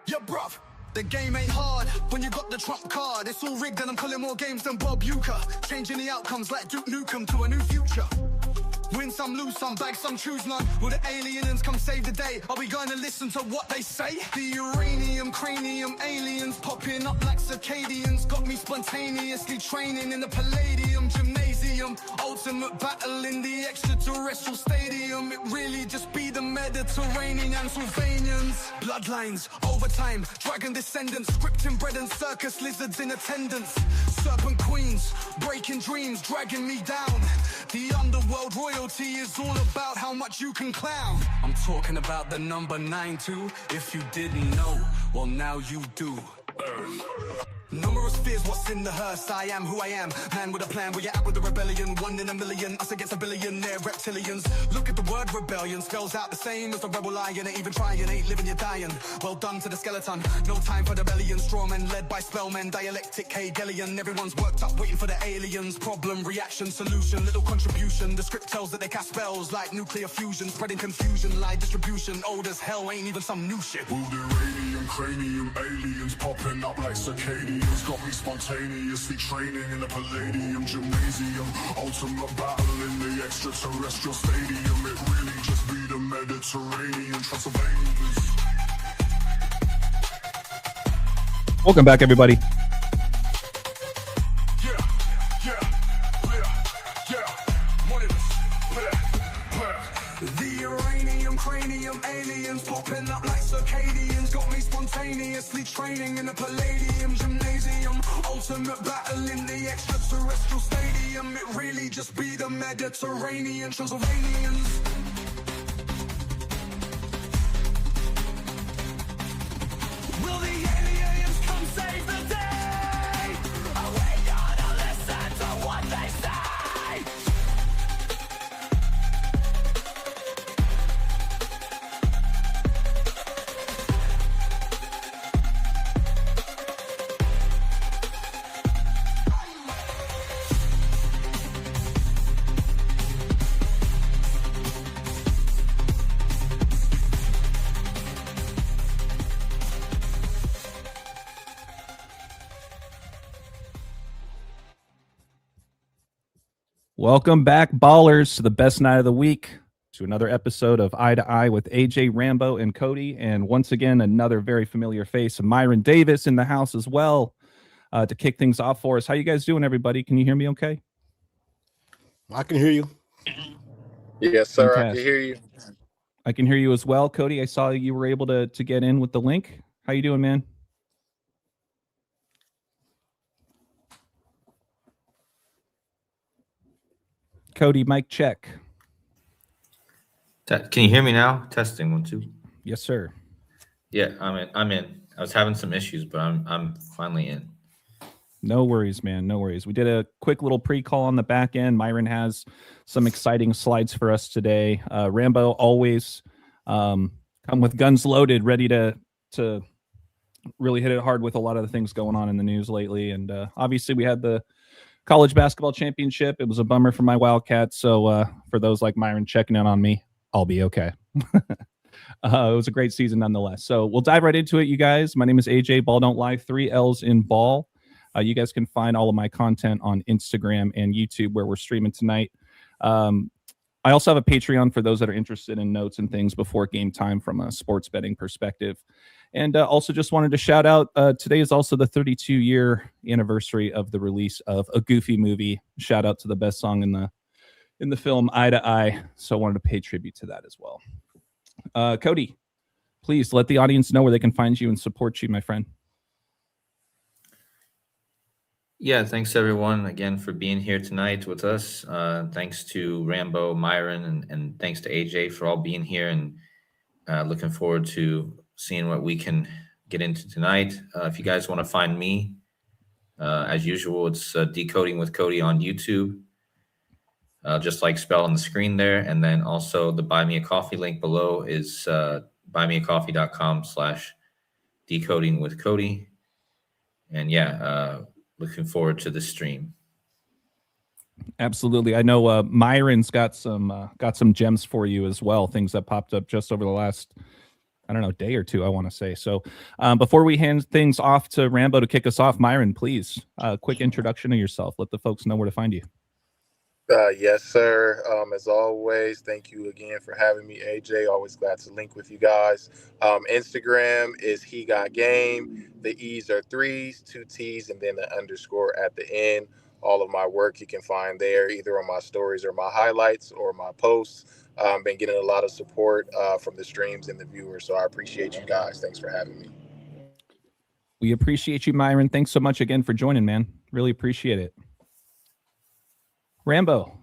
Yeah, bruv, the game ain't hard when you got the Trump card. It's all rigged and I'm calling more games than Bob Uecker. Changing the outcomes like Duke Nukem to a new future. Win some, lose some, bag some, choose none. Will the aliens come save the day? Are we going to listen to what they say? The uranium, cranium, aliens popping up like circadians. Got me spontaneously training in the Palladium gymnasium. Ultimate battle in the extraterrestrial stadium. It really just be the Mediterranean and Sylvanians. Bloodlines, overtime, dragon descendants. Scripting bread and circus lizards in attendance. Serpent queens, breaking dreams, dragging me down. The underworld royalty is all about how much you can clown. I'm talking about the number 9-2. If you didn't know, well now you do. Numerous fears, what's in the hearse? I am who I am, man with a plan. Where you at with the rebellion? 1 in a million, us against a billionaire reptilians. Look at the word rebellion, spells out the same as the rebel lion. Ain't even trying, ain't living, you're dying. Well done to the skeleton, no time for the bellion. Strawmen led by spellmen, dialectic Hegelian. Everyone's worked up waiting for the aliens. Problem, reaction, solution, little contribution. The script tells that they cast spells like nuclear fusion. Spreading confusion, lie distribution. Old as hell, ain't even some new shit. Will the radium, cranium, aliens popping up like circadians. Got me spontaneously training in the Palladium gymnasium. Ultimate battle in the extraterrestrial stadium. It really just be the Mediterranean Transylvanians. Welcome back, everybody. The uranium, cranium, aliens popping up like circadians. Got me spontaneously training in the Palladium gymnasium. Ultimate battle in the extraterrestrial stadium. It really just be the Mediterranean Transylvanians. Will the aliens come save the day? Are we gonna listen to what they say? Welcome back, ballers, to the best night of the week, to another episode of Eye to Eye with AJ, Rambo, and Cody. And once again, another very familiar face, Myron Davis, in the house as well, to kick things off for us. How you guys doing, everybody? Can you hear me okay? I can hear you. Yes, sir. Fantastic. I can hear you. I can hear you as well. Cody, I saw you were able to get in with the link. How you doing, man? Cody, mic check. Can you hear me now? Testing 1 2. Yes, sir. Yeah, I'm in. I was having some issues, but I'm finally in. No worries, man. No worries. We did a quick little pre-call on the back end. Myron has some exciting slides for us today. Rambo always come with guns loaded, ready to really hit it hard with a lot of the things going on in the news lately. And obviously, we had the college basketball championship. It was a bummer for my Wildcats. So for those like Myron checking in on me, I'll be okay. It was a great season nonetheless. So we'll dive right into it, you guys. My name is AJ, Balll Don't Lie, 3 L's in Ball. You guys can find all of my content on Instagram and YouTube where we're streaming tonight. I also have a Patreon for those that are interested in notes and things before game time from a sports betting perspective. And also just wanted to shout out, today is also the 32-year anniversary of the release of a Goofy movie. Shout out to the best song in the film, Eye to Eye. So I wanted to pay tribute to that as well. Cody, please let the audience know where they can find you and support you, my friend. Yeah, thanks everyone again for being here tonight with us. Thanks to Rambo, Myron, and thanks to AJ for all being here, and looking forward to seeing what we can get into tonight. If you guys want to find me, as usual, it's Decoding with Cody on YouTube, just like spell on the screen there. And then also the Buy Me a Coffee link below is buymeacoffee.com/decoding with Cody. And yeah, looking forward to the stream. Absolutely. I know Myron's got some gems for you as well, things that popped up just over the last I don't know, day or two, I want to say. So before we hand things off to Rambo to kick us off, Myron, please, quick introduction of yourself. Let the folks know where to find you. Yes, sir. As always, thank you again for having me, AJ. Always glad to link with you guys. Instagram is He Got Game. The E's are 3s, 2 T's, and then the underscore at the end. All of my work you can find there, either on my stories or my highlights or my posts. Been getting a lot of support from the streams and the viewers, so I appreciate you guys. Thanks for having me. We appreciate you, Myron. Thanks so much again for joining, man. Really appreciate it. Rambo,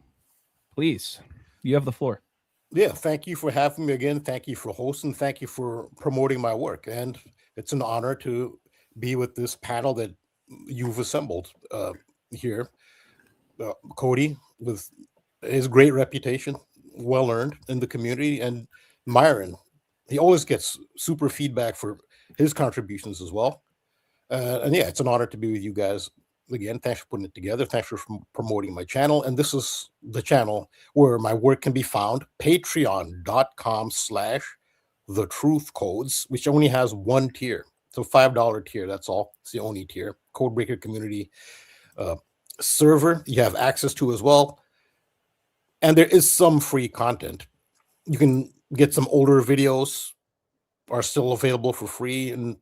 please, you have the floor. Yeah, thank you for having me again. Thank you for hosting. Thank you for promoting my work. And it's an honor to be with this panel that you've assembled here. KODI, with his great reputation, well-earned in the community, and Myron, he always gets super feedback for his contributions as well. And yeah, it's an honor to be with you guys. Again, thanks for putting it together. Thanks for promoting my channel. And this is the channel where my work can be found, patreon.com/thetruthcodes, which only has one tier. So $5 tier, that's all. It's the only tier. Codebreaker community server you have access to as well. And there is some free content. You can get some older videos are still available for free, and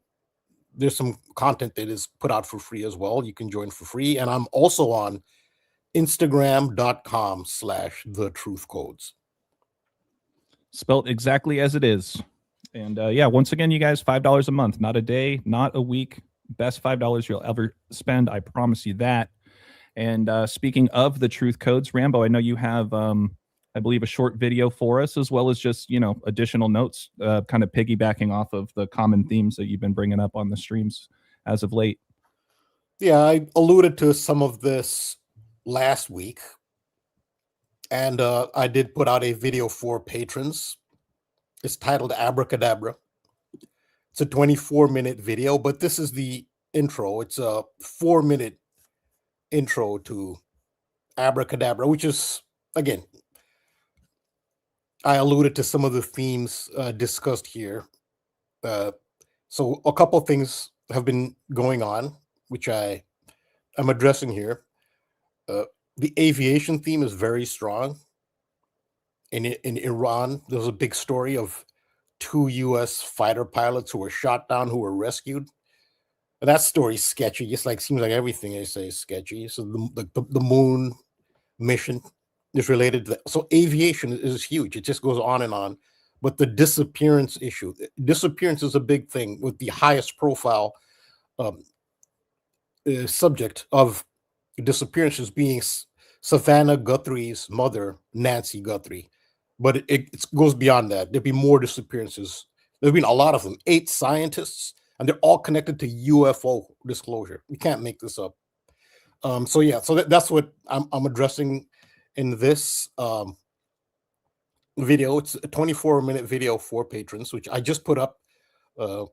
there's some content that is put out for free as well. You can join for free. And I'm also on Instagram.com/thetruthcodes. Spelt exactly as it is. And yeah, once again, you guys, $5 a month, not a day, not a week. Best $5 you'll ever spend. I promise you that. And speaking of the truth codes, Rambo, I know you have, I believe, a short video for us, as well as just, you know, additional notes, kind of piggybacking off of the common themes that you've been bringing up on the streams as of late. Yeah, I alluded to some of this last week, and I did put out a video for patrons. It's titled Abracadabra. It's a 24-minute video, but this is the intro. It's a 4-minute intro to Abracadabra, which is, again, I alluded to some of the themes discussed here. So a couple of things have been going on, which I am addressing here. The aviation theme is very strong. In Iran, there was a big story of 2 U.S. fighter pilots who were shot down, who were rescued. And that story is sketchy. Just like seems like everything they say is sketchy. So the moon mission is related to that. So aviation is huge. It just goes on and on. But the disappearance issue, disappearance is a big thing, with the highest profile subject of disappearances being Savannah Guthrie's mother, Nancy Guthrie. But it goes beyond that. There'll be more disappearances. There've been a lot of them, 8 scientists, and they're all connected to UFO disclosure. We can't make this up. So yeah, so that's what I'm addressing in this video. It's a 24-minute video for patrons, which I just put up a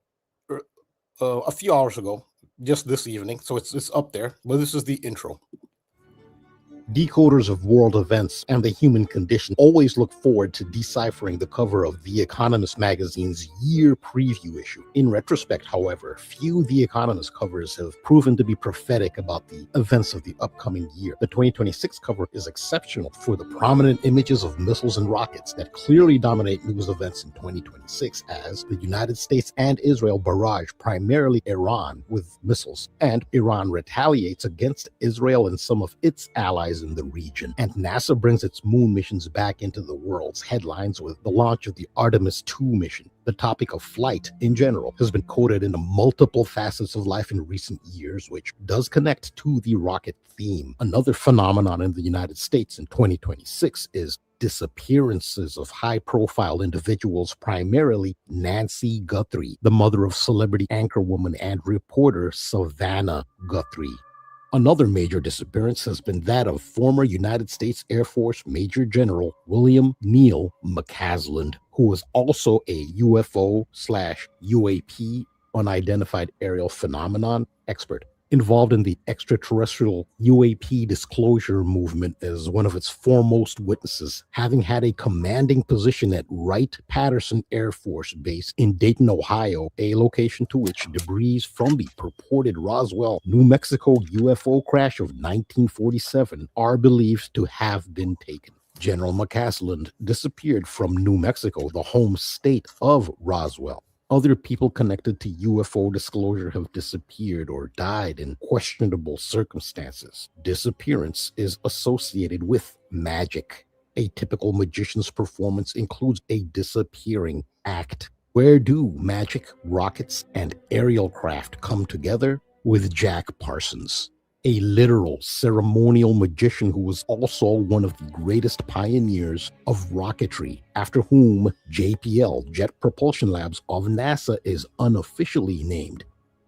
few hours ago, just this evening. So it's up there, but this is the intro. Decoders of world events and the human condition always look forward to deciphering the cover of The Economist magazine's year preview issue. In retrospect, however, few The Economist covers have proven to be prophetic about the events of the upcoming year. The 2026 cover is exceptional for the prominent images of missiles and rockets that clearly dominate news events in 2026, as the United States and Israel barrage primarily Iran with missiles, and Iran retaliates against Israel and some of its allies in the region, and NASA brings its moon missions back into the world's headlines with the launch of the Artemis 2 mission. The topic of flight in general has been coded into multiple facets of life in recent years, which does connect to the rocket theme. Another phenomenon in the United States in 2026 is disappearances of high-profile individuals, primarily Nancy Guthrie, the mother of celebrity anchorwoman and reporter Savannah Guthrie. Another major disappearance has been that of former United States Air Force Major General William Neal McCasland, who was also a UFO/UAP, unidentified aerial phenomenon expert. involved in the extraterrestrial UAP disclosure movement as one of its foremost witnesses, having had a commanding position at Wright-Patterson Air Force Base in Dayton, Ohio, a location to which debris from the purported Roswell, New Mexico UFO crash of 1947 are believed to have been taken. General McCaslin disappeared from New Mexico, the home state of Roswell. Other people connected to UFO disclosure have disappeared or died in questionable circumstances. Disappearance is associated with magic. A typical magician's performance includes a disappearing act. Where do magic, rockets, and aerial craft come together? With Jack Parsons, a literal ceremonial magician who was also one of the greatest pioneers of rocketry, after whom JPL, Jet Propulsion Labs of NASA, is unofficially named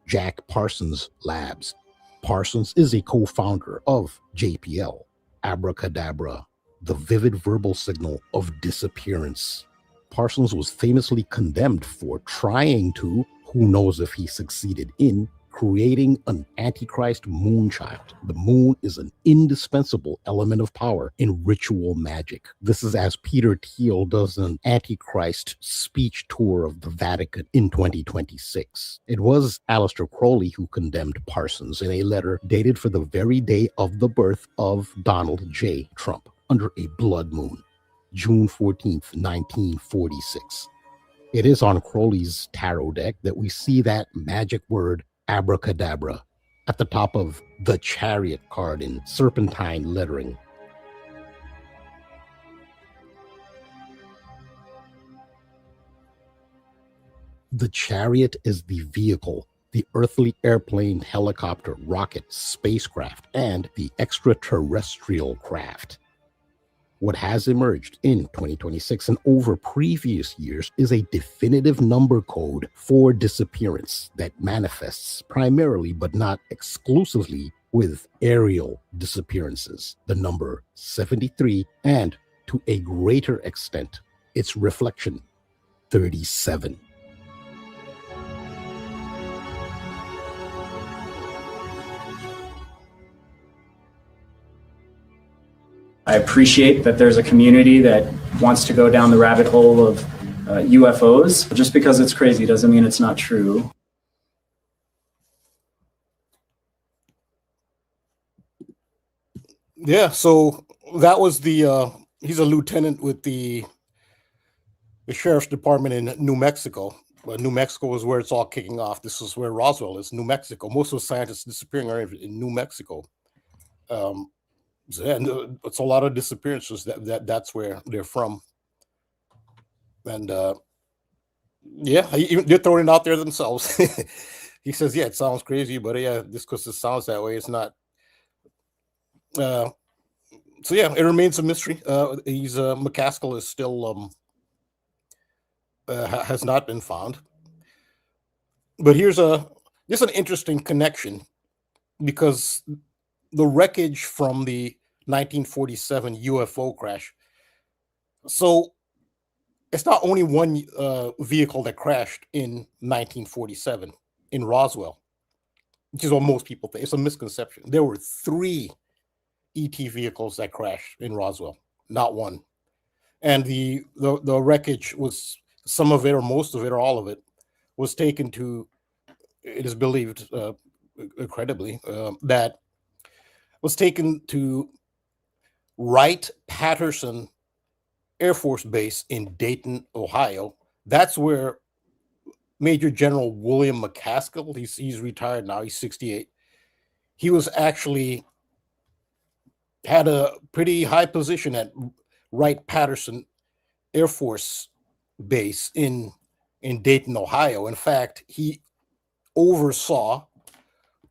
Jack Parsons Labs. Parsons is a co-founder of JPL, Abracadabra, the vivid verbal signal of disappearance. Parsons was famously condemned for trying to, who knows if he succeeded in, creating an Antichrist moonchild. The moon is an indispensable element of power in ritual magic. This is as Peter Thiel does an Antichrist speech tour of the Vatican in 2026. It was Aleister Crowley who condemned Parsons in a letter dated for the very day of the birth of Donald J. Trump under a blood moon, June 14th, 1946. It is on Crowley's tarot deck that we see that magic word Abracadabra at the top of the Chariot card in serpentine lettering. The Chariot is the vehicle, the earthly airplane, helicopter, rocket, spacecraft, and the extraterrestrial craft. What has emerged in 2026 and over previous years is a definitive number code for disappearance that manifests primarily but not exclusively with aerial disappearances. The number 73 and, to a greater extent, its reflection, 37. I appreciate that there's a community that wants to go down the rabbit hole of UFOs. Just because it's crazy doesn't mean it's not true. Yeah, so that was he's a lieutenant with the sheriff's department in New Mexico. New Mexico is where it's all kicking off. This is where Roswell is, New Mexico. Most of the scientists disappearing are in New Mexico. And it's a lot of disappearances that's where they're from. And yeah, they're throwing it out there themselves. He says, yeah, it sounds crazy, but yeah, just because it sounds that way, it's not. So yeah, it remains a mystery. McCaskill is still has not been found. But here's an interesting connection, because the wreckage from the 1947 UFO crash. So it's not only one vehicle that crashed in 1947 in Roswell, which is what most people think. It's a misconception. There were 3 ET vehicles that crashed in Roswell, not one. And the wreckage was, some of it or most of it or all of it was taken to, it is believed, incredibly, that was taken to Wright-Patterson Air Force Base in Dayton, Ohio. That's where Major General William McCaskill, he's retired now, he's 68. He was actually had a pretty high position at Wright-Patterson Air Force Base in Dayton, Ohio. In fact, he oversaw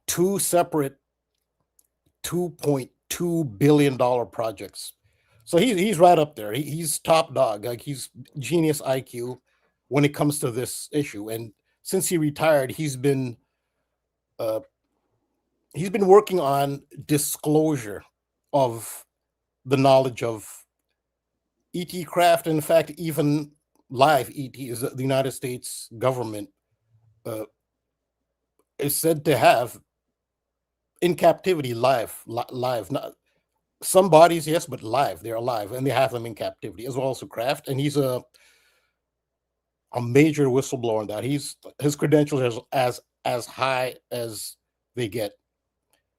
2 separate $2.2 billion projects. So he's right up there. He's top dog. Like, he's genius IQ when it comes to this issue. And since he retired, he's been working on disclosure of the knowledge of ET craft. In fact, even live ETs, the United States government is said to have in captivity, live. Not some bodies, yes, but live. They're alive, and they have them in captivity as well as a craft. And he's a major whistleblower in that. His credentials are as high as they get.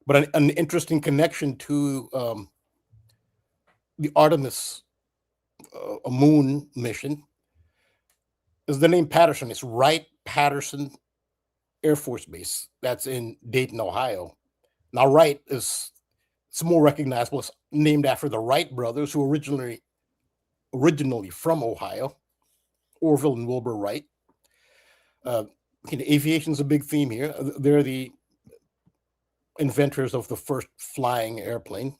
But an interesting connection to the Artemis a moon mission is the name Patterson. It's Wright-Patterson Air Force Base. That's in Dayton, Ohio. Now, Wright it's more recognizable. It's named after the Wright brothers, who originally from Ohio, Orville and Wilbur Wright. Aviation is a big theme here. They're the inventors of the first flying airplane.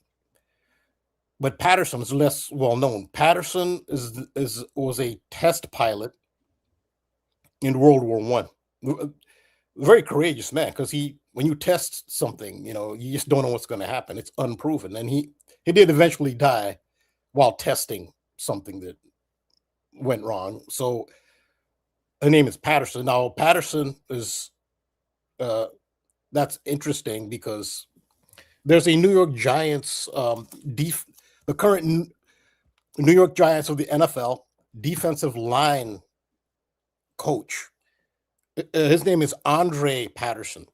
But Patterson is less well known. Patterson was a test pilot in World War I. Very courageous man, because when you test something, you just don't know what's going to happen. It's unproven. And he did eventually die while testing something that went wrong. So her name is Patterson. Now, Patterson is that's interesting because there's a New York Giants the current New York Giants of the NFL defensive line coach. His name is Andre Patterson.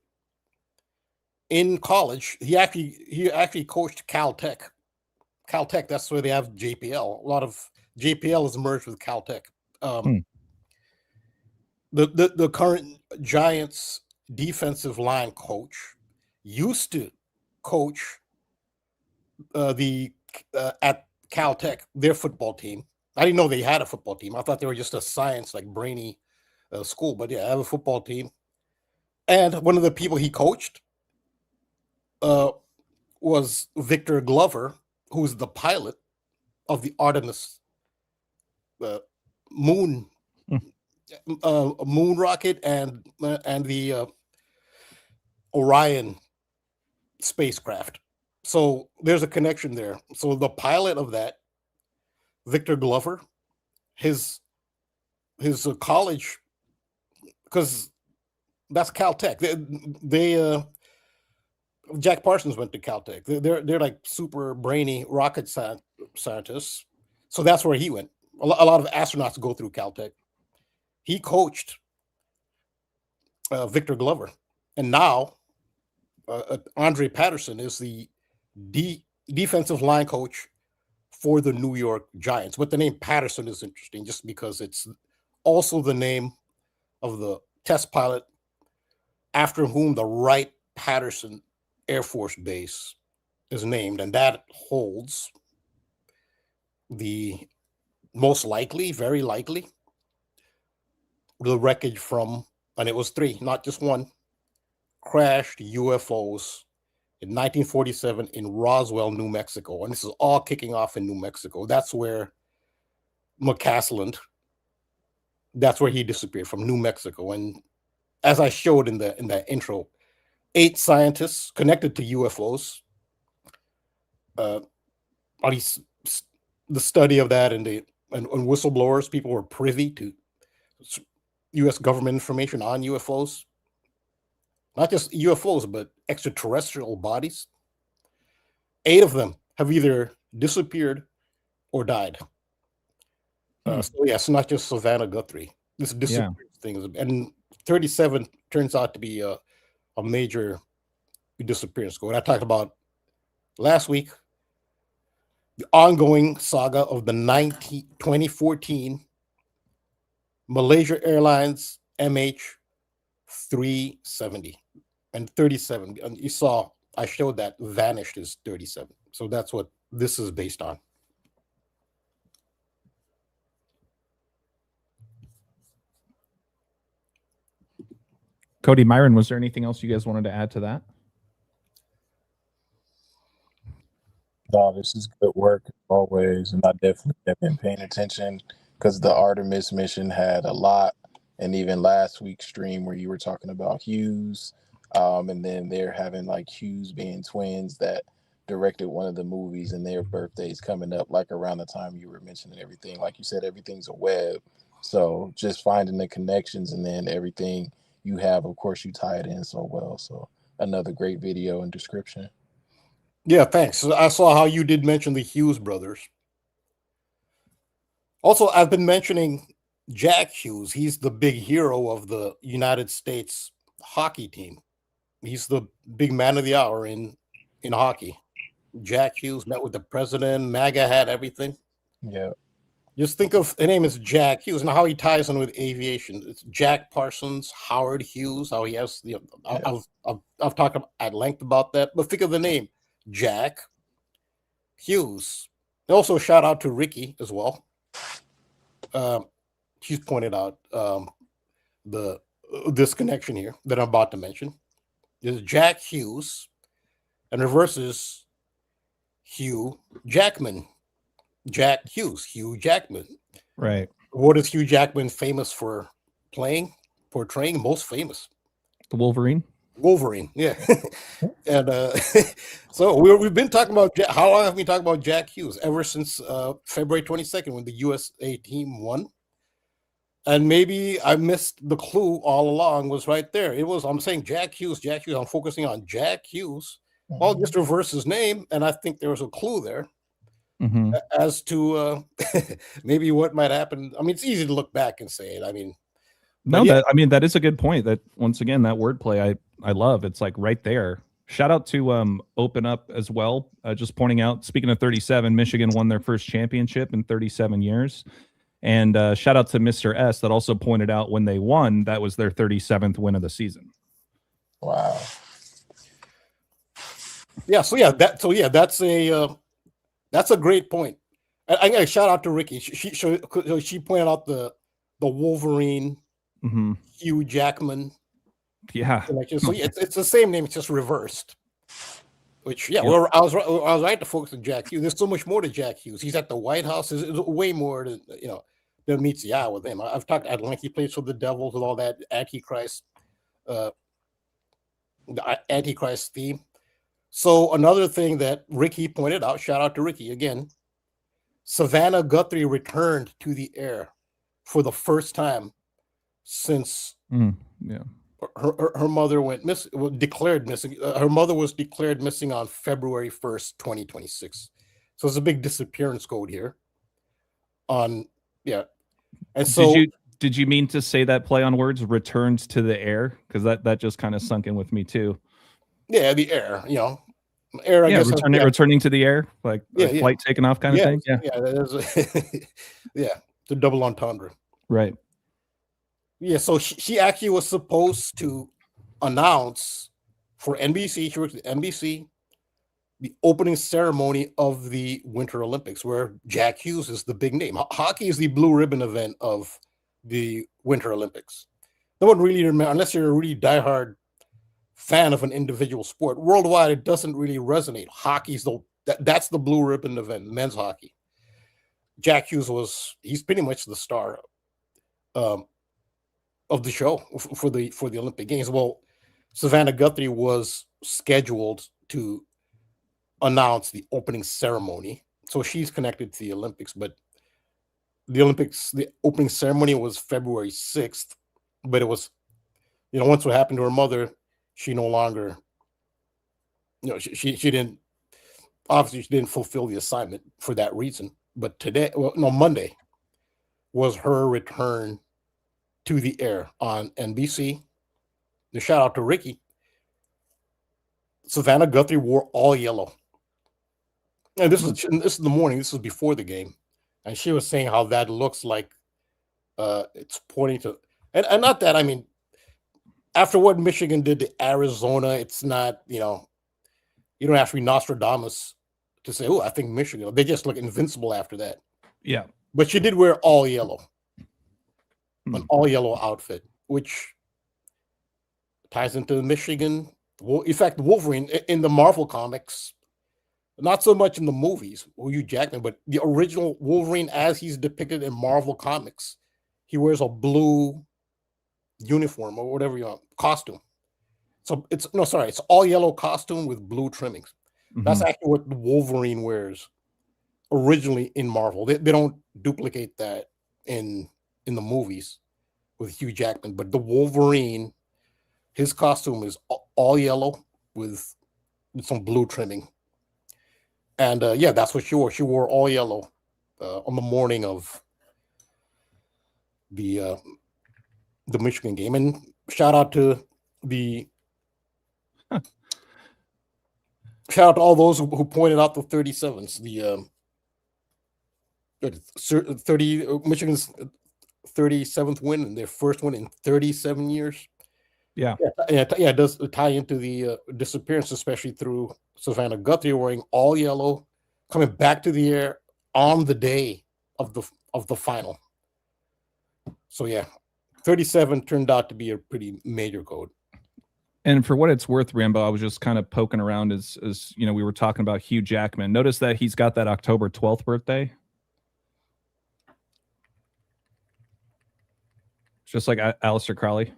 In college, he actually coached Caltech. Caltech, that's where they have JPL. A lot of JPL is merged with Caltech. The current Giants defensive line coach used to coach at Caltech, their football team. I didn't know they had a football team. I thought they were just a science, like brainy school. But yeah, I have a football team. And one of the people he coached was Victor Glover, who's the pilot of the Artemis moon rocket and the Orion spacecraft. So there's a connection there. So the pilot of that, Victor Glover, his college, because that's Caltech. They Jack Parsons went to Caltech. They're like super brainy rocket scientists. So that's where he went. A lot of astronauts go through Caltech. He coached Victor Glover, and now Andre Patterson is the defensive line coach for the New York Giants. But the name Patterson is interesting just because it's also the name of the test pilot after whom the Wright-Patterson Air Force Base is named, and that holds the most likely, very likely, the wreckage from, and it was 3, not just 1, crashed UFOs in 1947 in Roswell, New Mexico. And this is all kicking off in New Mexico. That's where McCasland, that's where he disappeared, from New Mexico. And as I showed in that intro, 8 scientists connected to UFOs, at least the study of that, and whistleblowers, people were privy to U.S. government information on UFOs. Not just UFOs, but extraterrestrial bodies. 8 of them have either disappeared or died. So yes, not just Savannah Guthrie. This disappearance thing, and 37 turns out to be a major disappearance code. I talked about last week the ongoing saga of the 2014 Malaysia Airlines MH370 and 37. And you saw, I showed that vanished is 37. So that's what this is based on. Kodi, Myron, was there anything else you guys wanted to add to that? No, this is good work as always, and I definitely have been paying attention because the Artemis mission had a lot, and even last week's stream where you were talking about Hughes, and then they're having like Hughes being twins that directed one of the movies, and their birthdays coming up like around the time you were mentioning everything. Like you said, everything's a web, so just finding the connections, and then everything you have, of course, you tie it in so well. So another great video and description. Yeah, thanks. I saw how you did mention the Hughes brothers. Also, I've been mentioning Jack Hughes. He's the big hero of the United States hockey team. He's the big man of the hour in hockey. Jack Hughes met with the president, MAGA hat, everything. Yeah. Just think of, the name is Jack Hughes, and how he ties in with aviation. It's Jack Parsons, Howard Hughes, how he has, I've talked at length about that, but think of the name, Jack Hughes. Also, shout out to Ricky as well. She's pointed out this connection here that I'm about to mention. There's Jack Hughes, and reverse is Hugh Jackman. Jack Hughes, Hugh Jackman. Right. What is Hugh Jackman famous for portraying? Most famous? The Wolverine. Wolverine, yeah. And so we've been talking about how long have we talked about Jack Hughes? Ever since February 22nd when the USA team won. And maybe I missed the clue all along was right there. It was, I'm saying Jack Hughes. I'm focusing on Jack Hughes. Well, just reverse his name, and I think there was a clue there as to maybe what might happen. I mean, it's easy to look back and say it. I mean, no, yeah. That is a good point. That once again, that wordplay I love. It's like right there. Shout out to Open Up as well. Just pointing out, speaking of 37, Michigan won their first championship in 37 years. And shout out to Mr. S that also pointed out when they won, that was their 37th win of the season. Wow. Yeah. That's a great point. I got a shout out to Ricky. She pointed out the Wolverine, Hugh Jackman. Yeah. So it's the same name, it's just reversed. Which well, I was right to focus on Jack Hughes. There's so much more to Jack Hughes. He's at the White House. There's way more to than meets the eye with him. I've talked at length. He plays for the Devils with all that Antichrist, the Antichrist theme. So another thing that Ricky pointed out, shout out to Ricky again, Savannah Guthrie returned to the air for the first time since her mother declared missing. Her mother was declared missing on February 1st, 2026. So it's a big disappearance code here. And so did you mean to say that play on words, returned to the air? Because that just kind of sunk in with me too. Yeah, the air, air. I guess returning to the air, like a flight taking off kind of thing. Yeah, the double entendre. Right. Yeah, so she actually was supposed to announce for NBC. She worked at NBC, the opening ceremony of the Winter Olympics, where Jack Hughes is the big name. Hockey is the blue ribbon event of the Winter Olympics. No one really remembers, unless you're a really diehard fan of an individual sport. Worldwide, it doesn't really resonate. Hockey's that's the blue ribbon event, men's hockey. Jack Hughes he's pretty much the star of the show for the Olympic Games. Well, Savannah Guthrie was scheduled to announce the opening ceremony, so she's connected to the Olympics. But the opening ceremony was February 6th, but it was, once what happened to her mother, she no longer, she didn't, obviously she didn't fulfill the assignment for that reason. But Monday was her return to the air on NBC. The shout out to Ricky. Savannah Guthrie wore all yellow. And this is the morning. This was before the game. And she was saying how that looks like it's pointing to, and not that, I mean, after what Michigan did to Arizona, it's not, you don't have to be Nostradamus to say, oh, I think Michigan, they just look invincible after that. Yeah. But she did wear all yellow, an all yellow outfit, which ties into Michigan. Well, in fact, Wolverine in the Marvel comics, not so much in the movies, Hugh Jackman, but the original Wolverine as he's depicted in Marvel comics, he wears a blue uniform or whatever costume. So it's all yellow costume with blue trimmings. That's actually what Wolverine wears originally in Marvel. They don't duplicate that in the movies with Hugh Jackman, but the Wolverine, his costume is all yellow with some blue trimming. And yeah, that's what she wore. She wore all yellow on the morning of the Michigan game. And shout out to all those who pointed out the 37s. The 30 Michigan's 37th win and their first one in 37 years. Yeah, it does tie into the disappearance, especially through Savannah Guthrie wearing all yellow, coming back to the air on the day of the final. So yeah, 37 turned out to be a pretty major code. and for what it's worth, Rambo, I was just kind of poking around as you know, we were talking about Hugh Jackman. Notice that he's got that October 12th birthday. Just like Aleister Crowley.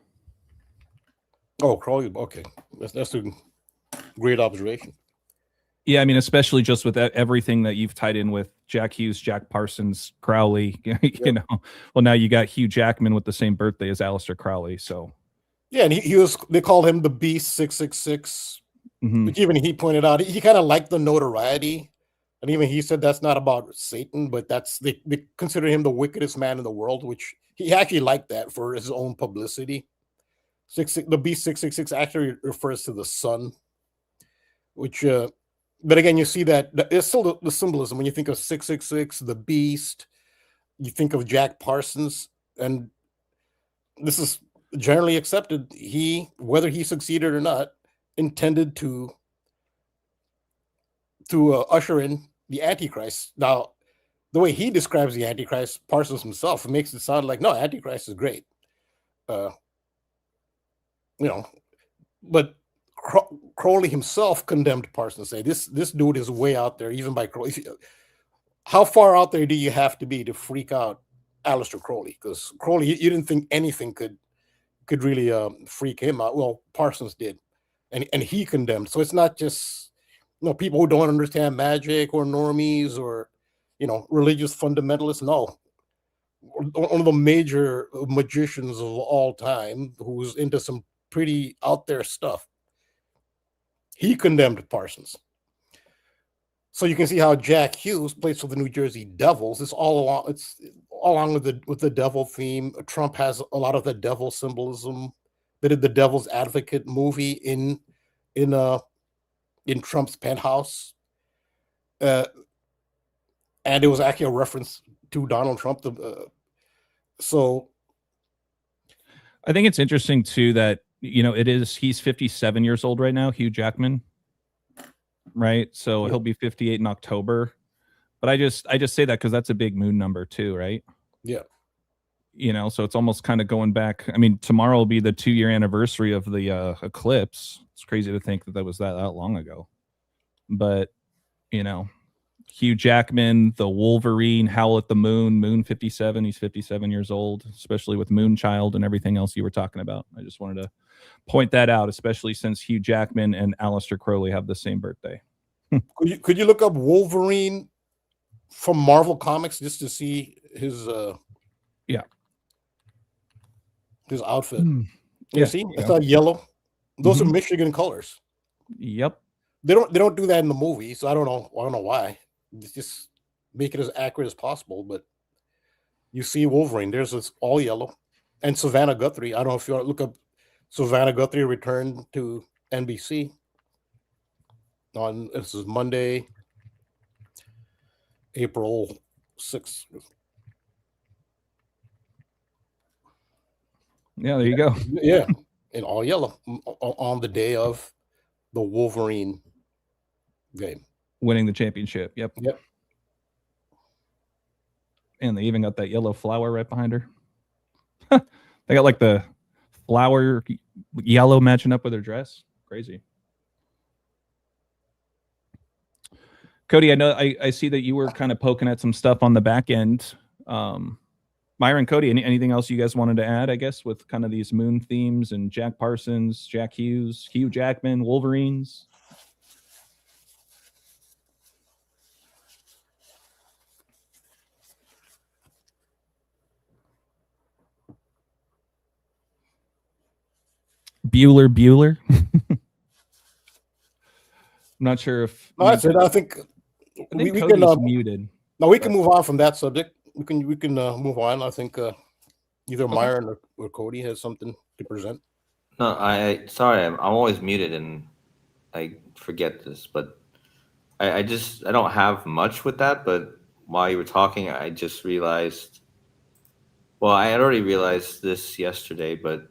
Oh, Crowley. Okay, that's a great observation. Yeah, I mean, especially just with everything that you've tied in with Jack Hughes, Jack Parsons, Crowley. You know, well, now you got Hugh Jackman with the same birthday as Aleister Crowley. So yeah, and he was. They called him the Beast 666. Which even he pointed out he kind of liked the notoriety, and even he said that's not about Satan, but they consider him the wickedest man in the world, which he actually liked that for his own publicity. The Beast 666 actually refers to the sun, which, but again, you see that it's still the symbolism when you think of 666, the Beast. You think of Jack Parsons, and this is generally accepted. He, whether he succeeded or not, intended to usher in the Antichrist. Now, the way he describes the Antichrist, Parsons himself, makes it sound like, no, Antichrist is great. You know, but Crowley himself condemned Parsons, say this dude is way out there, even by Crowley. How far out there do you have to be to freak out Aleister Crowley? Because Crowley, you didn't think anything could really freak him out. Well, Parsons did, and he condemned. So it's not just, you know, people who don't understand magic or normies or, you know, religious fundamentalists. No, one of the major magicians of all time, who's into some pretty out there stuff, he condemned Parsons. So you can see how Jack Hughes plays for the New Jersey Devils. It's all along with the devil theme. Trump has a lot of the devil symbolism. They did the Devil's Advocate movie in Trump's penthouse, and it was actually a reference to Donald Trump. So I think it's interesting too that, you know, he's 57 years old right now, Hugh Jackman. Right. So he'll be 58 in October. But I just say that because that's a big moon number too, right? Yeah. You know, so it's almost kind of going back. I mean, tomorrow will be the 2-year anniversary of the eclipse. It's crazy to think that was that long ago. But, you know, Hugh Jackman, the Wolverine, Howl at the Moon 57. He's 57 years old, especially with Moonchild and everything else you were talking about. I just wanted to point that out, especially since Hugh Jackman and Aleister Crowley have the same birthday. Could you look up Wolverine from Marvel Comics just to see his his outfit? You see, it's not yellow. Those are Michigan colors. Yep. They don't do that in the movie, so I don't know why. Just make it as accurate as possible. But you see Wolverine. There's this all yellow, and Savannah Guthrie. I don't know if you want to look up Savannah Guthrie returned to NBC on this is Monday, April 6th. Yeah, there you go. Yeah, in all yellow on the day of the Wolverine game, winning the championship. Yep. And they even got that yellow flower right behind her. They got like the flower yellow matching up with her dress. Crazy. Cody, I know I see that you were kind of poking at some stuff on the back end. Myron, Cody, anything else you guys wanted to add, I guess, with kind of these moon themes and Jack Parsons, Jack Hughes, Hugh Jackman, Wolverines? Bueller. I'm not sure if No, that's it. I think we Cody's can muted. no, we can move on from that subject. We can move on. I think either Myron or Cody has something to present. No, sorry, I'm always muted and I forget this, but I don't have much with that. But while you were talking, I just realized. Well, I had already realized this yesterday, but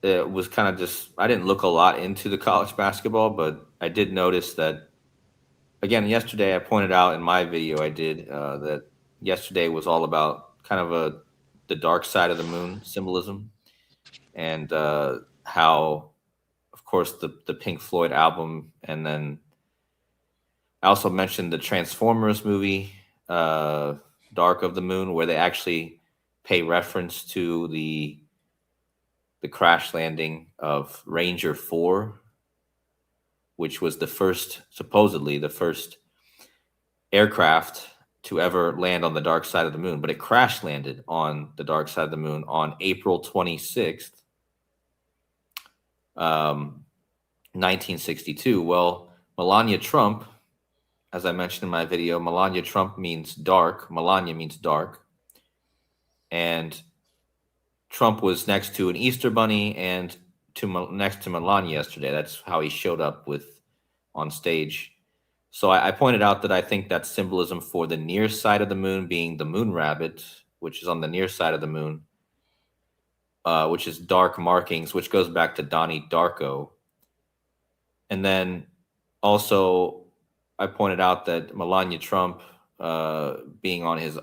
it was kind of just, I didn't look a lot into the college basketball, but I did notice that, again, yesterday I pointed out in my video I did that yesterday was all about kind of the dark side of the moon symbolism, and how, of course, the Pink Floyd album, and then I also mentioned the Transformers movie, Dark of the Moon, where they actually pay reference to the crash landing of Ranger 4, which was supposedly the first aircraft to ever land on the dark side of the moon, but it crash landed on the dark side of the moon on April 26th, 1962. Well, Melania Trump, as I mentioned in my video, Melania Trump means dark. Melania means dark. And Trump was next to an Easter bunny and next to Melania yesterday. That's how he showed up on stage. So I pointed out that I think that's symbolism for the near side of the moon being the moon rabbit, which is on the near side of the moon, which is dark markings, which goes back to Donnie Darko. And then also I pointed out that Melania Trump, being on his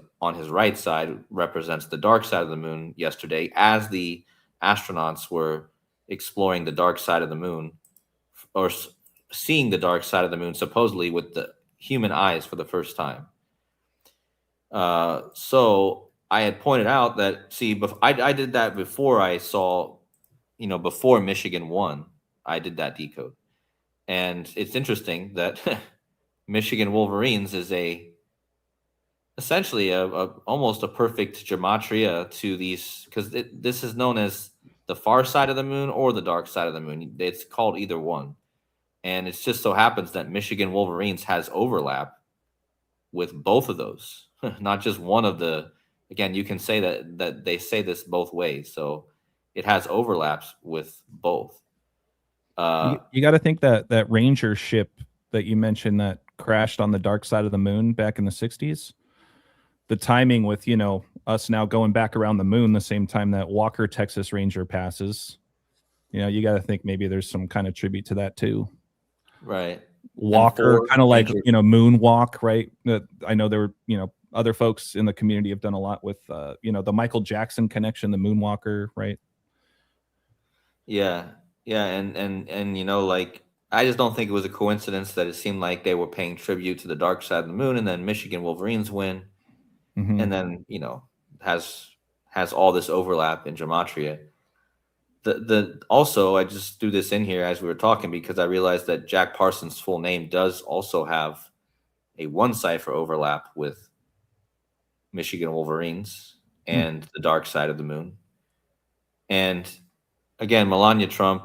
right side, represents the dark side of the moon yesterday, as the astronauts were exploring the dark side of the moon, or seeing the dark side of the moon supposedly with the human eyes for the first time. So I had pointed out that, I did that before I saw, before Michigan won, I did that decode. And it's interesting that Michigan Wolverines is essentially almost a perfect gematria to these, because this is known as the far side of the moon or the dark side of the moon. It's called either one. And it just so happens that Michigan Wolverines has overlap with both of those, not just one of the. Again, you can say that they say this both ways, so it has overlaps with both. You got to think that Ranger ship that you mentioned that crashed on the dark side of the moon back in the 60s, the timing with us now going back around the moon the same time that Walker Texas Ranger passes, you got to think maybe there's some kind of tribute to that too. Right. Walker, kind of like moonwalk, right? I know there were other folks in the community have done a lot with the Michael Jackson connection, the moonwalker, right? Yeah, and like, I just don't think it was a coincidence that it seemed like they were paying tribute to the dark side of the moon, and then Michigan Wolverines win, and then has all this overlap in gematria. Also, I just threw this in here as we were talking because I realized that Jack Parsons' full name does also have a one cipher overlap with Michigan Wolverines and the dark side of the moon. And again, Melania Trump,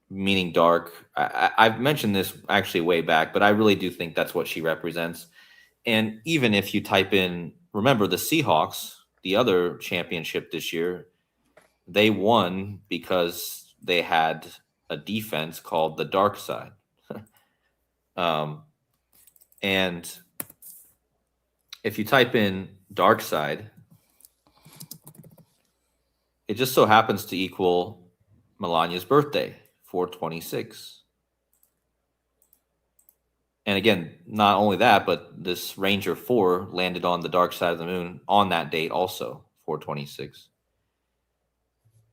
meaning dark. I've mentioned this actually way back, but I really do think that's what she represents. And even if you type in, remember the Seahawks, the other championship this year, they won because they had a defense called the dark side. And if you type in dark side, it just so happens to equal Melania's birthday, 4/26. And again, not only that, but this Ranger 4 landed on the dark side of the moon on that date also, 4/26.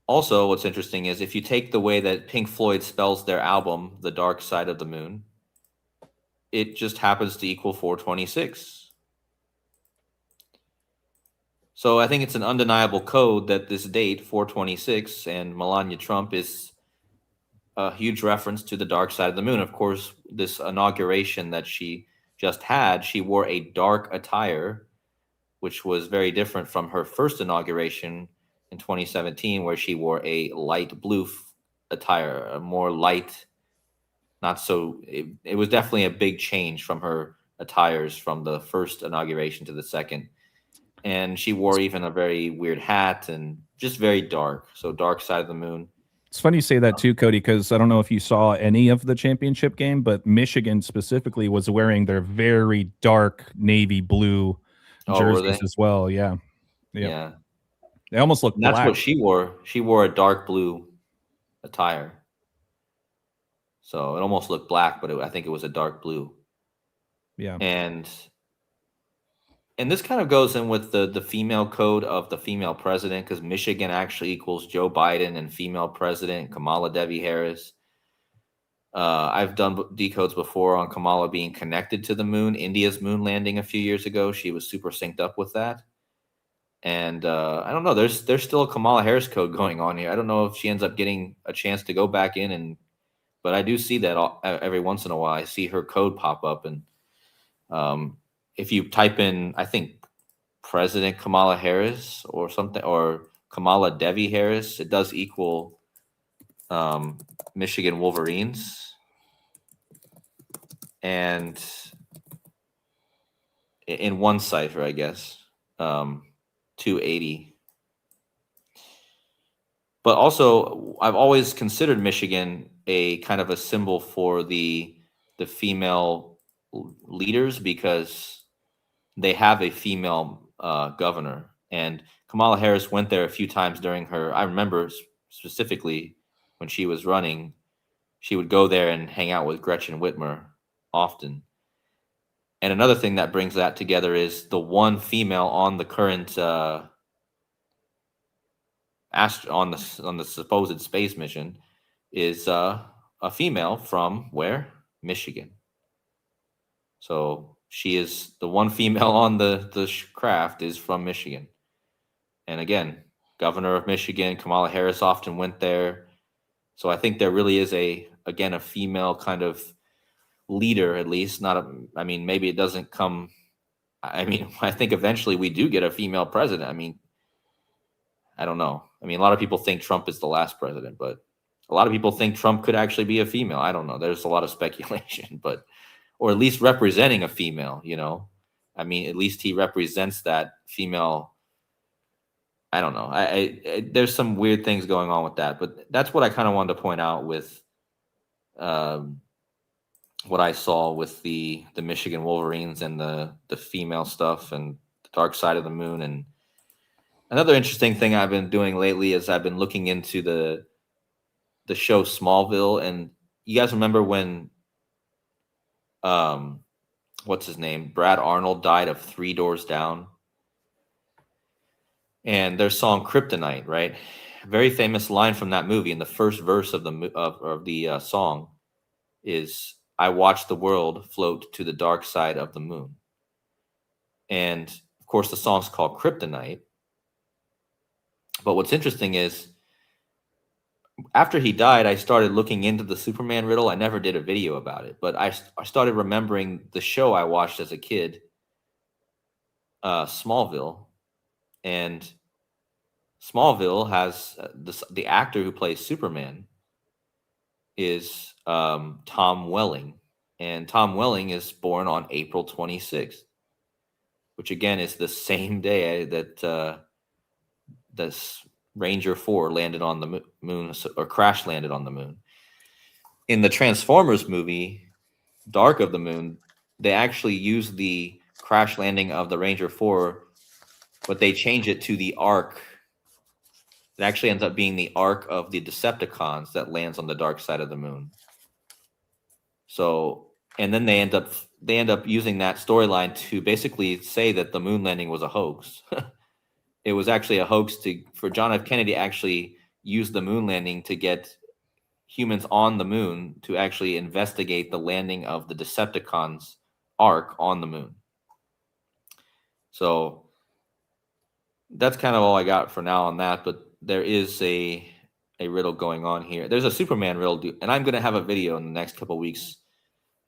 Also, what's interesting is if you take the way that Pink Floyd spells their album, The Dark Side of the Moon, it just happens to equal 4/26. So I think it's an undeniable code that this date, 4/26, and Melania Trump is a huge reference to the dark side of the moon. Of course, this inauguration that she just had, she wore a dark attire, which was very different from her first inauguration in 2017, where she wore a light blue attire, a more light not so. It was definitely a big change from her attires from the first inauguration to the second. And she wore even a very weird hat and just very dark. So dark side of the moon. It's funny you say that too, Cody, because I don't know if you saw any of the championship game, but Michigan specifically was wearing their very dark navy blue jerseys as well. Yeah. Yeah. They almost look black. That's what she wore. She wore a dark blue attire. So it almost looked black, but I think it was a dark blue. Yeah. And this kind of goes in with the female code of the female president, because Michigan actually equals Joe Biden and female president Kamala Devi Harris. I've done decodes before on Kamala being connected to the moon. India's moon landing a few years ago, she was super synced up with that. And I don't know. There's still a Kamala Harris code going on here. I don't know if she ends up getting a chance to go back in, but I do see that every once in a while. I see her code pop up, and if you type in, I think President Kamala Harris or something, or Kamala Devi Harris, it does equal Michigan Wolverines. And in one cipher, I guess, 280. But also, I've always considered Michigan a kind of a symbol for the female leaders, because they have a female governor, and Kamala Harris went there a few times during her. I remember specifically when she was running, she would go there and hang out with Gretchen Whitmer often. And another thing that brings that together is the one female on the current on the supposed space mission is a female from where? Michigan. So she is the one female on the craft is from Michigan. And again, governor of Michigan, Kamala Harris often went there. So I think there really is a female kind of leader, at least. I mean, maybe it doesn't come. I mean, I think eventually we do get a female president. I mean, I don't know. I mean, a lot of people think Trump is the last president, but a lot of people think Trump could actually be a female. I don't know. There's a lot of speculation, but, or at least representing a female, you know, I mean, at least he represents that female. I don't know. There's some weird things going on with that, but that's what I kind of wanted to point out with what I saw with the Michigan Wolverines and the female stuff and the dark side of the moon. And another interesting thing I've been doing lately is I've been looking into the show Smallville. And you guys remember when what's his name, Brad Arnold, died of Three Doors Down? And their song Kryptonite, right? Very famous line from that movie. In the first verse of the song is, "I watched the world float to the dark side of the moon." And of course, the song's called Kryptonite. But what's interesting is, after he died, I started looking into the Superman riddle. I never did a video about it, but I started remembering the show I watched as a kid, Smallville. And Smallville has the actor who plays Superman is Tom Welling. And Tom Welling is born on April 26th, which again is the same day that this Ranger 4 landed on the moon, or crash landed on the moon. In the Transformers movie, Dark of the Moon, they actually use the crash landing of the Ranger 4, but they change it to the arc. It actually ends up being the arc of the Decepticons that lands on the dark side of the moon. So, and then they end up using that storyline to basically say that the moon landing was a hoax. It was actually a hoax for John F. Kennedy actually used the moon landing to get humans on the moon to actually investigate the landing of the Decepticons' arc on the moon. So that's kind of all I got for now on that, but there is a riddle going on here. There's a Superman riddle, and I'm going to have a video in the next couple of weeks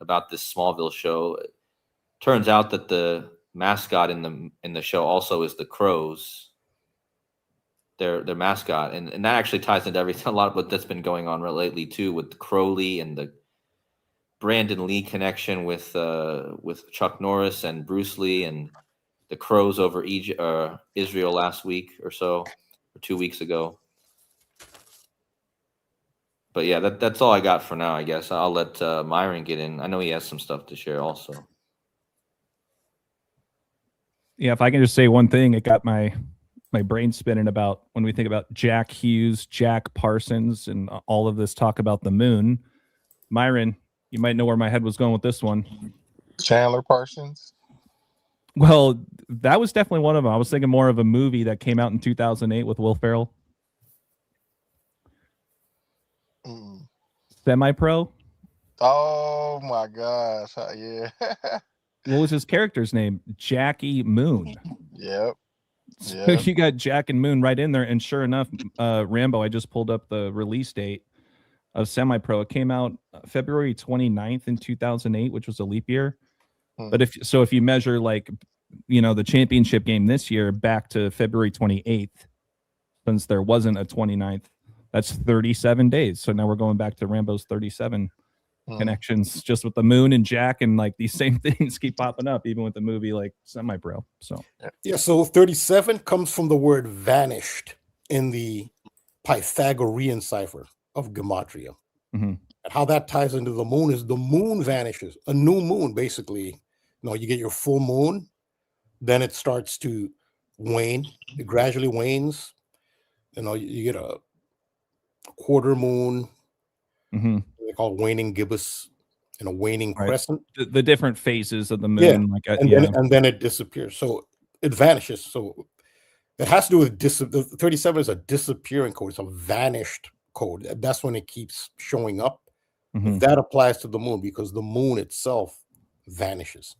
about this Smallville show. It turns out that the mascot in the show also is the Crows, their mascot, and that actually ties into everything, a lot of what that's been going on lately too, with Crowley and Brandon Lee connection with Chuck Norris and Bruce Lee and the Crows over Israel last week or so, or 2 weeks ago. But yeah, that's all I got for now, I guess. I'll let Myron get in. I know he has some stuff to share also. Yeah, if I can just say one thing, it got my brain spinning about when we think about Jack Hughes, Jack Parsons, and all of this talk about the moon. Myron, you might know where my head was going with this one. Chandler Parsons. Well, that was definitely one of them. I was thinking more of a movie that came out in 2008 with Will Ferrell. Semi-Pro. Oh my gosh! Yeah. What was his character's name? Jackie Moon. Yep. So you got Jack and Moon right in there, and sure enough, Rambo. I just pulled up the release date of Semi-Pro. It came out February 29th in 2008, which was a leap year. But if you measure like, the championship game this year back to February 28th, since there wasn't a 29th, that's 37 days. So now we're going back to Rambo's 37 connections, just with the moon and Jack, and like these same things keep popping up, even with the movie like Semi-Pro. So yeah, so 37 comes from the word vanished in the Pythagorean cipher of gematria. And how that ties into the moon is the moon vanishes. A new moon, basically, you get your full moon, then it starts to wane. It gradually wanes. You get a quarter moon. They call it waning gibbous, and a waning crescent. The different phases of the moon, and then it disappears. So it vanishes. So it has to do with 37 is a disappearing code. It's a vanished code. That's when it keeps showing up. That applies to the moon because the moon itself vanishes.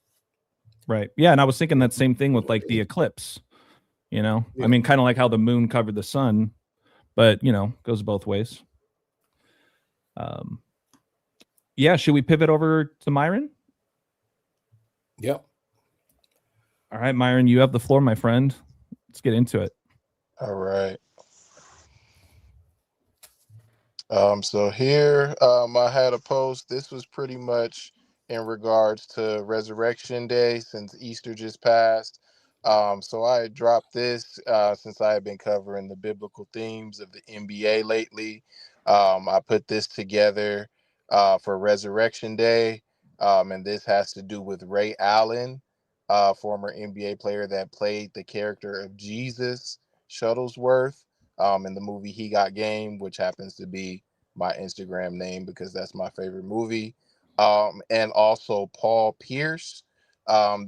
Right. Yeah, and I was thinking that same thing with like the eclipse. I mean, kind of like how the moon covered the sun, but goes both ways. Yeah, should we pivot over to Myron? Yep. All right, Myron, you have the floor, my friend. Let's get into it. All right. So here, I had a post. This was pretty much in regards to Resurrection Day, since Easter just passed. So I had dropped this since I had been covering the biblical themes of the NBA lately. I put this together for Resurrection Day, and this has to do with Ray Allen, former NBA player that played the character of Jesus Shuttlesworth in the movie He Got Game, which happens to be my Instagram name because that's my favorite movie. And also Paul Pierce.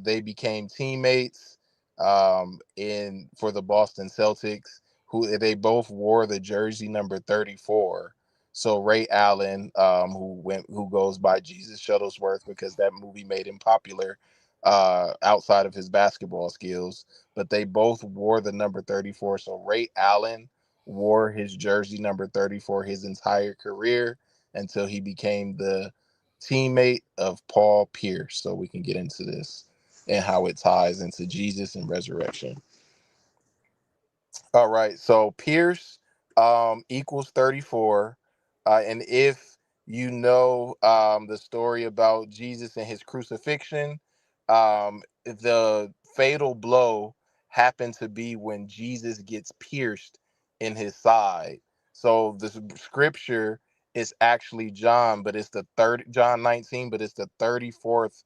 They became teammates for the Boston Celtics, who they both wore the jersey number 34. So Ray Allen, who goes by Jesus Shuttlesworth because that movie made him popular outside of his basketball skills, but they both wore the number 34. So Ray Allen wore his jersey number 34 his entire career until he became the teammate of Paul Pierce. So we can get into this and how it ties into Jesus and resurrection. All right, so Pierce equals 34. And if you know the story about Jesus and his crucifixion, the fatal blow happened to be when Jesus gets pierced in his side. So the scripture is actually John 19, but it's the 34th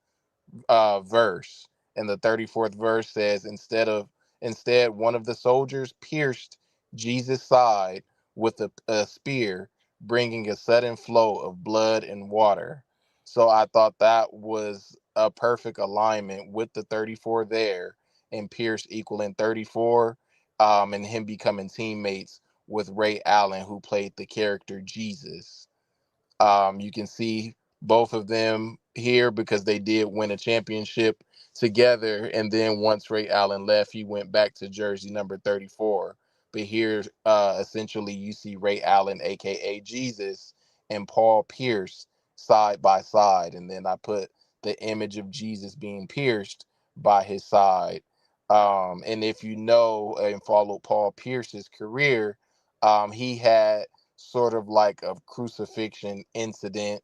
verse. And the 34th verse says, instead one of the soldiers pierced Jesus' side with a spear, bringing a sudden flow of blood and water. So I thought that was a perfect alignment with the 34 there, and Pierce equaling 34, and him becoming teammates with Ray Allen, who played the character Jesus. You can see both of them here because they did win a championship together. And then once Ray Allen left, he went back to jersey number 34. But here, essentially, you see Ray Allen, aka Jesus, and Paul Pierce side by side. And then I put the image of Jesus being pierced by his side. And if you know and follow Paul Pierce's career, he had sort of like a crucifixion incident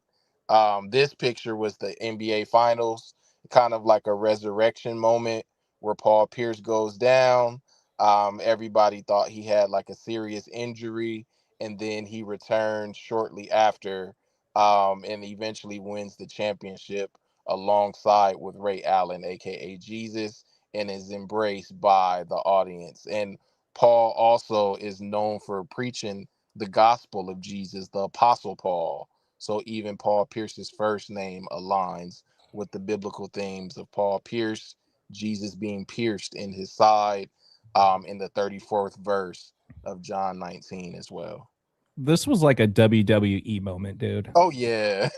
This picture was the NBA Finals, kind of like a resurrection moment where Paul Pierce goes down. Everybody thought he had like a serious injury, and then he returns shortly after, and eventually wins the championship alongside with Ray Allen, aka Jesus, and is embraced by the audience. And Paul also is known for preaching the gospel of Jesus, the Apostle Paul. So even Paul Pierce's first name aligns with the biblical themes of Paul Pierce, Jesus being pierced in his side, in the 34th verse of John 19 as well. This was like a WWE moment, dude. Oh yeah.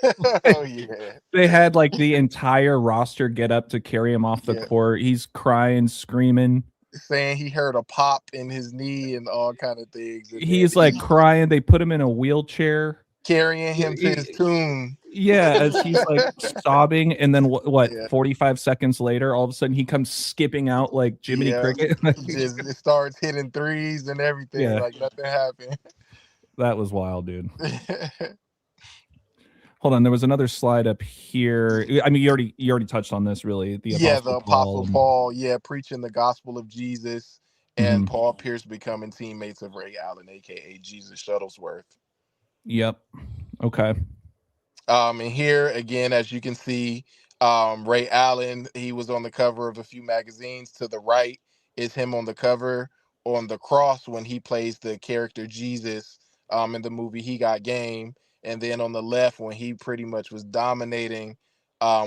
Oh yeah. They had like the entire roster get up to carry him off the Yeah. court. He's crying, screaming. Saying he heard a pop in his knee and all kind of things. And He's like crying. They put him in a wheelchair, carrying him to his tomb. Yeah, as he's like sobbing, and then what? Yeah. 45 seconds later, all of a sudden he comes skipping out like Jiminy Cricket. Just it starts hitting threes and everything, Yeah. like nothing happened. That was wild, dude. Hold on, there was another slide up here. I mean, you already touched on this, really. The Apostle Paul, preaching the gospel of Jesus, and Paul Pierce becoming teammates of Ray Allen, aka Jesus Shuttlesworth. Yep. Okay. And here again, as you can see, Ray Allen, he was on the cover of a few magazines. To the right is him on the cover on the cross when he plays the character Jesus in the movie He Got Game. And then on the left, when he pretty much was dominating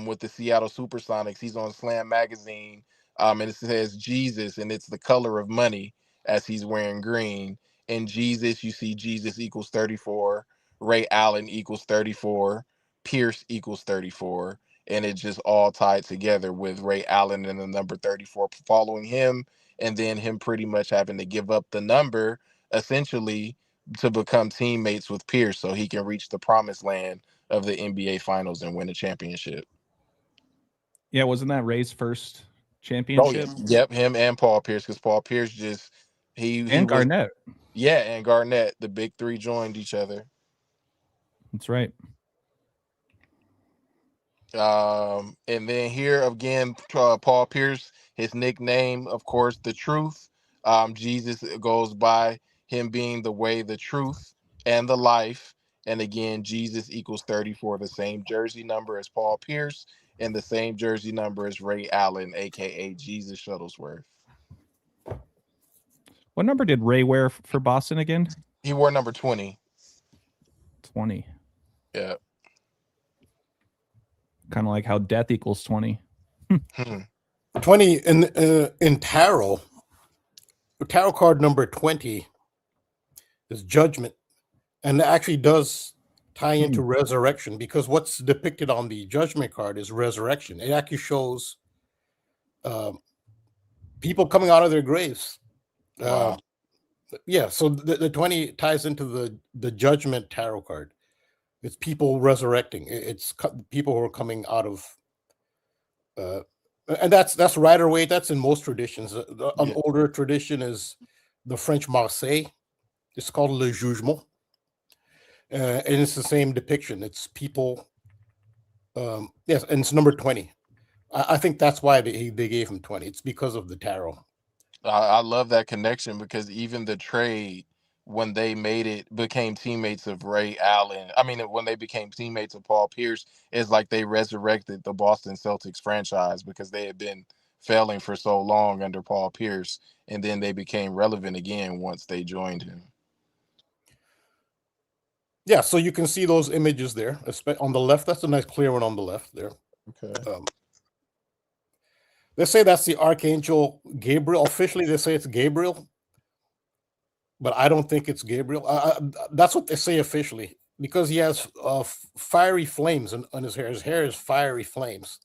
with the Seattle Supersonics, he's on Slam Magazine, and it says Jesus, and it's the color of money as he's wearing green. In Jesus, you see Jesus equals 34, Ray Allen equals 34, Pierce equals 34, and it just all tied together with Ray Allen and the number 34 following him, and then him pretty much having to give up the number, essentially, to become teammates with Pierce so he can reach the promised land of the NBA Finals and win a championship. Yeah, wasn't that Ray's first championship? Oh, yep, him and Paul Pierce, because Paul Pierce just he Garnett. And Garnett, the big three joined each other. That's right. And then here again, Paul Pierce, his nickname, of course, the Truth. Jesus goes by him being the way, the truth, and the life. And again, Jesus equals 34, the same jersey number as Paul Pierce, and the same jersey number as Ray Allen, aka Jesus Shuttlesworth. What number did Ray wear for Boston again? He wore number 20. 20. Yeah. Kind of like how death equals 20. 20 in tarot card number 20 is judgment, and it actually does tie into resurrection, because what's depicted on the judgment card is resurrection. It actually shows people coming out of their graves. Wow. So the 20 ties into the judgment tarot card. It's people resurrecting. It's people who are coming out of and that's Rider-Waite. That's in most traditions. An older tradition is the French Marseille. It's called Le Jugement, and it's the same depiction. It's people. Yes, and it's number 20. I think that's why they gave him 20. It's because of the tarot. I love that connection, because even the trade, when they became teammates of Ray Allen, when they became teammates of Paul Pierce, it's like they resurrected the Boston Celtics franchise, because they had been failing for so long under Paul Pierce, and then they became relevant again once they joined him. Yeah, so you can see those images there on the left. That's a nice clear one on the left there. Okay. They say that's the Archangel Gabriel. Officially, they say it's Gabriel, but I don't think it's Gabriel. That's what they say officially, because he has fiery flames on his hair. His hair is fiery flames.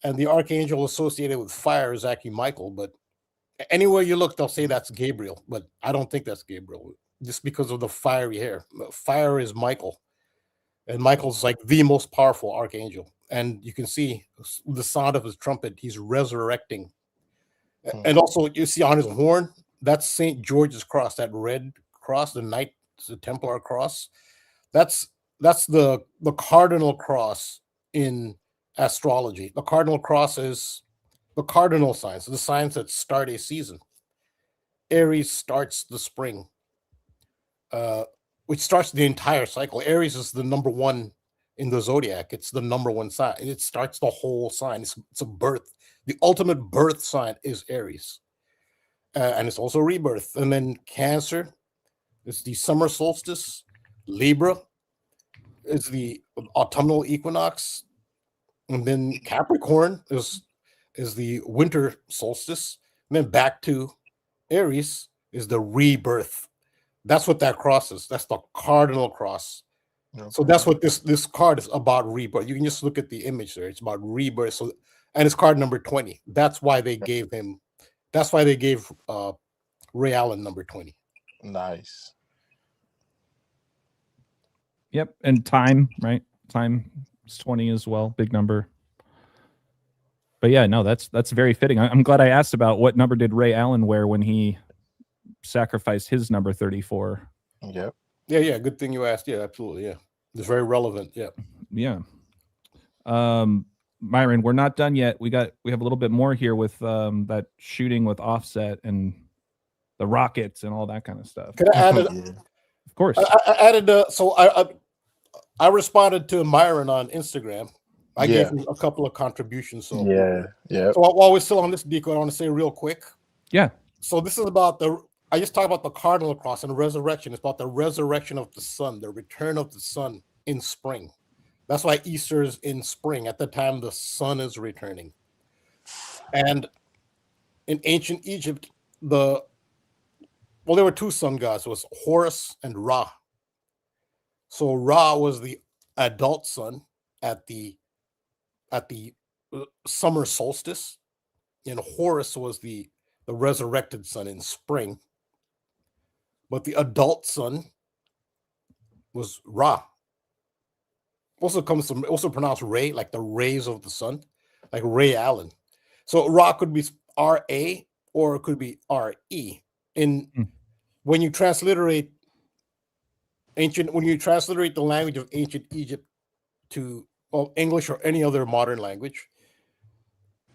And the archangel associated with fire is actually Michael. But anywhere you look, they'll say that's Gabriel. But I don't think that's Gabriel, just because of the fiery hair. Fire is Michael. And Michael's like the most powerful archangel. And you can see the sound of his trumpet, he's resurrecting. And also, you see on his horn, that's St. George's cross, that red cross, the Templar cross. That's that's the cardinal cross in astrology. The cardinal cross is the cardinal signs, the signs that start a season. Aries starts the spring, which starts the entire cycle. Aries is the number one in the zodiac. It's the number one sign. It starts the whole sign. It's a birth. The ultimate birth sign is Aries. And it's also rebirth. And then Cancer is the summer solstice. Libra is the autumnal equinox. And then Capricorn is the winter solstice. And then back to Aries is the rebirth. That's what that cross is. That's the cardinal cross. Okay. So that's what this card is about, rebirth. You can just look at the image there. It's about rebirth. So, and it's card number 20. That's why they gave him. That's why they gave Ray Allen number 20. Nice. Yep, and time, right? Time is 20 as well, big number. But yeah, no, that's very fitting. I'm glad I asked about what number did Ray Allen wear when he sacrificed his number 34. Yep. Yeah. Good thing you asked. Yeah, absolutely. Yeah, it's very relevant. Yeah. Myron, we're not done yet. We have a little bit more here with that shooting with Offset and the rockets and all that kind of stuff. Can I add it? Of course. I added. So I responded to Myron on Instagram. I gave him a couple of contributions. So yeah. So while we're still on this decode, I want to say real quick. Yeah. So this is about I just talked about the cardinal cross and the resurrection. It's about the resurrection of the sun, the return of the sun in spring. That's why Easter is in spring. At the time, the sun is returning. And in ancient Egypt, there were two sun gods. It was Horus and Ra. So Ra was the adult sun at the summer solstice, and Horus was the resurrected sun in spring. But the adult sun was Ra. Also pronounced Ray, like the rays of the sun, like Ray Allen. So Ra could be R-A or it could be R-E. When you transliterate the language of ancient Egypt to English or any other modern language,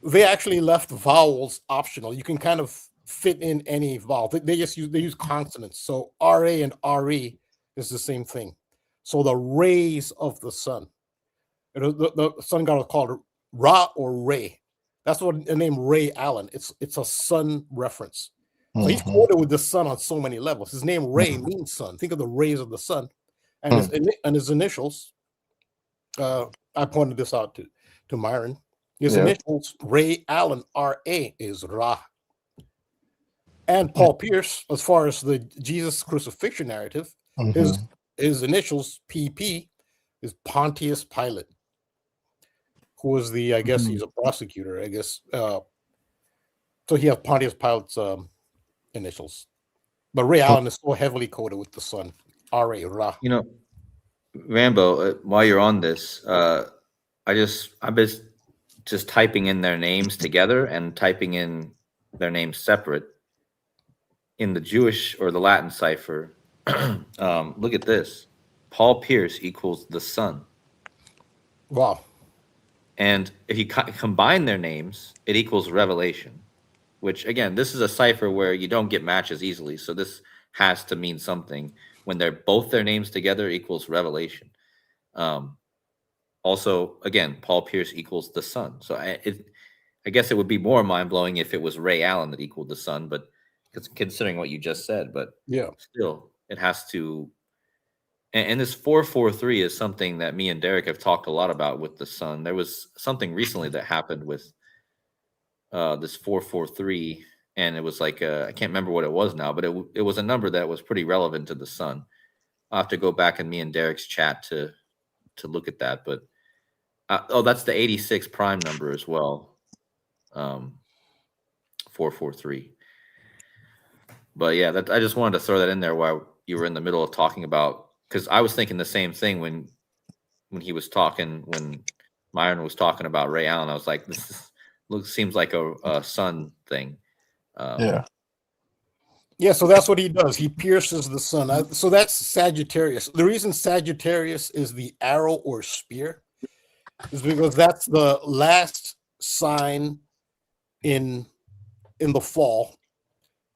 they actually left vowels optional. You can kind of fit in any vowel. They use consonants. So R-A and R-E is the same thing. So the rays of the sun. The sun god was called Ra or Ray. That's what the name Ray Allen. It's a sun reference. So he's quoted with the sun on so many levels. His name Ray means sun. Think of the rays of the sun, and his initials. I pointed this out to Myron. His initials Ray Allen, R-A, is Ra. And Paul Pierce, as far as the Jesus crucifixion narrative, his initials PP is Pontius Pilate, who was I guess he's a prosecutor, I guess. So he has Pontius Pilate's initials. But Ray Allen is so heavily coded with the sun, R-A, Ra. You know, Rambo, while you're on this, I'm just typing in their names together and typing in their names separate in the Jewish or the Latin cipher. Look at this. Paul Pierce equals the sun. Wow. And if you combine their names, it equals revelation, which again, this is a cipher where you don't get matches easily. So this has to mean something when both their names together equals revelation. Also, again, Paul Pierce equals the sun. So I guess it would be more mind-blowing if it was Ray Allen that equaled the sun, but considering what you just said, but still it has to. And this 443 is something that me and Derek have talked a lot about with the sun. There was something recently that happened with this 443, and it was like I can't remember what it was now, but it was a number that was pretty relevant to the sun. I'll have to go back in me and Derek's chat to look at that, but that's the 86 prime number as well. 443. But yeah, I just wanted to throw that in there while you were in the middle of talking about, because I was thinking the same thing when he was talking, when Myron was talking about Ray Allen. I was like, this seems like a sun thing. Yeah, so that's what he does. He pierces the sun. So that's Sagittarius. The reason Sagittarius is the arrow or spear is because that's the last sign in the fall.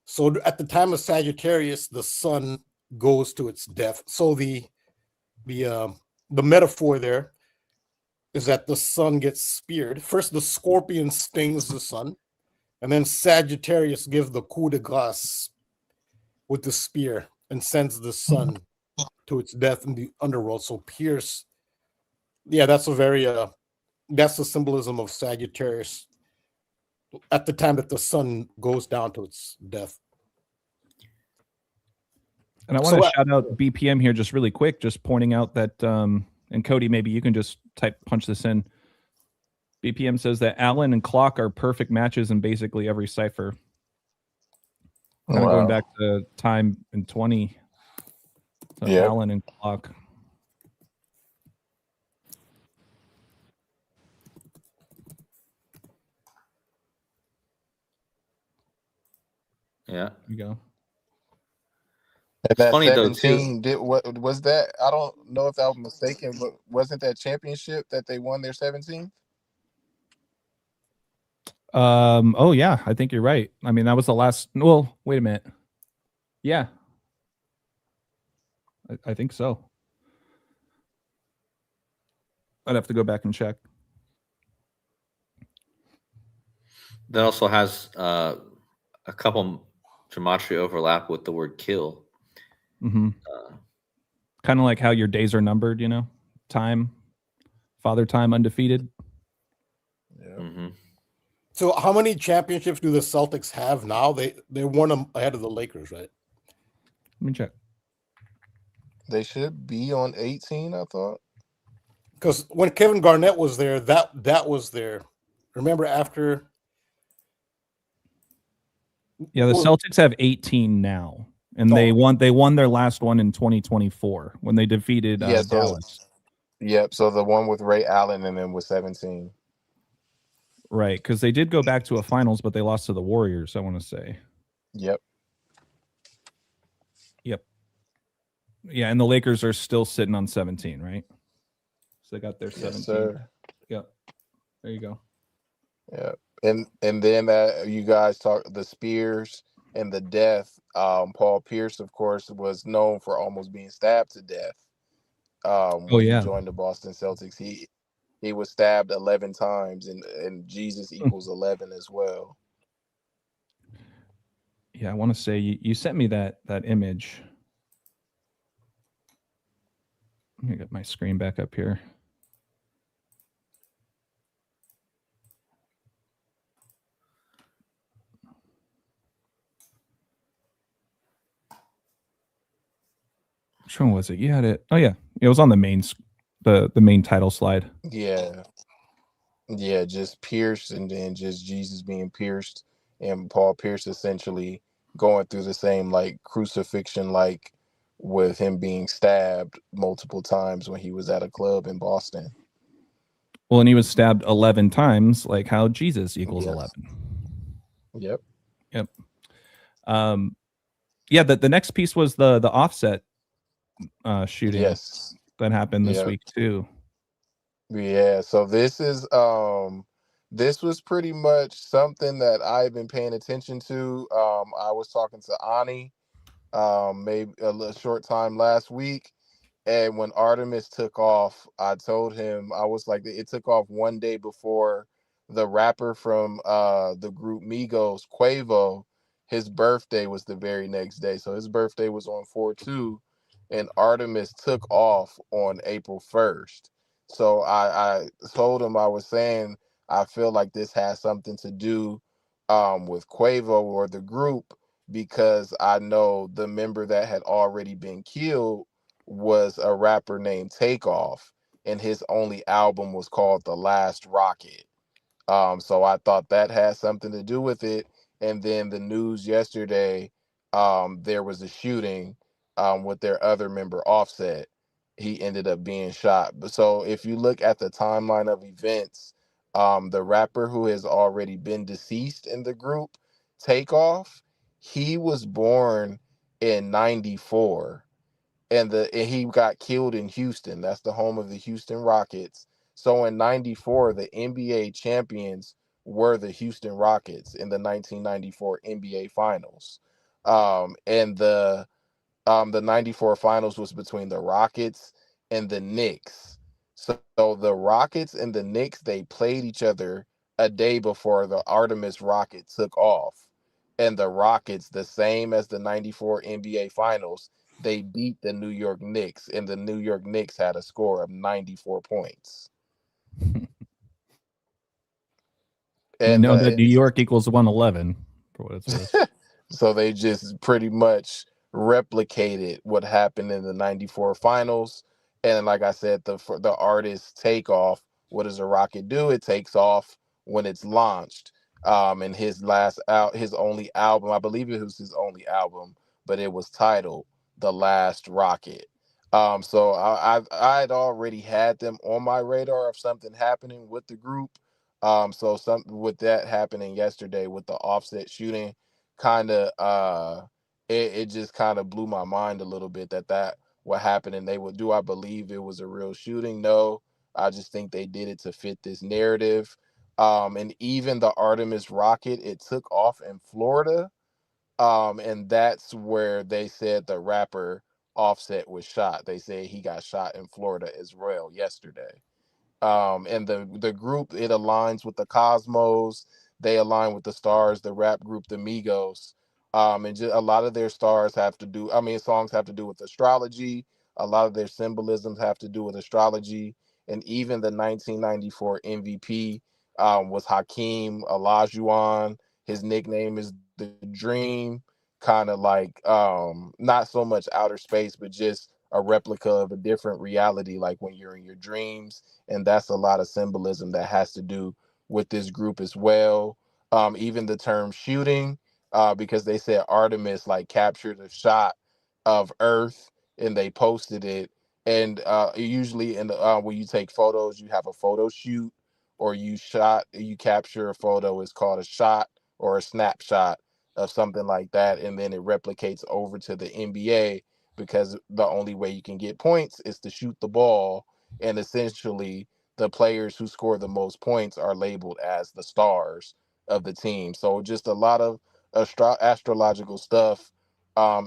So at the time of Sagittarius, the sun goes to its death. So the metaphor there is that the sun gets speared. First, the scorpion stings the sun, and then Sagittarius gives the coup de grace with the spear and sends the sun to its death in the underworld. So pierce, yeah, that's a very that's the symbolism of Sagittarius at the time that the sun goes down to its death. And I want to shout out BPM here just really quick, just pointing out that, and Cody, maybe you can just punch this in. BPM says that Allen and Clock are perfect matches in basically every cipher. Kind of going back to time in 20. So Yeah. Allen and Clock. Yeah. There you go. And that funny though, 17 did what was that? I don't know if I was mistaken, but wasn't that championship that they won their 17? Oh yeah, I think you're right. I mean, that was the last. Well, wait a minute. Yeah, I think so. I'd have to go back and check. That also has a couple gematria overlap with the word kill. Mm-hmm. Kind of like how your days are numbered, you know, time, father time undefeated. Yeah. Mm-hmm. So how many championships do the Celtics have now? They won them ahead of the Lakers, right? Let me check. They should be on 18, I thought. Because when Kevin Garnett was there, that was there. Remember after? Yeah, the Celtics have 18 now, and they won their last one in 2024 when they defeated Dallas. Yep. So the one with Ray Allen and then with 17. Right, because they did go back to a finals, but they lost to the Warriors, I want to say. Yep. Yeah, and the Lakers are still sitting on 17, right? So they got their 17. Yes, sir. Yep. There you go. Yeah. And then you guys talk the spears and the death. Paul Pierce, of course, was known for almost being stabbed to death. When he joined the Boston Celtics. He was stabbed 11 times, and Jesus equals 11 as well. Yeah, I want to say you sent me that image. Let me get my screen back up here. Which one was it? You had it. Oh yeah, it was on the main the main title slide. Yeah, just pierced, and then just Jesus being pierced, and Paul Pierce essentially going through the same like crucifixion, like with him being stabbed multiple times when he was at a club in Boston. Well, and he was stabbed 11 times, like how Jesus equals 11. Yep. Yeah, the next piece was the Offset shooting. Yes. That happened this week too. Yeah, so this was pretty much something that I've been paying attention to. I was talking to Ani maybe a short time last week, and when Artemis took off, I told him, I was like, it took off one day before the rapper from the group Migos, Quavo, his birthday was the very next day. So his birthday was on 4/2, and Artemis took off on April 1st. So I told him, I was saying, I feel like this has something to do with Quavo or the group, because I know the member that had already been killed was a rapper named Takeoff, and his only album was called The Last Rocket. So I thought that had something to do with it. And then the news yesterday, there was a shooting with their other member Offset. He ended up being shot. So if you look at the timeline of events, the rapper who has already been deceased in the group, Takeoff, he was born in 94, and he got killed in Houston. That's the home of the Houston Rockets. So in 94, the NBA champions were the Houston Rockets in the 1994 NBA Finals. And the 94 Finals was between the Rockets and the Knicks. So the Rockets and the Knicks, they played each other a day before the Artemis rocket took off. And the Rockets, the same as the 94 NBA Finals, they beat the New York Knicks, and the New York Knicks had a score of 94 points. And you know that New York equals 111 for what it's worth. So they just pretty much replicated what happened in the 94 finals. And like I said, the artist takeoff, what does a rocket do? It takes off when it's launched. And his only album, I believe it was his only album, but it was titled The Last Rocket. So I'd already had them on my radar of something happening with the group. So something with that happening yesterday with the Offset shooting, kind of it just kind of blew my mind a little bit that what happened. And I believe it was a real shooting? No, I just think they did it to fit this narrative. And even the Artemis rocket, it took off in Florida. And that's where they said the rapper Offset was shot. They say he got shot in Florida as well yesterday. And the group, it aligns with the Cosmos. They align with the stars, the rap group, the Migos. And just a lot of their songs have to do with astrology. A lot of their symbolisms have to do with astrology. And even the 1994 MVP was Hakeem Olajuwon. His nickname is The Dream, kind of like not so much outer space, but just a replica of a different reality, like when you're in your dreams. And that's a lot of symbolism that has to do with this group as well. Even the term shooting, because they said Artemis like captured a shot of Earth and they posted it. And usually when you take photos, you have a photo shoot, or you capture a photo. It's called a shot or a snapshot of something like that. And then it replicates over to the NBA, because the only way you can get points is to shoot the ball. And essentially the players who score the most points are labeled as the stars of the team. So just a lot of astrological stuff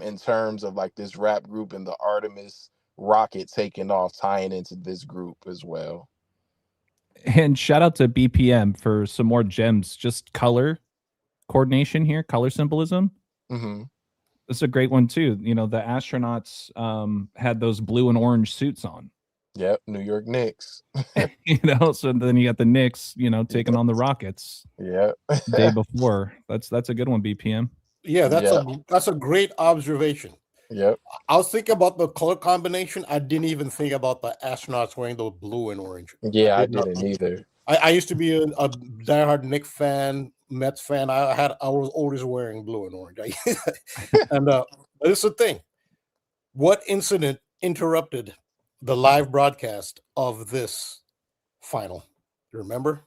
in terms of like this rap group and the Artemis rocket taking off, tying into this group as well. And shout out to BPM for some more gems, just color coordination here, color symbolism. Mm-hmm. This is a great one too. You know, the astronauts had those blue and orange suits on. Yep, New York Knicks. You know, so then you got the Knicks, you know, taking on the Rockets. Yeah. Day before. That's a good one, BPM. Yeah, that's a great observation. Yep. I was thinking about the color combination. I didn't even think about the astronauts wearing the blue and orange. Yeah, I didn't either. I used to be a diehard Knicks fan, Mets fan. I was always wearing blue and orange. And but it's the thing. What incident interrupted the live broadcast of this final? You remember?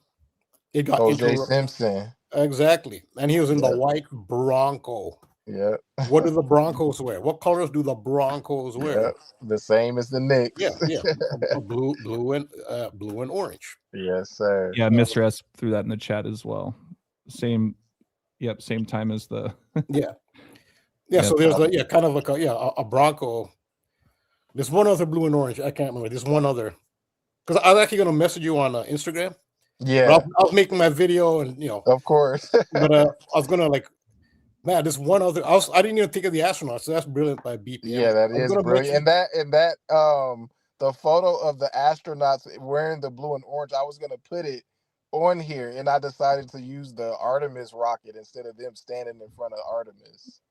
It got O.J. Simpson. Exactly. And he was in the white Bronco. Yeah. What do the Broncos wear? What colors do the Broncos wear? Yeah, the same as the Knicks. Yeah. blue and orange. Yes, sir. Yeah, Mr. S threw that in the chat as well. Same time as the Yeah. So there's kind of like a Bronco. There's one other blue and orange. I can't remember. There's one other, because I was actually going to message you on Instagram. Yeah, I was making my video, and of course. But I was gonna man, there's one other. I didn't even think of the astronauts. So that's brilliant by BPM. Yeah, that is brilliant. And that the photo of the astronauts wearing the blue and orange, I was gonna put it on here, and I decided to use the Artemis rocket instead of them standing in front of Artemis.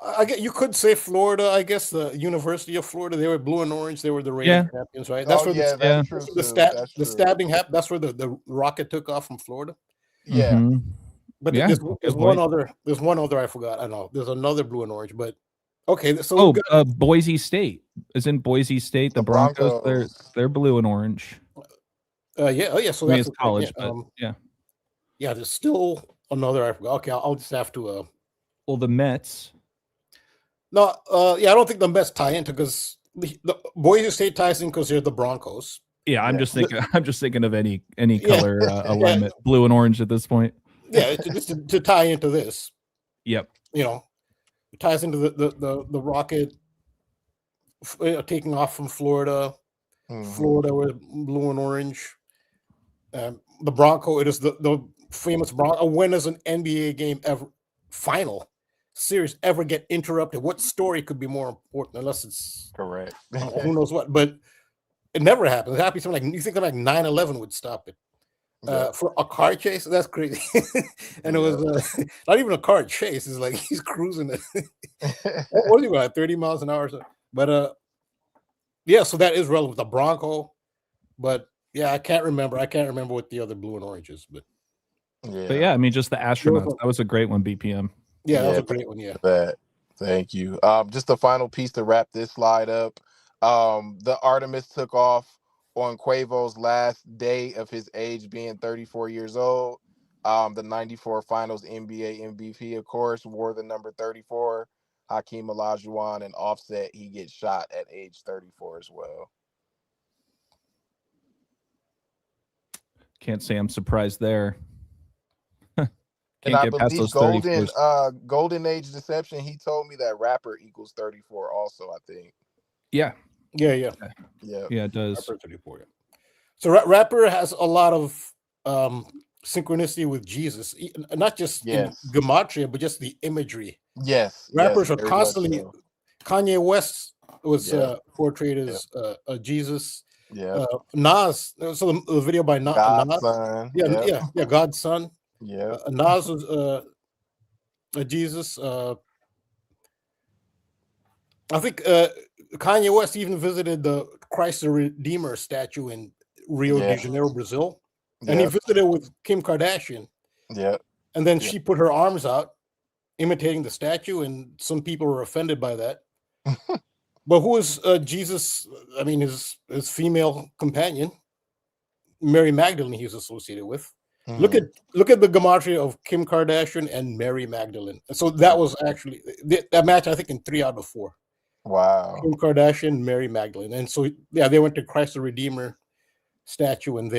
I guess you could say Florida. I guess the University of Florida, they were blue and orange. They were the reigning champions, right? That's where the stabbing happened. That's where the rocket took off from Florida. Yeah. Mm-hmm. But there's one other. There's one other I forgot. I know there's another blue and orange. But okay, so Boise State. Isn't Boise State the Broncos? They're blue and orange. Yeah. Oh yeah. So that's college. But, yeah. There's still another. I forgot. Okay, I'll just have to. Well, the Mets. No, yeah, I don't think the Mets tie into because the Boise State ties in because they're the Broncos. Yeah, I'm just thinking. I'm just thinking of any color alignment, Yeah. blue and orange at this point. Yeah, just to tie into this. Yep. You know, it ties into the rocket taking off from Florida. Florida with blue and orange. The Bronco. It is the famous Bronco. When does an NBA game ever final series ever get interrupted? What story could be more important unless it's Correct. who knows what? But it never happens. It happens something like you think like 9/11 would stop it. For a car chase, that's crazy. And it was not even a car chase. It's like he's cruising. What are you at 30 miles an hour? But yeah, so that is relevant. The Bronco, but yeah, I can't remember what the other blue and orange is. But yeah, I mean, just the astronauts. That was a great one. BPM. Yeah, that was a great one. Yeah. Thank you. Just the final piece to wrap this slide up. The Artemis took off on Quavo's last day of his age being 34 years old. The 94 Finals NBA MVP, of course, wore the number 34. Hakeem Olajuwon and Offset, he gets shot at age 34 as well. Can't say I'm surprised there. And I believe Golden Age Deception, he told me that rapper equals 34 also, I think. Yeah. Yeah, it does. Rapper 34, yeah. So rapper has a lot of synchronicity with Jesus, not just in gematria, but just the imagery. Yes. Rappers are constantly. Kanye West was portrayed as Jesus. Yeah. Nas. So the video by Nas. Godson. Yeah, God's son. Yeah. Nas was Jesus. I think Kanye West even visited the Christ the Redeemer statue in Rio de Janeiro, Brazil. And he visited with Kim Kardashian. Yeah. And then she put her arms out, imitating the statue, and some people were offended by that. But who is Jesus? I mean, his female companion, Mary Magdalene, he's associated with. Look at the gematria of Kim Kardashian and Mary Magdalene. So that was actually that match, I think, in 3 out of 4. Wow. Kim Kardashian, Mary Magdalene. And so they went to Christ the Redeemer statue, and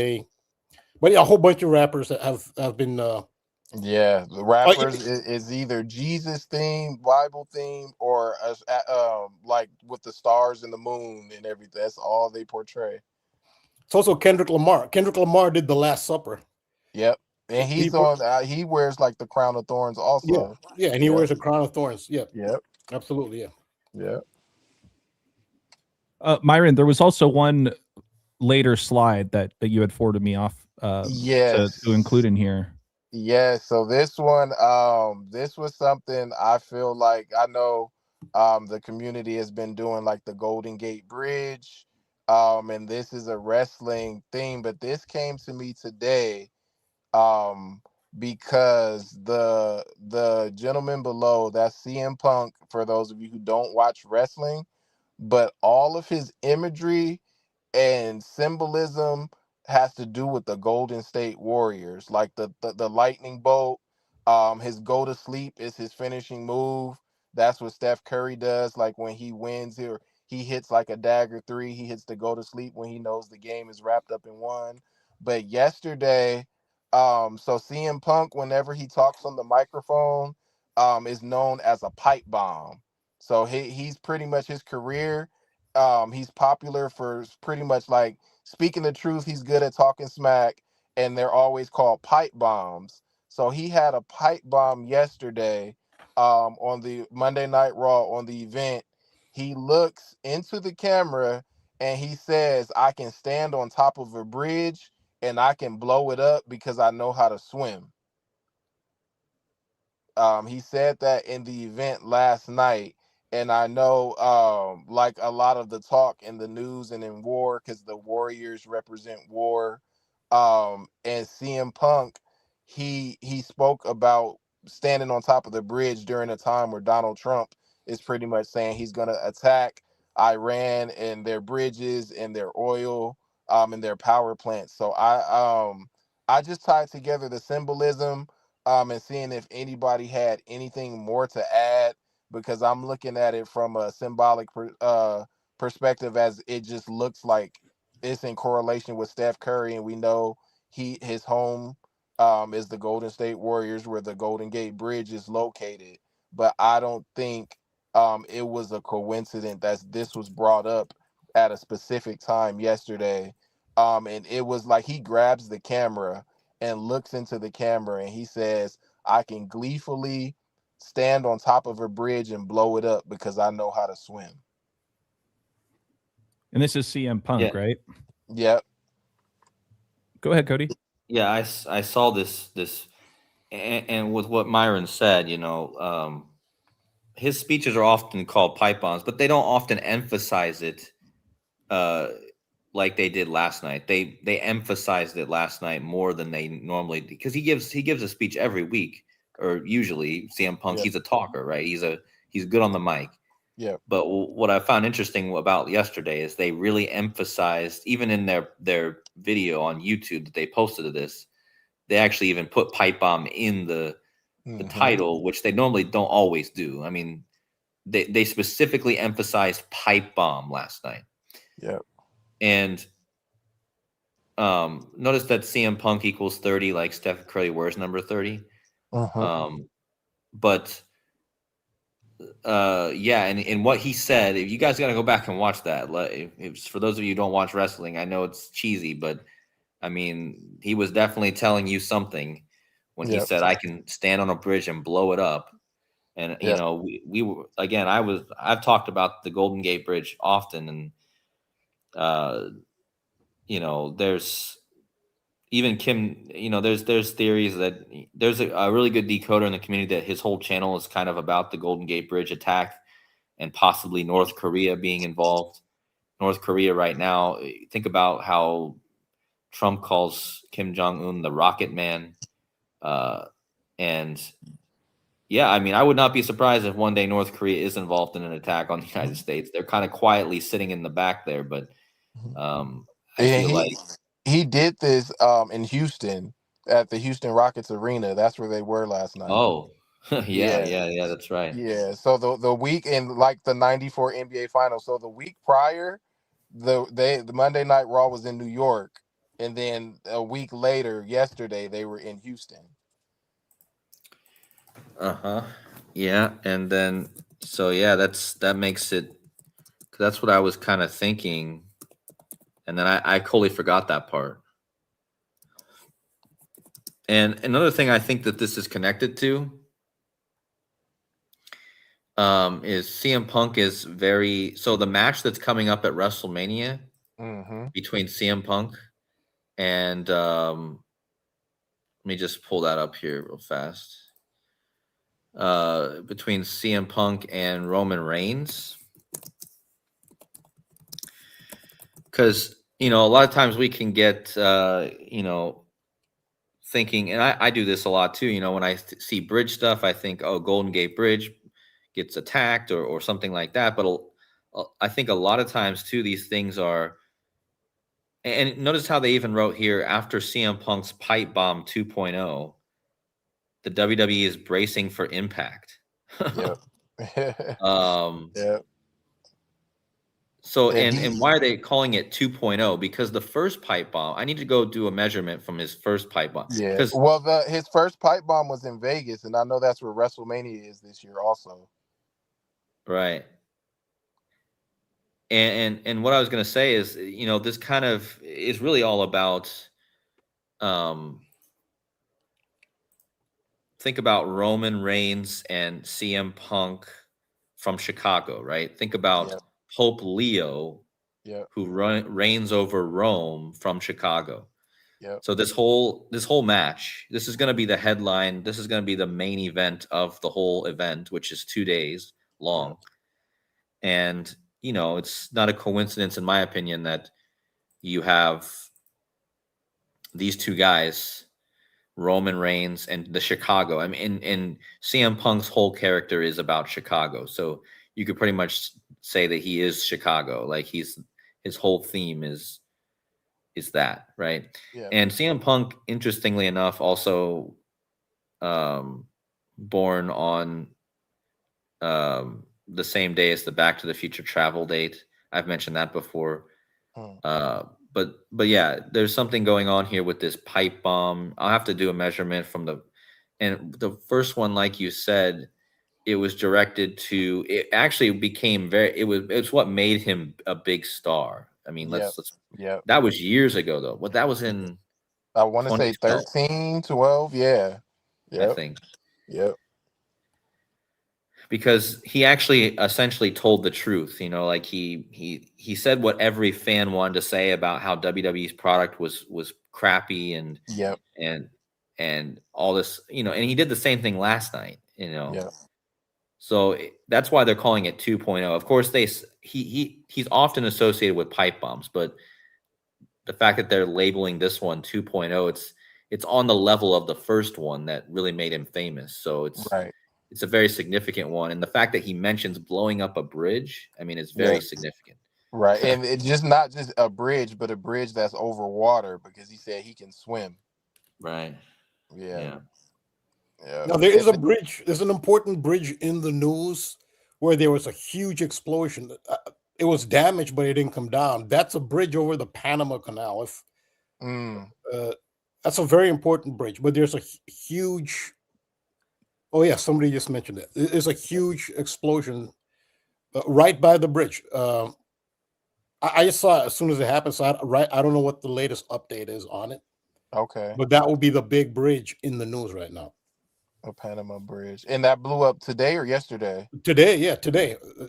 but a whole bunch of rappers that have been the rappers is either Jesus themed, Bible themed, or like with the stars and the moon and everything. That's all they portray. It's also Kendrick Lamar. Kendrick Lamar did The Last Supper. Yep. And he's he wears like the crown of thorns also. Yeah, and he wears a crown of thorns. Yep. Absolutely, yeah. Myron, there was also one later slide that you had forwarded me off to include in here. Yes, so this one, this was something I feel like I know the community has been doing, like the Golden Gate Bridge, and this is a wrestling thing, but this came to me today because the gentleman below, that's CM Punk, for those of you who don't watch wrestling, but all of his imagery and symbolism has to do with the Golden State Warriors, like the lightning bolt. His go to sleep is his finishing move. That's what Steph Curry does. Like when he wins here, he hits like a dagger 3. He hits the go to sleep when he knows the game is wrapped up in one. But yesterday, so CM Punk, whenever he talks on the microphone, is known as a pipe bomb. So he's pretty much his career. He's popular for pretty much like speaking the truth. He's good at talking smack, and they're always called pipe bombs. So he had a pipe bomb yesterday on the Monday Night Raw on the event. He looks into the camera and he says, "I can stand on top of a bridge and I can blow it up because I know how to swim." He said that in the event last night. And I know, like a lot of the talk in the news and in war, because the Warriors represent war. And CM Punk, he spoke about standing on top of the bridge during a time where Donald Trump is pretty much saying he's going to attack Iran and their bridges and their oil, and their power plants. So I just tied together the symbolism and seeing if anybody had anything more to add, because I'm looking at it from a symbolic perspective, as it just looks like it's in correlation with Steph Curry, and we know his home is the Golden State Warriors, where the Golden Gate Bridge is located. But I don't think it was a coincidence that this was brought up at a specific time yesterday. And it was like he grabs the camera and looks into the camera and he says, "I can gleefully stand on top of a bridge and blow it up because I know how to swim." And this is CM Punk, right? Yep. Go ahead, Cody. Yeah, I saw this and with what Myron said, his speeches are often called pipe bombs, but they don't often emphasize it like they did last night. They emphasized it last night more than they normally do, because he gives a speech every week, or usually CM Punk. Yep. He's a talker, right? He's good on the mic. Yeah. But what I found interesting about yesterday is they really emphasized, even in their video on YouTube that they posted of this, they actually even put pipe bomb in the title, which they normally don't always do. I mean, they specifically emphasized pipe bomb last night. Yeah. And notice that CM Punk equals 30, like Steph Curry wears number 30. But yeah, and what he said, if you guys got to go back and watch that, for those of you who don't watch wrestling, I know it's cheesy, but I mean, he was definitely telling you something when he said, "I can stand on a bridge and blow it up." And we were, again, I've talked about the Golden Gate Bridge often, and there's even Kim, there's theories that there's a really good decoder in the community that his whole channel is kind of about the Golden Gate Bridge attack and possibly North Korea being involved. North Korea right now, think about how Trump calls Kim Jong-un the Rocket Man. And yeah, I mean, I would not be surprised if one day North Korea is involved in an attack on the United States. They're kind of quietly sitting in the back there, but I feel like he did this in Houston at the Houston Rockets Arena. That's where they were last night. Oh, yeah, that's right. Yeah. So the week in like the '94 NBA Finals. So the week prior, the Monday Night Raw was in New York, and then a week later, yesterday, they were in Houston. Yeah, and then that makes it. That's what I was kind of thinking, and then I totally forgot that part. And another thing I think that this is connected to is CM Punk is so the match that's coming up at WrestleMania between CM Punk and let me just pull that up here real fast. Between CM Punk and Roman Reigns, because a lot of times we can get thinking, and I do this a lot too. When I see bridge stuff, I think, oh, Golden Gate Bridge gets attacked or something like that. But I think a lot of times too, these things are. And notice how they even wrote here, after CM Punk's pipe bomb 2.0, the WWE is bracing for impact. Yeah. So, and why are they calling it 2.0? Because the first pipe bomb, I need to go do a measurement from his first pipe bomb. Yeah. Well, his first pipe bomb was in Vegas, and I know that's where WrestleMania is this year also. Right. And what I was going to say is, this kind of is really all about, think about Roman Reigns and CM Punk from Chicago, right? Think about Pope Leo, who reigns over Rome from Chicago. So this whole match, this is going to be the headline. This is going to be the main event of the whole event, which is 2 days long. And it's not a coincidence, in my opinion, that you have these two guys, Roman Reigns and the Chicago. I mean, and CM Punk's whole character is about Chicago. So you could pretty much say that he is Chicago. Like his whole theme is that, right? Yeah. And CM Punk, interestingly enough, also born on the same day as the Back to the Future travel date. I've mentioned that before. But yeah, there's something going on here with this pipe bomb. I'll have to do a measurement from the first one, like you said, it was directed to. It actually became it's what made him a big star. I mean, let's that was years ago though. What that was in. I want to say 13, 12. Yeah. I think. Yep. Because he actually essentially told the truth, like he said what every fan wanted to say about how WWE's product was crappy and all this, and he did the same thing last night, So that's why they're calling it 2.0. Of course, he's often associated with pipe bombs, but the fact that they're labeling this one 2.0, it's on the level of the first one that really made him famous. So it's a very significant one. And the fact that he mentions blowing up a bridge, I mean, it's very significant. Right. And it's just not just a bridge, but a bridge that's over water, because he said he can swim. Right. Yeah. Now, there is a bridge. There's an important bridge in the news where there was a huge explosion. It was damaged, but it didn't come down. That's a bridge over the Panama Canal. That's a very important bridge, but there's a huge... Oh, yeah, somebody just mentioned it. There's a huge explosion right by the bridge. I just saw it as soon as it happened, so I don't know what the latest update is on it. Okay. But that will be the big bridge in the news right now. A Panama Bridge. And that blew up today or yesterday? Today.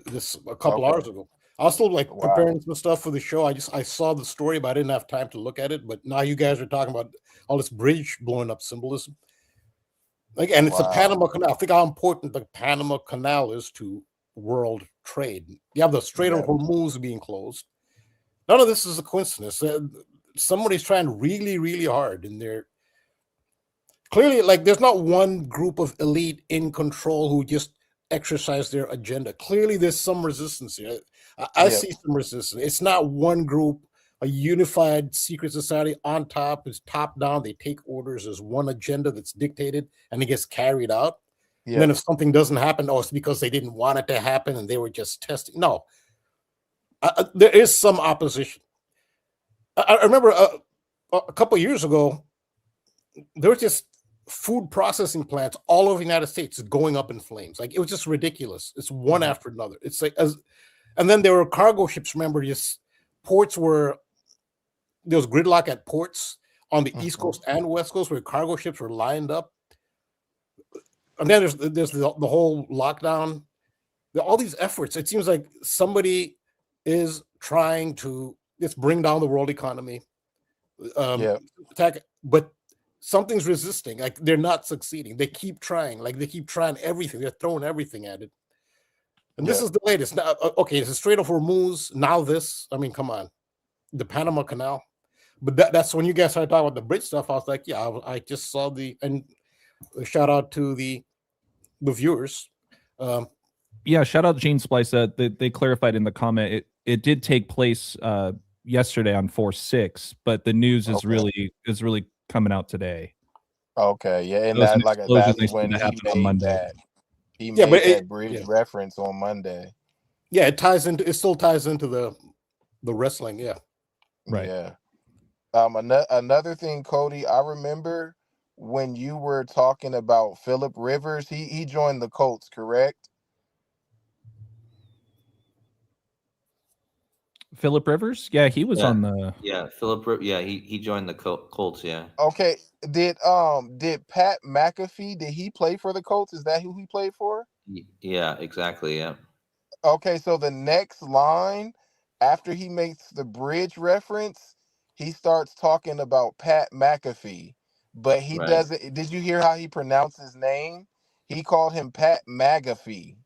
This a couple hours ago. I was still preparing some stuff for the show. I saw the story, but I didn't have time to look at it. But now you guys are talking about all this bridge blowing up symbolism. And it's the Panama Canal. Think how important the Panama Canal is to world trade. You have the Strait of Hormuz being closed. None of this is a coincidence. Somebody's trying really, really hard, and they're clearly there's not one group of elite in control who just exercise their agenda. Clearly, there's some resistance here. I see some resistance. It's not one group, a unified secret society on top. It's top down. They take orders. There's one agenda that's dictated, and it gets carried out. And then if something doesn't happen, it's because they didn't want it to happen and they were just testing. No, there is some opposition. I remember a couple of years ago, there were just food processing plants all over the United States going up in flames. It was just ridiculous. It's one after another. It's and then there were cargo ships. Remember, just ports there was gridlock at ports on the East Coast and West Coast where cargo ships were lined up. And then there's the whole lockdown. All these efforts. It seems like somebody is trying to just bring down the world economy. Attack, but something's resisting. They're not succeeding. They keep trying. They keep trying everything. They're throwing everything at it. And this is the latest. Now, okay, it's the Strait of Hormuz. Now this. I mean, come on, the Panama Canal. But that's when you guys started talking about the bridge stuff. I was like, yeah, I just saw and shout out to the viewers. Shout out Gene Splice. They clarified in the comment it did take place yesterday on 4/6, but the news is really coming out today. Okay, yeah, and that's when he made that bridge reference on Monday. Yeah, it still ties into the wrestling. Yeah, right. Yeah. Another thing, Cody, I remember when you were talking about Phillip Rivers. He joined the Colts, correct? Phillip Rivers? Yeah, he was on the. Yeah, Phillip. Yeah, he joined the Colts. Yeah. Okay. Did Pat McAfee? Did he play for the Colts? Is that who he played for? Yeah, exactly. Yeah. Okay, so the next line after he makes the bridge reference, he starts talking about Pat McAfee, but he doesn't. Did you hear how he pronounced his name? He called him Pat McAfee.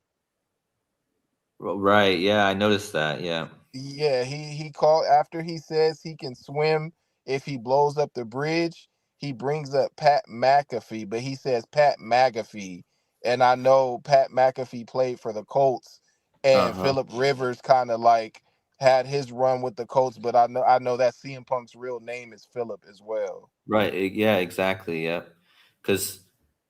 Right. Yeah, I noticed that. Yeah. Yeah, he called after he says he can swim if he blows up the bridge. He brings up Pat McAfee, but he says Pat McAfee, and I know Pat McAfee played for the Colts, and Phillip Rivers kind of had his run with the Colts, but I know that CM Punk's real name is Phillip as well. Right. Yeah. Exactly. Yeah. Because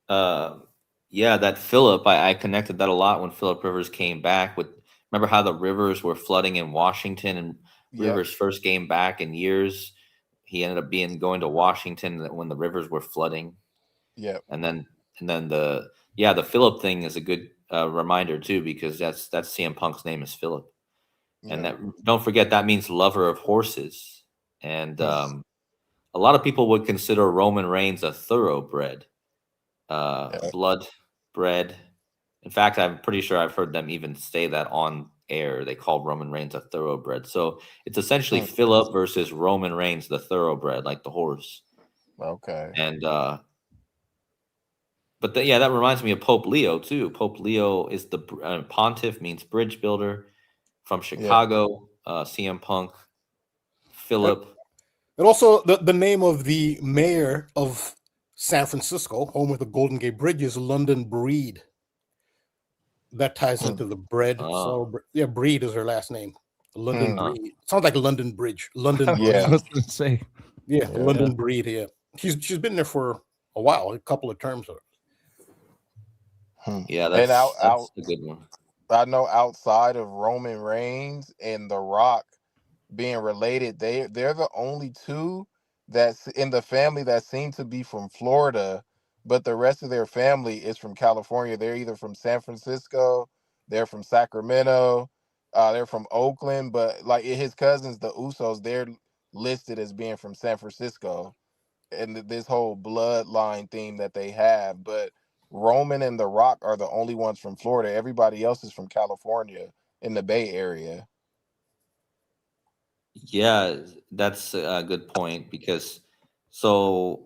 Yeah, that Philip, I connected that a lot when Philip Rivers came back. With remember how the rivers were flooding in Washington, and Yep. Rivers' first game back in years, he ended up going to Washington when the rivers were flooding, Yep. and then the Philip thing is a good reminder too, because that's CM Punk's name is Philip, and Yep. that don't forget that means lover of horses, and Hmm. a lot of people would consider Roman Reigns a thoroughbred. Yeah. Blood bread. In fact, I'm pretty sure I've heard them even say that on air. They call Roman Reigns a thoroughbred. So it's essentially Hmm. Philip versus Roman Reigns, the thoroughbred, like the horse. Okay. And yeah, that reminds me of Pope Leo too. Pope Leo is the pontiff, means bridge builder, from Yep. Chicago. CM Punk, And, Philip. and also, the name of the mayor of San Francisco, home of the Golden Gate Bridge, is London Breed. That ties Hmm. into the bread. Uh, So, yeah, Breed is her last name. London Hmm. Breed. Sounds like London Bridge. London That's what I Yeah. Breed. was going to say. Yeah, Yeah. London Breed. Yeah, she's been there for a while, a couple of terms. Hmm. yeah, And that's a good one. I know outside of Roman Reigns and The Rock being related, they're the only two that's in the family that seem to be from Florida, but the rest of their family is from California. They're either from San Francisco, they're from Sacramento, they're from Oakland, but like his cousins, the Usos, they're listed as being from San Francisco, and this whole bloodline theme that they have. But Roman and The Rock are the only ones from Florida. Everybody else is from California in the Bay Area. Yeah, that's a good point because so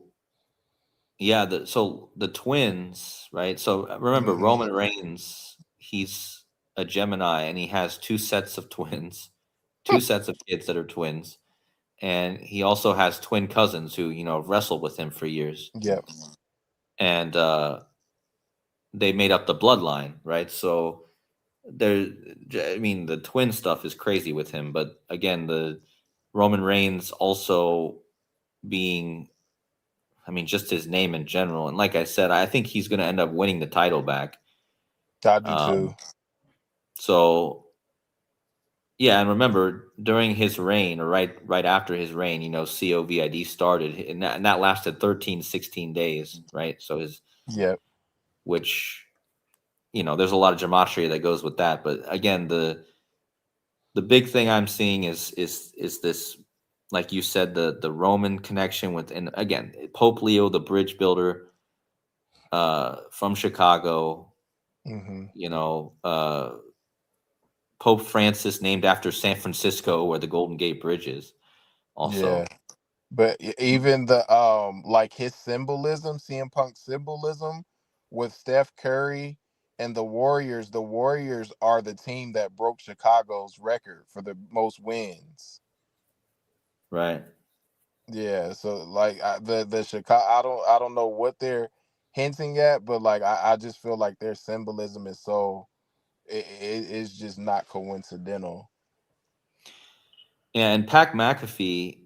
yeah, the twins, right? So remember Hmm. Roman Reigns, he's a Gemini and he has two sets of twins, two sets of kids that are twins, and he also has twin cousins who, wrestled with him for years. Yep. And they made up the bloodline, right? So there I mean the twin stuff is crazy with him, but again, the Roman Reigns also being just his name in general. And like I said, I think he's going to end up winning the title back. I do Um, too. so yeah, and remember during his reign or right after his reign, COVID started and that lasted 13, 16 days, right? So Yep. which, there's a lot of gematria that goes with that. But again, the big thing I'm seeing is this, like you said, the Roman connection with, and again, Pope Leo, the bridge builder, from Chicago, Hmm. Pope Francis, named after San Francisco, where the Golden Gate Bridge is. Yeah. Also, But even the like his symbolism, CM Punk symbolism with Steph Curry and the Warriors are the team that broke Chicago's record for the most wins. right? Yeah, so like the Chicago, I don't know what they're hinting at, but like I just feel like their symbolism is so it's just not coincidental. And Pat McAfee,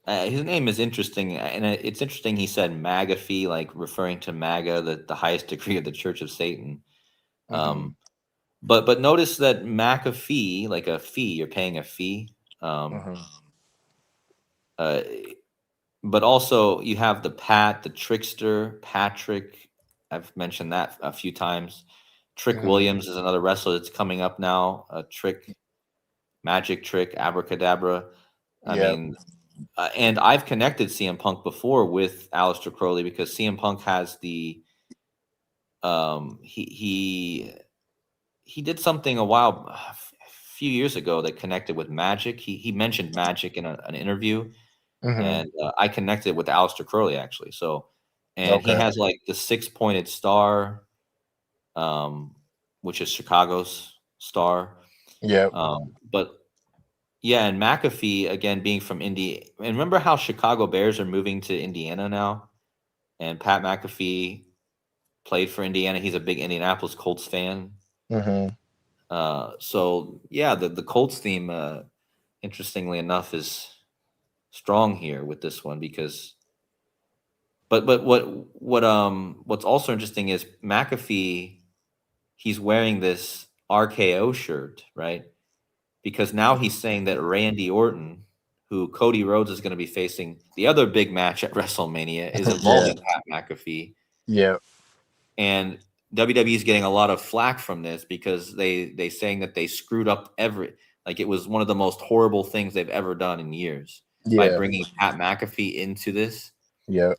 his name is interesting, and it's interesting. He said MAGAFee, like referring to MAGA, the highest degree of the Church of Satan. Hmm. But notice that McAfee, like a fee, you're paying a fee. Hmm. Uh, but also you have the trickster, Patrick. I've mentioned that a few times. Trick Hmm. Williams is another wrestler that's coming up now. Magic Trick, Abracadabra. I Yep. mean, and I've connected CM Punk before with Aleister Crowley because CM Punk has the he did something a few years ago that connected with magic. He mentioned magic in an interview, Hmm. and I connected with Aleister Crowley actually. So, and he Okay. has like the six-pointed star, um, which is Chicago's star. Yep. But yeah, and McAfee again being from Indy, and remember how Chicago Bears are moving to Indiana now, and Pat McAfee played for Indiana. He's a big Indianapolis Colts fan. Hmm. So yeah, the Colts theme, interestingly enough, is strong here with this one because But what's also interesting is McAfee. He's wearing this RKO shirt, right? Because now he's saying that Randy Orton, who Cody Rhodes is going to be facing, the other big match at WrestleMania, is involving Pat McAfee. Yeah. And WWE is getting a lot of flack from this because they saying that they screwed up it was one of the most horrible things they've ever done in years by bringing Pat McAfee into this. Yeah.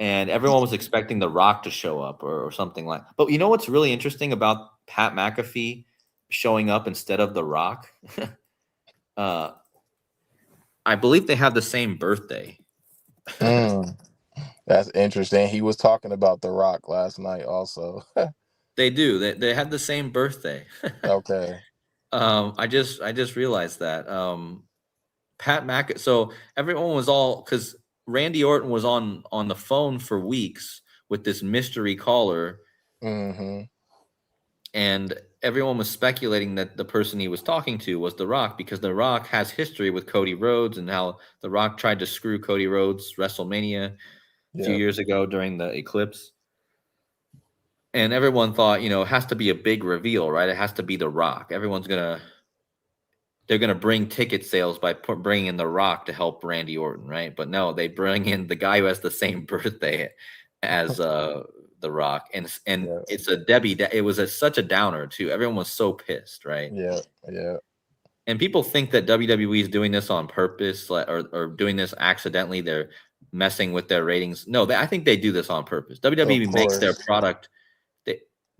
And everyone was expecting The Rock to show up or something like. But you know what's really interesting about Pat McAfee showing up instead of The Rock? I believe they have the same birthday. That's interesting. He was talking about The Rock last night also. They do. They had the same birthday. Okay. I just realized that. Pat McAfee. So everyone was because Randy Orton was on the phone for weeks with this mystery caller. Mm-hmm. And everyone was speculating that the person he was talking to was The Rock because The Rock has history with Cody Rhodes and how The Rock tried to screw Cody Rhodes WrestleMania a few years ago during the eclipse. And everyone thought, it has to be a big reveal, right? It has to be The Rock. They're going to bring ticket sales by bringing in The Rock to help Randy Orton, right? But no, they bring in the guy who has the same birthday as The Rock. And it's a Debbie. It was such a downer, too. Everyone was so pissed, right? Yeah, yeah. And people think that WWE is doing this on purpose or doing this accidentally. They're messing with their ratings. No, I think they do this on purpose. WWE makes their product.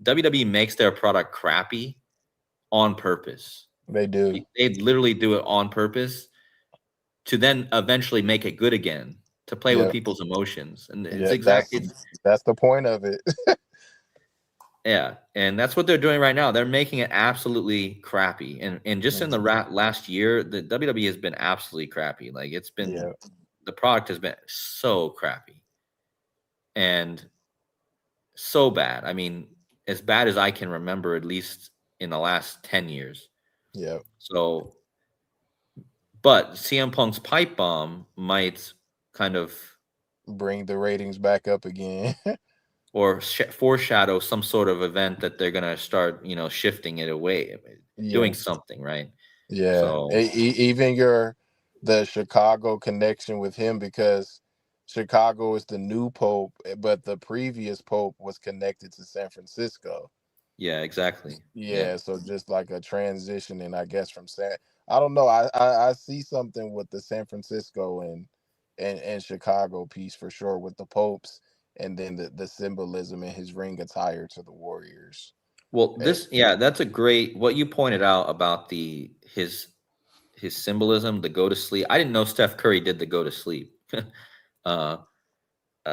WWE makes their product crappy on purpose. They do. They literally do it on purpose to then eventually make it good again, to play with people's emotions. And it's that's the point of it. Yeah, and that's what they're doing right now. They're making it absolutely crappy. And just in the last year, the WWE has been absolutely crappy. Like it's been the product has been so crappy and so bad. I mean, as bad as I can remember, at least in the last 10 years. Yeah. So, but CM Punk's pipe bomb might kind of bring the ratings back up again. Or foreshadow some sort of event that they're going to start, shifting it away, doing something, right? Yeah. So, even the Chicago connection with him, because Chicago is the new Pope, but the previous Pope was connected to San Francisco. Yeah, exactly. Yeah. So just like a transition, and I guess from I don't know. I see something with the San Francisco and Chicago piece for sure with the popes, and then the symbolism in his ring attire to the Warriors. Well, that's a great what you pointed out about his symbolism, the go to sleep. I didn't know Steph Curry did the go to sleep.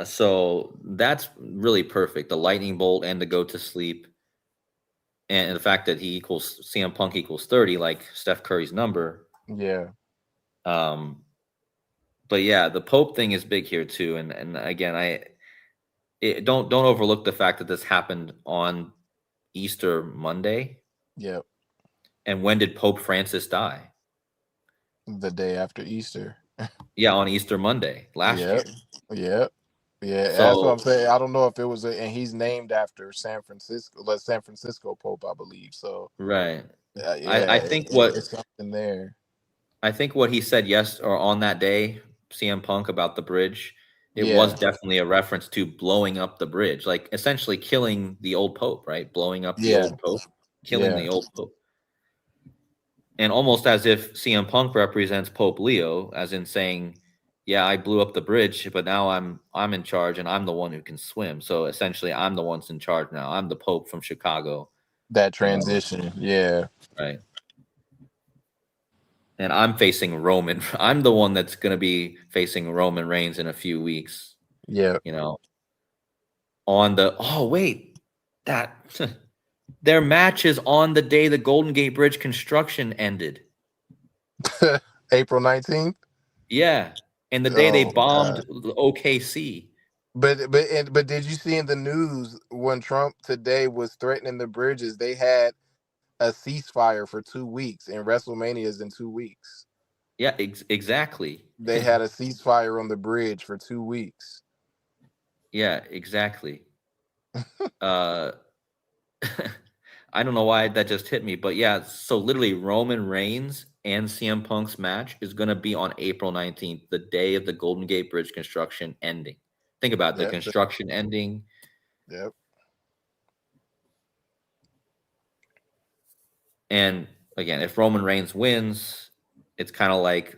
So that's really perfect. The lightning bolt and the go to sleep. And the fact that CM Punk equals 30, like Steph Curry's number. Yeah. But yeah, the Pope thing is big here too. And again, don't overlook the fact that this happened on Easter Monday. Yep. And when did Pope Francis die? The day after Easter. Yeah, on Easter Monday last year. Yep. Yeah, So, that's what I'm saying. I don't know if it was and he's named after San Francisco Pope, I believe. So right. Yeah, I think it's something there. I think what he said or on that day, CM Punk, about the bridge, it was definitely a reference to blowing up the bridge, like essentially killing the old Pope, right? Blowing up the old Pope, killing the old Pope. And almost as if CM Punk represents Pope Leo, as in saying, yeah, I blew up the bridge, but now I'm in charge and I'm the one who can swim. So essentially I'm the one's in charge now. I'm the Pope from Chicago. That transition, yeah. Right. And I'm facing Roman. I'm the one that's going to be facing Roman Reigns in a few weeks. Yeah. On their match is on the day the Golden Gate Bridge construction ended. April 19th? Yeah. And the day they bombed OKC. But did you see in the news when Trump today was threatening the bridges, they had a ceasefire for 2 weeks, and WrestleMania is in 2 weeks. Yeah, exactly. They had a ceasefire on the bridge for 2 weeks. Yeah, exactly. uh I don't know why that just hit me, but yeah, so literally Roman Reigns and CM Punk's match is going to be on April 19th, the day of the Golden Gate Bridge construction ending. Think about the Yep. construction ending. Yep. And again, if Roman Reigns wins, it's kind of like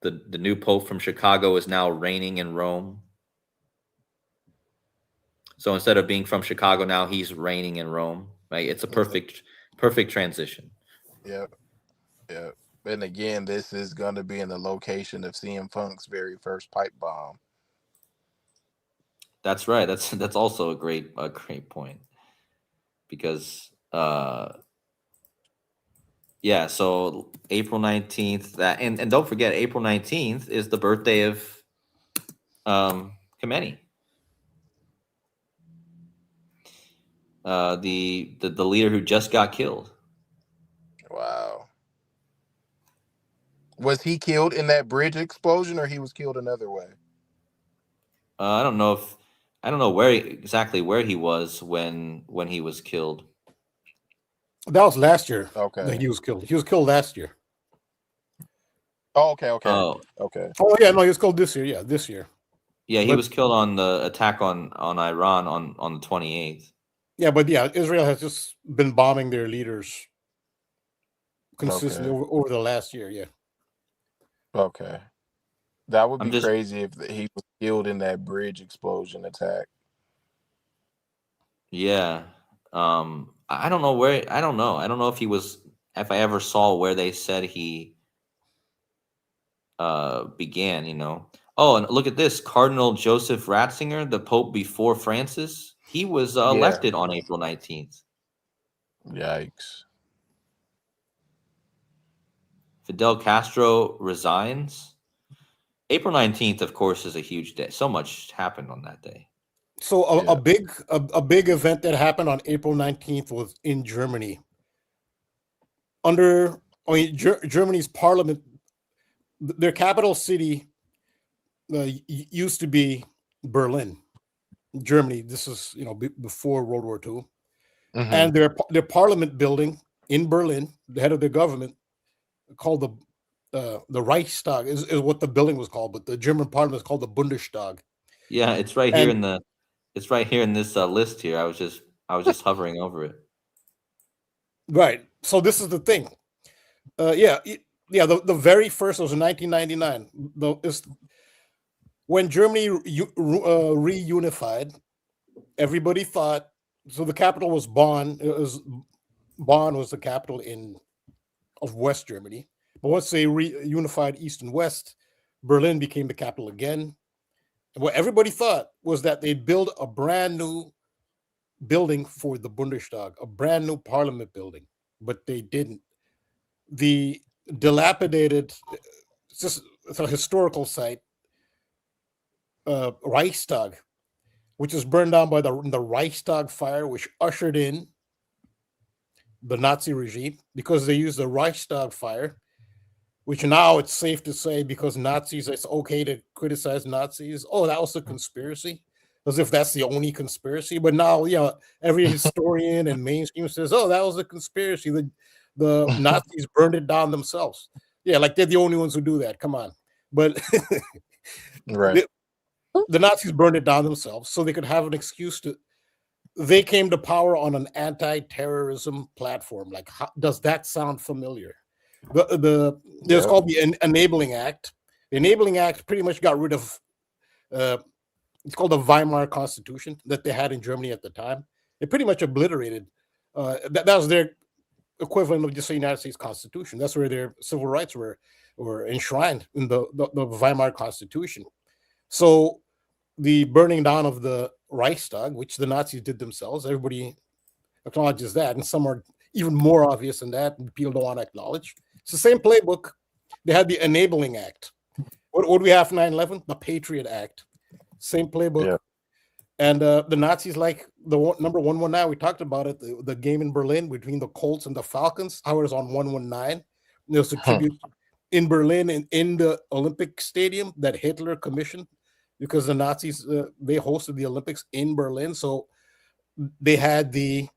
the new pope from Chicago is now reigning in Rome. So instead of being from Chicago now, he's reigning in Rome. Right? It's a perfect transition. Yep. Yep. And again, this is going to be in the location of CM Punk's very first pipe bomb. That's right. That's also a great point, because yeah, so April 19th, that and don't forget, April 19th is the birthday of Khomeini. The leader who just got killed. Wow. Was he killed in that bridge explosion, or he was killed another way? I don't know where exactly where he was when he was killed. That was last year. Okay. That he was killed. He was killed last year. Oh, okay. Oh. Okay. Oh yeah, no, he was killed this year. Yeah, this year. Yeah, he was killed on the attack on Iran on the 28th. Yeah, but yeah, Israel has just been bombing their leaders consistently over the last year. Yeah. Okay. That would be crazy if he was killed in that bridge explosion attack. Yeah. I don't know where. I don't know if he was. If I ever saw where they said he began. You know. Oh, and look at this. Cardinal Joseph Ratzinger, the Pope before Francis, he was elected on April 19th. Yikes. Fidel Castro resigns. April 19th, of course, is a huge day. So much happened on that day. So a big event that happened on April 19th was in Germany. Germany's parliament, their capital city used to be Berlin, Germany. This is before World War II, and their parliament building in Berlin, the head of their government, called the Reichstag is what the building was called, but the German parliament is called the Bundestag. Yeah, it's right here in this list here. I was just hovering over it. Right. So this is the thing. The very first was in 1999. When Germany reunified, everybody thought, so the capital was Bonn. Bonn was the capital of West Germany. But once they reunified East and West, Berlin became the capital again. And what everybody thought was that they'd build a brand new building for the Bundestag, a brand new parliament building, but they didn't. The dilapidated, it's a historical site, Reichstag, which was burned down by the Reichstag fire, which ushered in the Nazi regime, because they used the Reichstag fire, which now it's safe to say, because Nazis, it's okay to criticize Nazis. Oh, that was a conspiracy, as if that's the only conspiracy. But now, every historian and mainstream says, oh, that was a conspiracy. The Nazis burned it down themselves. Yeah, like they're the only ones who do that. Come on. But right. The Nazis burned it down themselves so they could have an excuse to. They came to power on an anti-terrorism platform. Like, does that sound familiar? There's called the Enabling Act. The Enabling Act pretty much got rid of. It's called the Weimar Constitution that they had in Germany at the time. It pretty much obliterated. That was their equivalent of just the United States Constitution. That's where their civil rights were enshrined in the Weimar Constitution. So the burning down of the Reichstag, which the Nazis did themselves, everybody acknowledges that, and some are even more obvious than that, and people don't want to acknowledge. It's the same playbook. They had the Enabling Act. What do we have for 9/11? The Patriot Act. Same playbook. Yeah. And the Nazis, like the number 119, we talked about it, the game in Berlin between the Colts and the Falcons, how it was on 119. There was a tribute in Berlin and in the Olympic Stadium that Hitler commissioned. because the Nazis they hosted the Olympics in Berlin, so they had the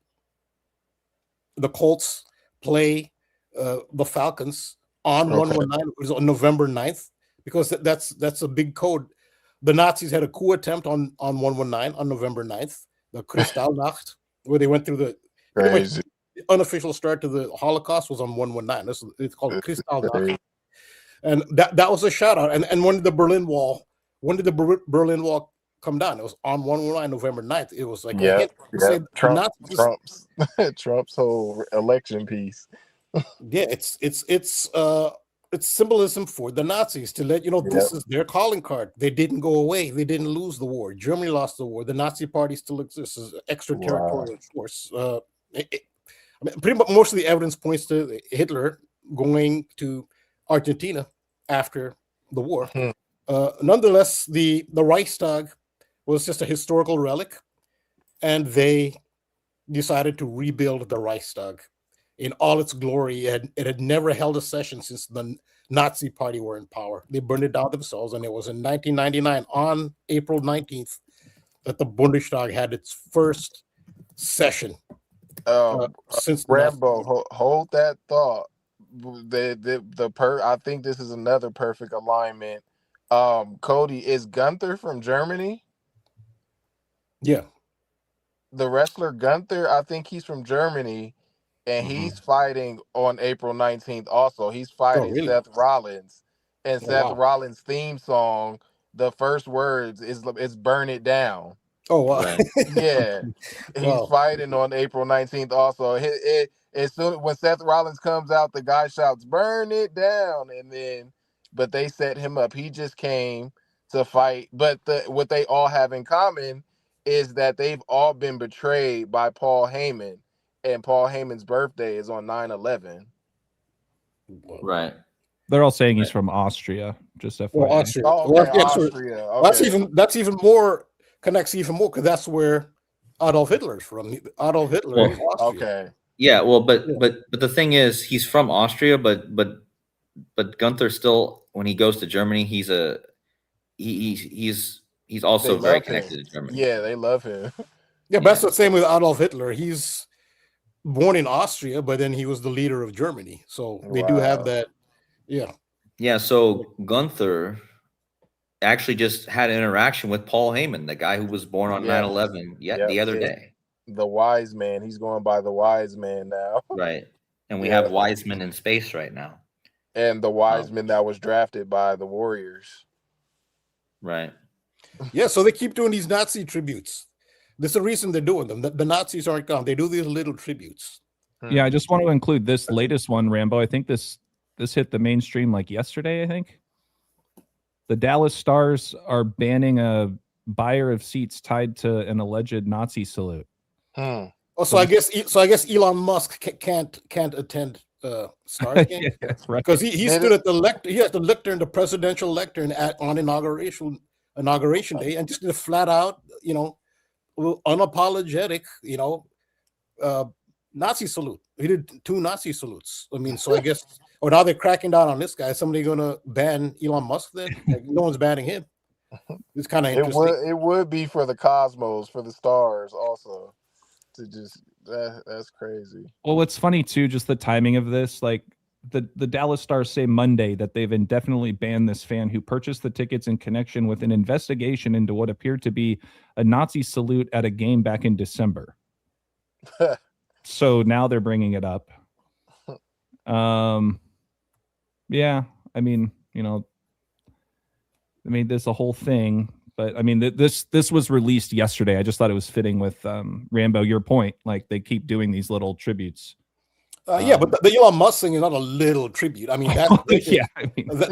Colts play the Falcons on 119. It was on November 9th, because that's a big code. The Nazis had a coup attempt on 119 on November 9th, the Kristallnacht, where they went through the Crazy. unofficial start to the Holocaust was on 119. It's called Kristallnacht. And that was a shout out. And when did the Berlin Wall come down? It was on 119, November 9th. It was like a hit. Trump's whole election piece. Yeah, it's symbolism for the Nazis to let you know this is their calling card. They didn't go away. They didn't lose the war. Germany lost the war. The Nazi Party still exists as an extraterritorial force. I mean, pretty much most of the evidence points to Hitler going to Argentina after the war. Nonetheless, the Reichstag was just a historical relic, and they decided to rebuild the Reichstag in all its glory. It had never held a session since the Nazi Party were in power. They burned it down themselves, and it was in 1999, on April 19th, that the Bundestag had its first session. Since Rambo, hold that thought. I think this is another perfect alignment. KODI, is Gunther from Germany? Yeah. The wrestler Gunther, I think he's from Germany, and he's fighting on April 19th also. He's fighting Seth Rollins. And Seth Rollins' theme song, the first words is "Burn It Down." Oh, wow. Right. Yeah. He's fighting on April 19th also. As soon when Seth Rollins comes out, the guy shouts, "Burn it down." But they set him up. He just came to fight. But what they all have in common is that they've all been betrayed by Paul Heyman, and Paul Heyman's birthday is on 9/11. Right. They're all saying he's from Austria. Just FYI. Well, Austria. Austria. Okay. That's even more, connects even more, because that's where Adolf Hitler's from. Adolf Hitler is Austria. Okay. Yeah, well, but the thing is, he's from Austria, but Gunther still, when he goes to Germany, he's also very connected to Germany. Yeah, they love him. Yeah, but that's the same with Adolf Hitler. He's born in Austria, but then he was the leader of Germany. So they do have that. Yeah. Yeah, so Gunther actually just had an interaction with Paul Heyman, the guy who was born on 9/11 the other day. The wise man. He's going by the wise man now. Right. And we have Wiseman in space right now. And the Wiseman that was drafted by the Warriors. Right. Yeah, so they keep doing these Nazi tributes. There's a reason they're doing them. The Nazis aren't gone. They do these little tributes. Yeah, I just want to include this latest one, Rambo. I think this hit the mainstream like yesterday, I think. The Dallas Stars are banning a buyer of seats tied to an alleged Nazi salute. Oh, so I guess Elon Musk can't attend Stars game. Yeah, that's right. Because he stood at the lectern. He had the lectern, the presidential lectern on inauguration day, and just did a flat out, unapologetic, Nazi salute. He did 2 Nazi salutes. I mean, so I guess, now they're cracking down on this guy. Is somebody going to ban Elon Musk then? Like, no one's banning him. It's kind of interesting. It would be for the cosmos, for the stars also. To just that's crazy. Well, what's funny too, just the timing of this, like the Dallas Stars say Monday that they've indefinitely banned this fan who purchased the tickets in connection with an investigation into what appeared to be a Nazi salute at a game back in December. So now they're bringing it up. Yeah, I mean, there's a whole thing, but I mean, this was released yesterday. I just thought it was fitting with Rambo, your point. Like, they keep doing these little tributes. Yeah, but the Elon Musk thing is not a little tribute. I mean, that's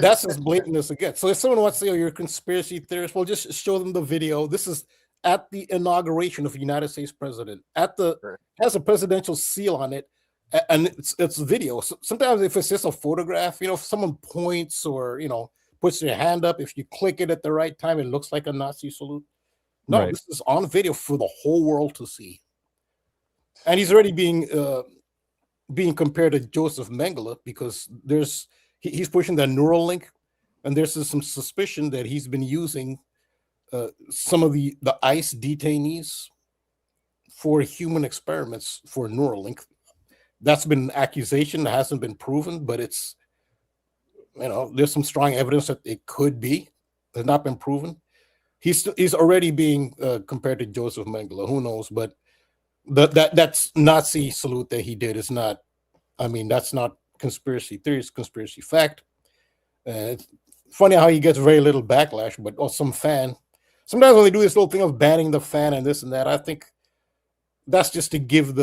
that's as blatant as it gets. So if someone wants to say, "Oh, you're a conspiracy theorist," well, just show them the video. This is at the inauguration of the United States president. Has a presidential seal on it, and it's video. So sometimes if it's just a photograph, if someone points or puts their hand up, if you click it at the right time, it looks like a Nazi salute. No, right. This is on video for the whole world to see, and he's already being compared to Joseph Mengele because he's pushing the Neuralink, and there's some suspicion that he's been using some of the ICE detainees for human experiments for Neuralink. That's been an accusation that hasn't been proven, but it's, there's some strong evidence that it could be. Has not been proven. He's already being compared to Joseph Mengele. Who knows? But that's Nazi salute that he did is not. I mean, that's not conspiracy theory. It's conspiracy fact. It's funny how he gets very little backlash, but some fan. Sometimes when they do this little thing of banning the fan and this and that, I think that's just to give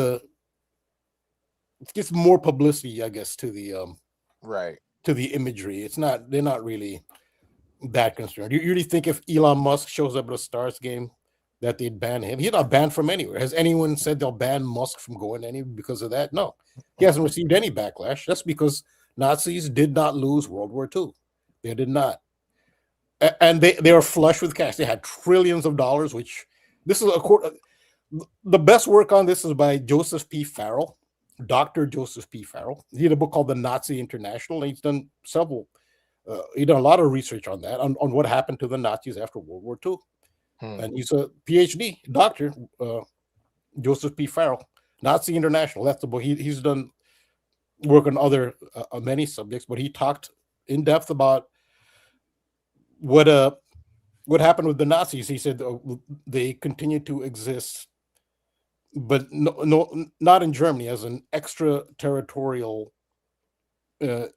just more publicity, I guess, to the Right. to the imagery. They're not really that concerned. You really think if Elon Musk shows up at a Stars game that they'd ban him? He's not banned from anywhere. Has anyone said they'll ban Musk from going anywhere because of that? No. He hasn't received any backlash. That's because Nazis did not lose World War II. They did not. And they are flush with cash. They had trillions of dollars, which this is the best work on this is by Joseph P. Farrell, Dr. Joseph P. Farrell. He had a book called The Nazi International, and he's done he done a lot of research on that, on what happened to the Nazis after World War II. And he's a PhD doctor, Joseph P. Farrell, Nazi International. That's the book. He's done work on other many subjects, but he talked in depth about what happened with the Nazis. He said they continue to exist, but not in Germany as an extraterritorial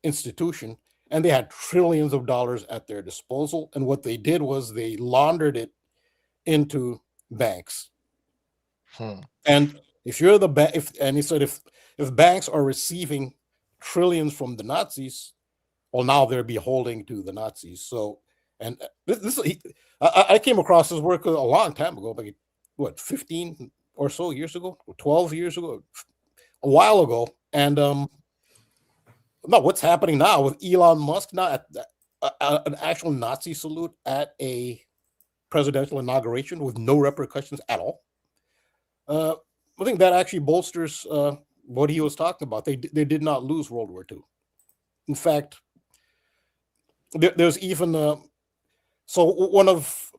institution, and they had trillions of dollars at their disposal. And what they did was they laundered it into banks. And if you're and he said if banks are receiving trillions from the Nazis, well, now they're beholding to the Nazis. So, and I came across his work a long time ago, like 15 or so years ago, 12 years ago, a while ago. And what's happening now with Elon Musk now at an actual Nazi salute at a presidential inauguration with no repercussions at all. I think that actually bolsters what he was talking about. They did not lose World War II. In fact, there's even so one of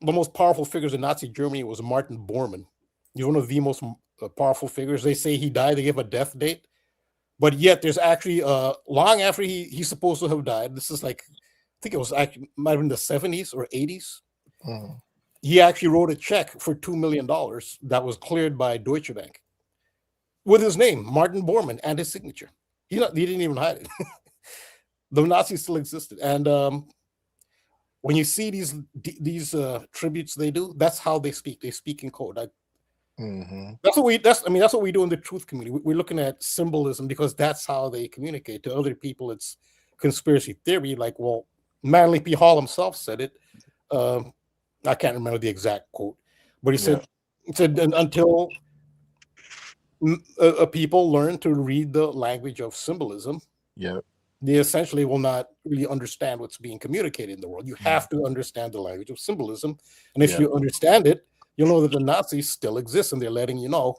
the most powerful figures in Nazi Germany was Martin Bormann. He's one of the most powerful figures. They say he died. They give a death date, but yet there's actually long after he's supposed to have died. This is like, I think it was actually might have been the 70s or 80s. He actually wrote a check for $2 million that was cleared by Deutsche Bank with his name, Martin Bormann, and his signature. He didn't even hide it. The Nazis still existed. And when you see these tributes they do, that's how they speak. They speak in code. That's what we do in the truth community. We're looking at symbolism because that's how they communicate. To other people, it's conspiracy theory. Like, well, Manly P. Hall himself said it. I can't remember the exact quote, but he said until people learn to read the language of symbolism, they essentially will not really understand what's being communicated in the world. You have to understand the language of symbolism, and if you understand it, you'll know that the Nazis still exist, and they're letting you know.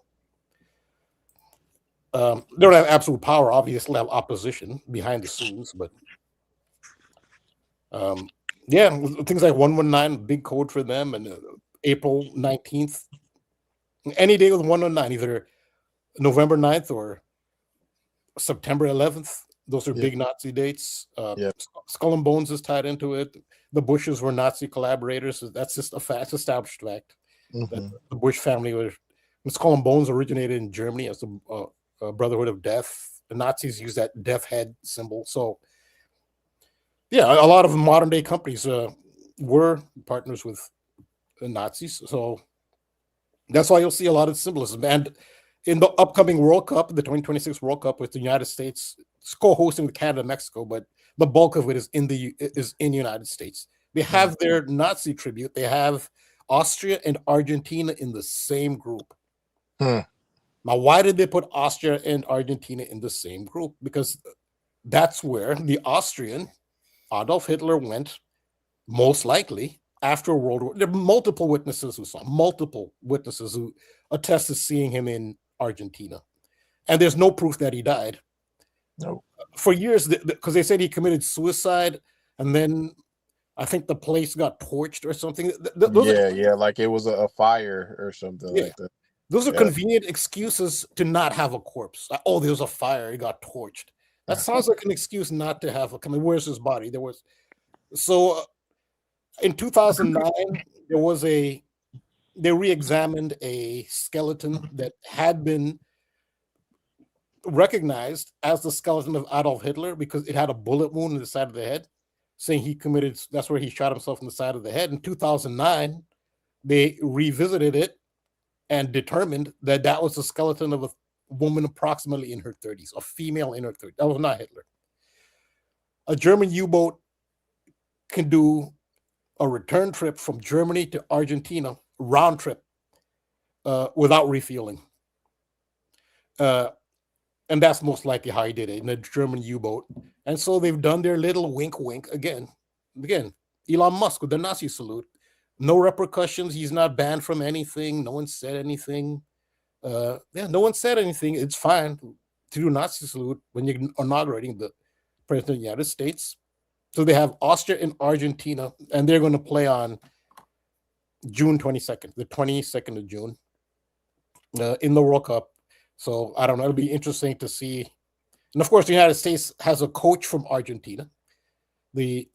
They don't have absolute power, obviously, have opposition behind the scenes, but things like 119, big code for them, and April 19th, any day with 119, either November 9th or September 11th. Those are big Nazi dates. Skull and Bones is tied into it. The Bushes were Nazi collaborators. That's just a fact, established fact. That the Bush family was. Skull and Bones originated in Germany as the Brotherhood of Death. The Nazis used that death head symbol. So, yeah, a lot of modern day companies were partners with the Nazis. So that's why you'll see a lot of symbolism. And in the upcoming World Cup, the 2026 World Cup, with the United States, it's co-hosting with Canada and Mexico, but the bulk of it is in the United States. They have their Nazi tribute. They have Austria and Argentina in the same group. Now, why did they put Austria and Argentina in the same group? Because that's where the Austrian Adolf Hitler went, most likely, after World War. There are multiple witnesses who attest to seeing him in Argentina. And there's no proof that he died. No. For years, because they said he committed suicide, and then I think the place got torched or something. Those Yeah, like it was a fire or something like that. Those are Yeah. convenient excuses to not have a corpse. Like, oh, there was a fire, it got torched. That sounds like an excuse not to have a. I mean, where's his body? There was. So in 2009, they re-examined a skeleton that had been recognized as the skeleton of Adolf Hitler because it had a bullet wound in the side of the head, saying that's where he shot himself in the side of the head. In 2009, they revisited it and determined that that was the skeleton of a woman approximately in her 30s, a female in her 30s. That was not Hitler. A German U-boat can do a return trip from Germany to Argentina, round trip, without refueling. And that's most likely how he did it, in a German U-boat. And so they've done their little wink, wink again. Elon Musk with the Nazi salute. No repercussions. He's not banned from anything. No one said anything. No one said anything. It's fine to do Nazi salute when you're inaugurating the president of the United States. So they have Austria and Argentina, and they're going to play on June 22nd, the 22nd of June, in the World Cup. So I don't know. It'll be interesting to see. And of course, the United States has a coach from Argentina. The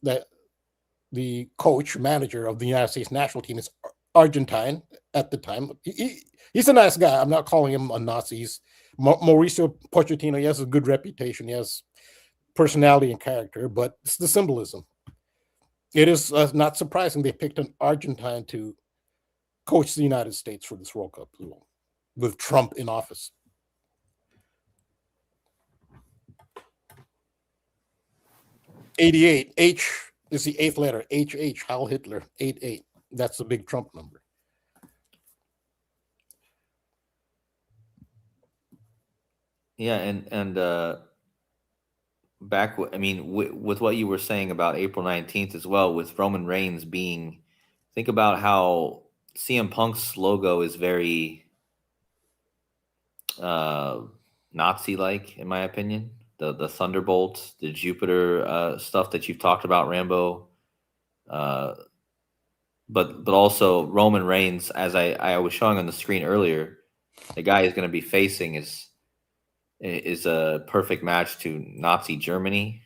coach, manager of the United States national team is Argentine at the time. He's a nice guy. I'm not calling him a Nazi. Mauricio Pochettino, he has a good reputation. He has personality and character, but it's the symbolism. It is not surprising they picked an Argentine to coach the United States for this World Cup with Trump in office. '88, H is the eighth letter. HH, Heil Hitler, 88. That's the big Trump number. Yeah, and back, with what you were saying about April 19th as well, with Roman Reigns being, think about how CM Punk's logo is very Nazi-like, in my opinion. The Thunderbolt, the Jupiter stuff that you've talked about, Rambo. But also Roman Reigns, as I was showing on the screen earlier, the guy he's going to be facing is a perfect match to Nazi Germany.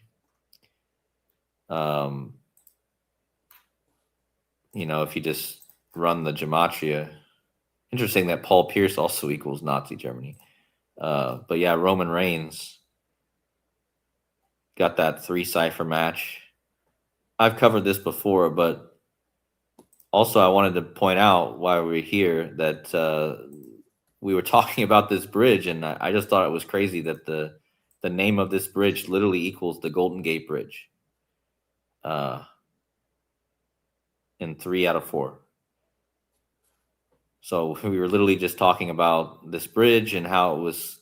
If you just run the gematria. Interesting that Paul Pierce also equals Nazi Germany. But yeah, Roman Reigns got that 3 cipher match. I've covered this before, but also I wanted to point out while we were here that we were talking about this bridge, and I just thought it was crazy that the name of this bridge literally equals the Golden Gate Bridge in 3 out of 4. So we were literally just talking about this bridge and how it was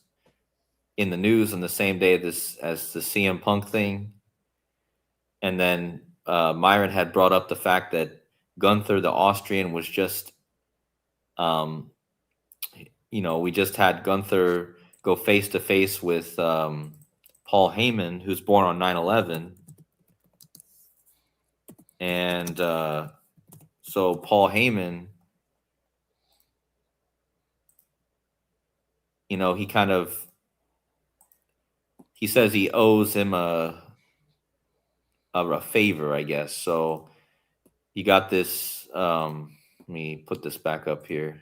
in the news on the same day as the CM Punk thing. And then Myron had brought up the fact that Gunther, the Austrian, was just, we just had Gunther go face to face with Paul Heyman, who's born on 9/11. And so Paul Heyman, he says he owes him a favor, I guess. So you got this. Let me put this back up here.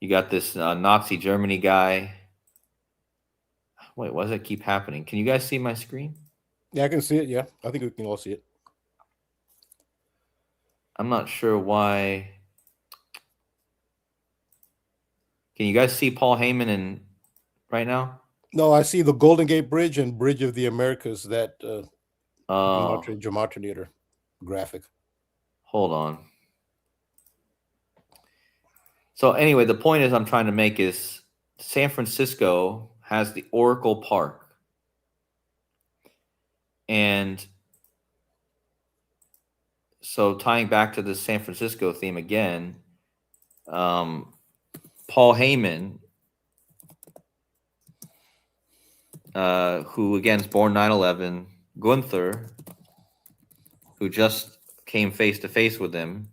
You got this Nazi Germany guy. Wait, why does that keep happening? Can you guys see my screen? Yeah, I can see it. Yeah, I think we can all see it. I'm not sure why. Can you guys see Paul Heyman right now? No, I see the Golden Gate Bridge and Bridge of the Americas, that gematria graphic. Hold on. So anyway, the point I'm trying to make is San Francisco has the Oracle Park. And so tying back to the San Francisco theme again, Paul Heyman, who again is born 9/11, Gunther, who just came face to face with him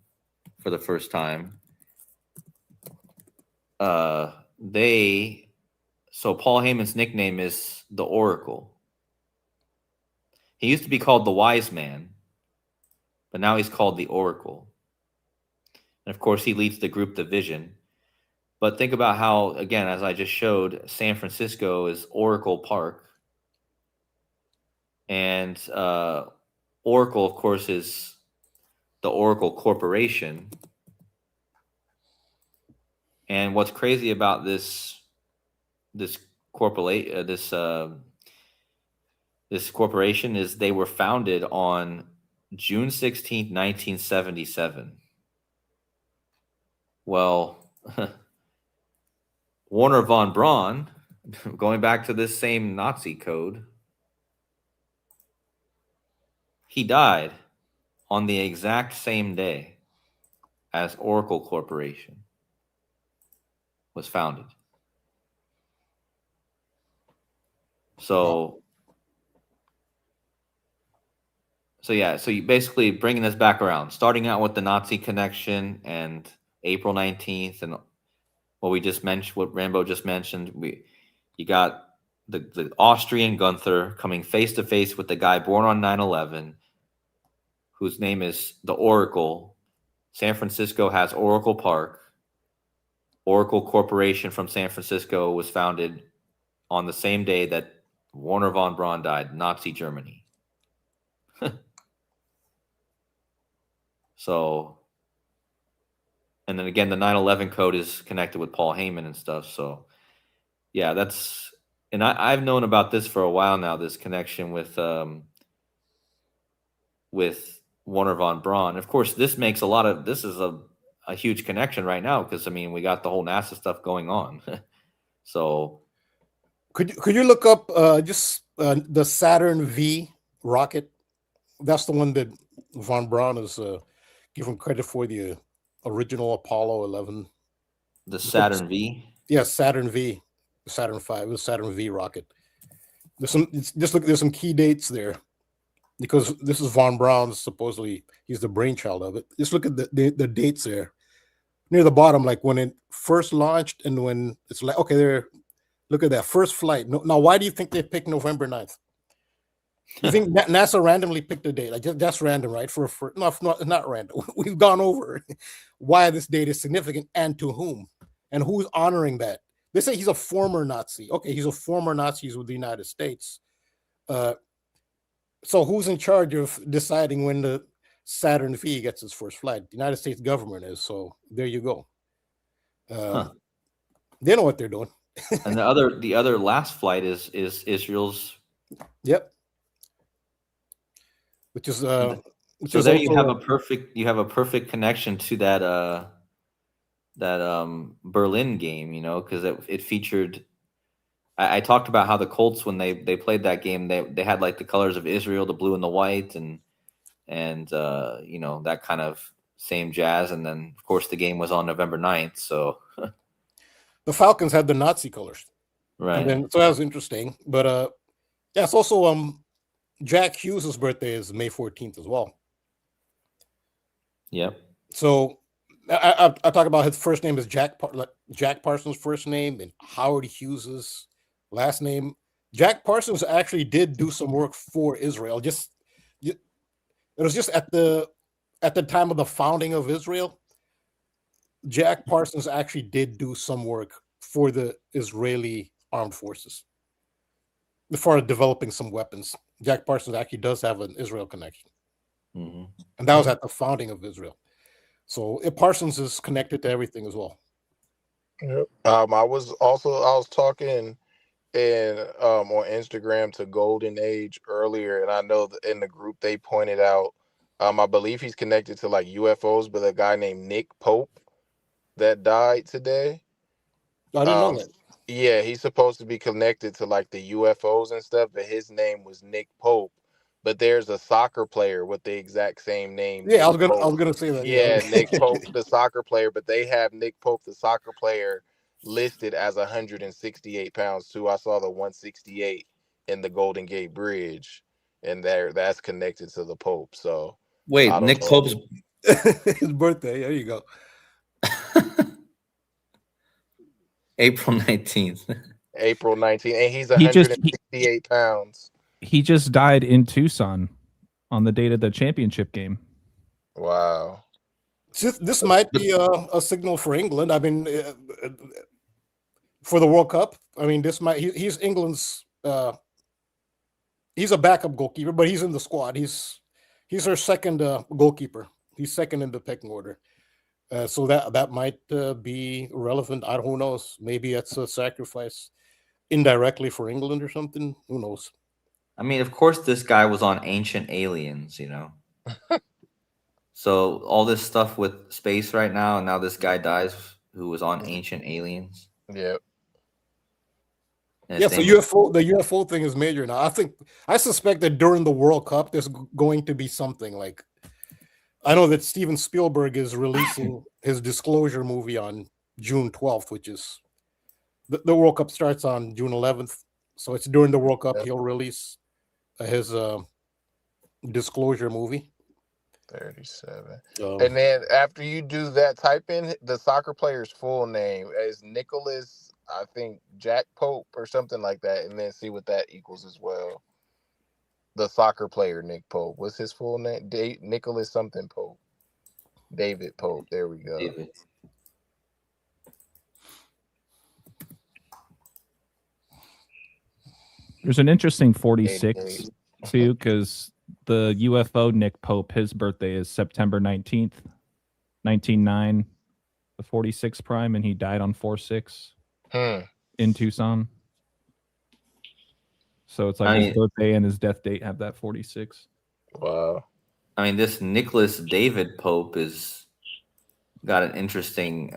for the first time. So Paul Heyman's nickname is the Oracle. He used to be called the Wise Man, but now he's called the Oracle. And of course, he leads the group, the Vision. But think about how, again, as I just showed, San Francisco is Oracle Park. And Oracle, of course, is the Oracle Corporation. And what's crazy about this corporation is they were founded on June 16th, 1977. Well, Warner von Braun, going back to this same Nazi code, he died on the exact same day as Oracle Corporation was founded. So you basically bringing this back around, starting out with the Nazi connection and April 19th and what we just mentioned, what Rambo just mentioned. You got the Austrian Gunther coming face to face with the guy born on 9/11, whose name is the Oracle. San Francisco has Oracle Park. Oracle Corporation from San Francisco was founded on the same day that Warner von Braun died, Nazi Germany. So, and then again, the 9/11 code is connected with Paul Heyman and stuff. So, yeah, and I've known about this for a while now, this connection with Warner von Braun. Of course, this makes this is a huge connection right now because, I mean, we got the whole NASA stuff going on. So, could you look up the Saturn V rocket? That's the one that von Braun is given credit for, the original Apollo 11. The Saturn V? Yes, Saturn V, Saturn V, it was Saturn V rocket. There's some key dates there because this is von Braun, supposedly he's the brainchild of it. Just look at the dates there near the bottom, like when it first launched and when it's like, okay, there, look at that first flight. Now, why do you think they picked November 9th? You think that NASA randomly picked a date? Like that's random, right? No, not random. We've gone over why this date is significant and to whom and who's honoring that. They say he's a former Nazi. Okay, he's a former Nazi with the United States. So who's in charge of deciding when the Saturn V gets its first flight? The United States government is. So there you go. They know what they're doing. And the other last flight is Israel's. Yep. Which is so there you have a perfect connection to that Berlin game, because it featured. I talked about how the Colts, when they played that game, they had like the colors of Israel, the blue and the white, and that kind of same jazz. And then of course the game was on November 9th, so the Falcons had the Nazi colors, right? And then, so that was interesting. But yeah, it's also Jack Hughes' birthday is May 14th as well. Yep. So I talk about his first name is Jack Parsons' first name and Howard Hughes' last name. Jack Parsons actually did do some work for Israel. It was just at the time of the founding of Israel. Jack Parsons actually did do some work for the Israeli armed forces before developing some weapons. Jack Parsons actually does have an Israel connection. Mm-hmm. And that was at the founding of Israel. So Parsons is connected to everything as well. Yep. I was talking on Instagram to Golden Age earlier, and I know that in the group they pointed out, I believe he's connected to like UFOs, but a guy named Nick Pope that died today. I didn't know that. Yeah, he's supposed to be connected to like the UFOs and stuff, but his name was Nick Pope. But there's a soccer player with the exact same name. Yeah, I was gonna say that. Yeah, Nick Pope, the soccer player, but they have Nick Pope, the soccer player, listed as 168 pounds too. I saw the 168 in the Golden Gate Bridge, and that's connected to the Pope. So Wait, I don't Nick know. Pope's His birthday. There you go. April 19th. April 19th, and he's He just 168 pounds. he just died in Tucson on the date of the championship game. Wow. This might be a signal for England. I mean, for the World Cup. I mean, this might he's England's. He's a backup goalkeeper, but he's in the squad. He's our second goalkeeper. He's second in the pecking order. So that might be relevant. Who knows? Maybe it's a sacrifice indirectly for England or something. Who knows? I mean, of course, this guy was on Ancient Aliens, you know. So all this stuff with space right now, and now this guy dies who was on Ancient Aliens. Yep. And Yeah, his so name was- the UFO thing is major now. I suspect that during the World Cup, there's going to be something like. I know that Steven Spielberg is releasing his Disclosure movie on June 12th, which is the World Cup starts on June 11th, so it's during the World Cup he'll release his Disclosure movie. 37. And then after you do that, type in the soccer player's full name as Nicholas, I think Jack Pope or something like that, and then see what that equals as well. The soccer player Nick Pope. What's his full name? Nicholas something Pope. David Pope. There we go. David. There's an interesting 46 too, because the UFO Nick Pope, his birthday is September 19th, 1909, the 46 prime, and he died on 4/6 in Tucson. So it's like his birthday and his death date have that 46. Wow. I mean, this Nicholas David Pope is got an interesting,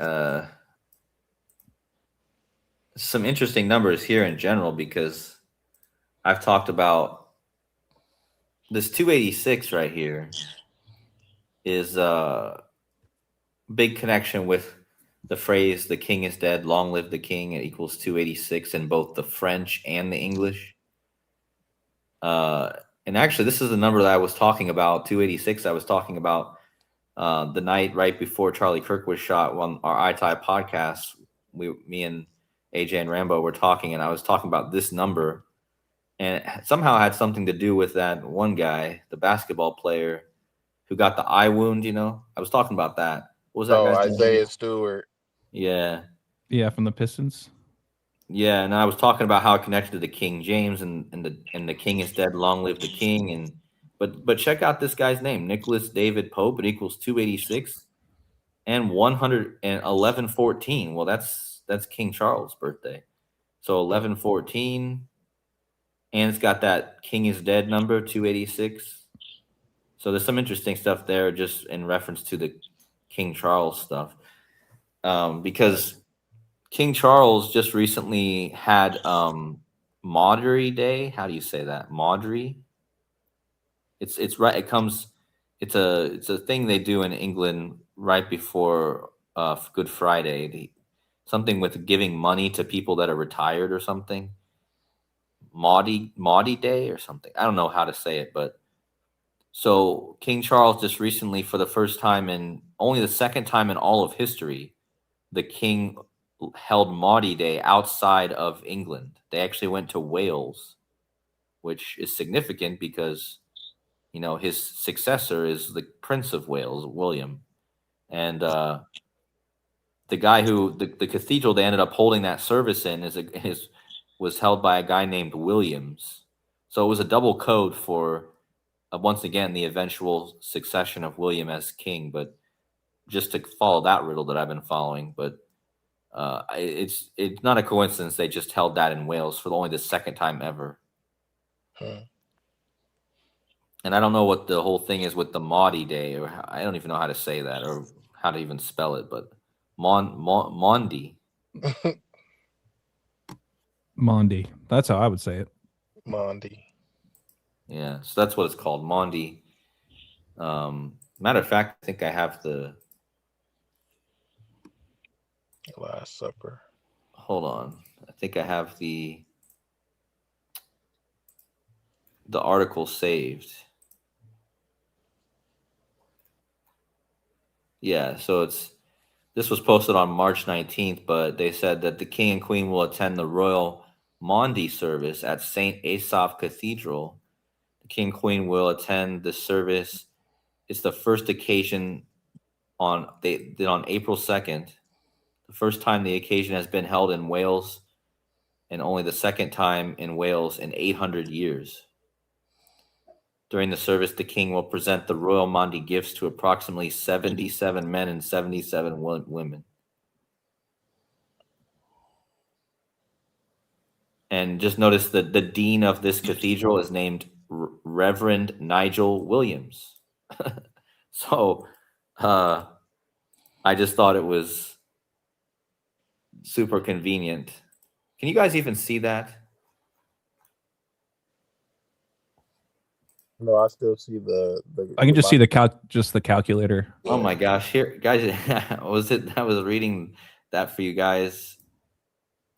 some interesting numbers here in general, because I've talked about this 286 right here is a big connection with the phrase "the king is dead, long live the king." It equals 286 in both the French and the English. And actually, this is the number that I was talking about, 286. I was talking about the night right before Charlie Kirk was shot on our iTie podcast. Me and AJ and Rambo were talking, and I was talking about this number. And it somehow had something to do with that one guy, the basketball player who got the eye wound, you know? I was talking about that. What was that guy's name? Isaiah Stewart. Yeah. Yeah, from the Pistons. Yeah, and I was talking about how it connected to the King James and the king is dead, long live the king. And but check out this guy's name, Nicholas David Pope. It equals 286 and 11114. Well, that's King Charles' birthday. So 1114. And it's got that king is dead number, 286. So there's some interesting stuff there just in reference to the King Charles stuff. Because King Charles just recently had Maudry Day. How do you say that? Maudry? It's right. It's a thing they do in England right before Good Friday. Something with giving money to people that are retired or something. Maudie Day or something. I don't know how to say it, but so King Charles just recently, for the first time in only the second time in all of history, the king held Maudie Day outside of England. They actually went to Wales, which is significant because, you know, his successor is the Prince of Wales, William. And the guy who, the cathedral they ended up holding that service in was held by a guy named Williams. So it was a double code for, once again, the eventual succession of William as king. But just to follow that riddle that I've been following, but it's not a coincidence they just held that in Wales for only the second time ever. And I don't know what the whole thing is with the Maudie Day, or I don't even know how to say that or how to even spell it, but Mondi. Mondi. That's how I would say it. Mondi. Yeah, so that's what it's called, Mondi. Matter of fact, I think I have the Last Supper. Hold on. I think I have the article saved. Yeah, so this was posted on March 19th, but they said that the king and queen will attend the royal Maundy service at St. Asaph Cathedral. The king and queen will attend the service. It's the first occasion on April 2nd. The first time the occasion has been held in Wales, and only the second time in Wales in 800 years. During the service, the king will present the royal Maundy gifts to approximately 77 men and 77 women. And just notice that the dean of this cathedral is named Reverend Nigel Williams. So I just thought it was super convenient. Can you guys even see that? No, I still see the I can just see the calculator. Oh my gosh, here, guys, I was reading that for you guys,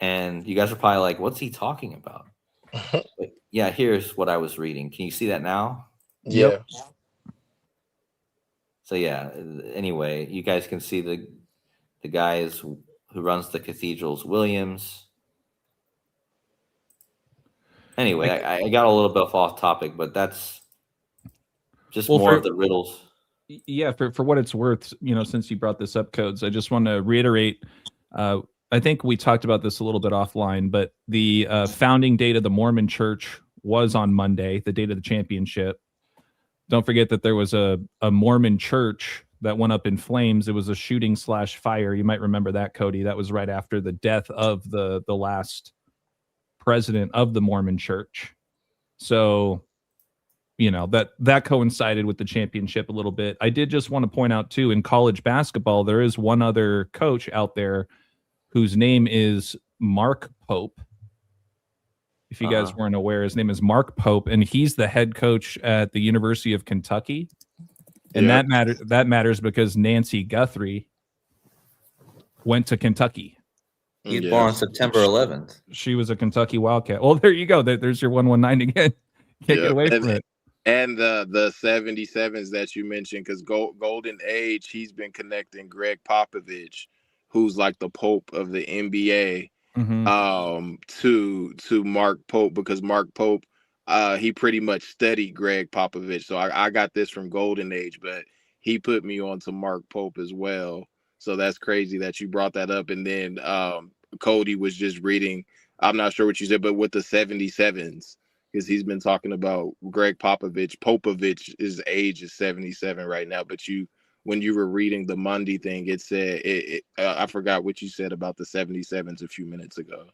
and you guys are probably like, "What's he talking about?" But yeah, here's what I was reading. Can you see that now? Yeah. Yep. So yeah. Anyway, you guys can see the guys who runs the cathedral's Williams. Anyway, I got a little bit off topic, but that's just more of the riddles. Yeah, for what it's worth, since you brought this up, Codes, I just want to reiterate. I think we talked about this a little bit offline, but the founding date of the Mormon Church was on Monday, the date of the championship. Don't forget that there was a Mormon church that went up in flames. It was a shooting/fire. You might remember that, Cody. That was right after the death of the last president of the Mormon Church. So, that coincided with the championship a little bit. I did just want to point out, too, in college basketball, there is one other coach out there whose name is Mark Pope. If you guys weren't aware, his name is Mark Pope, and he's the head coach at the University of Kentucky. And that matters because Nancy Guthrie went to Kentucky. He's born on September 11th. She was a Kentucky Wildcat. Well, there you go. There's your 119 again. Can't get away from it. And the 77s that you mentioned, because Golden Age, he's been connecting Greg Popovich, who's like the Pope of the NBA, to Mark Pope, because Mark Pope, he pretty much studied Greg Popovich. So I got this from Golden Age, but he put me on to Mark Pope as well. So that's crazy that you brought that up. And then Cody was just reading, I'm not sure what you said, but with the 77s, because he's been talking about Greg Popovich, his age is 77 right now. But when you were reading the Monday thing, it said, I forgot what you said about the 77s a few minutes ago.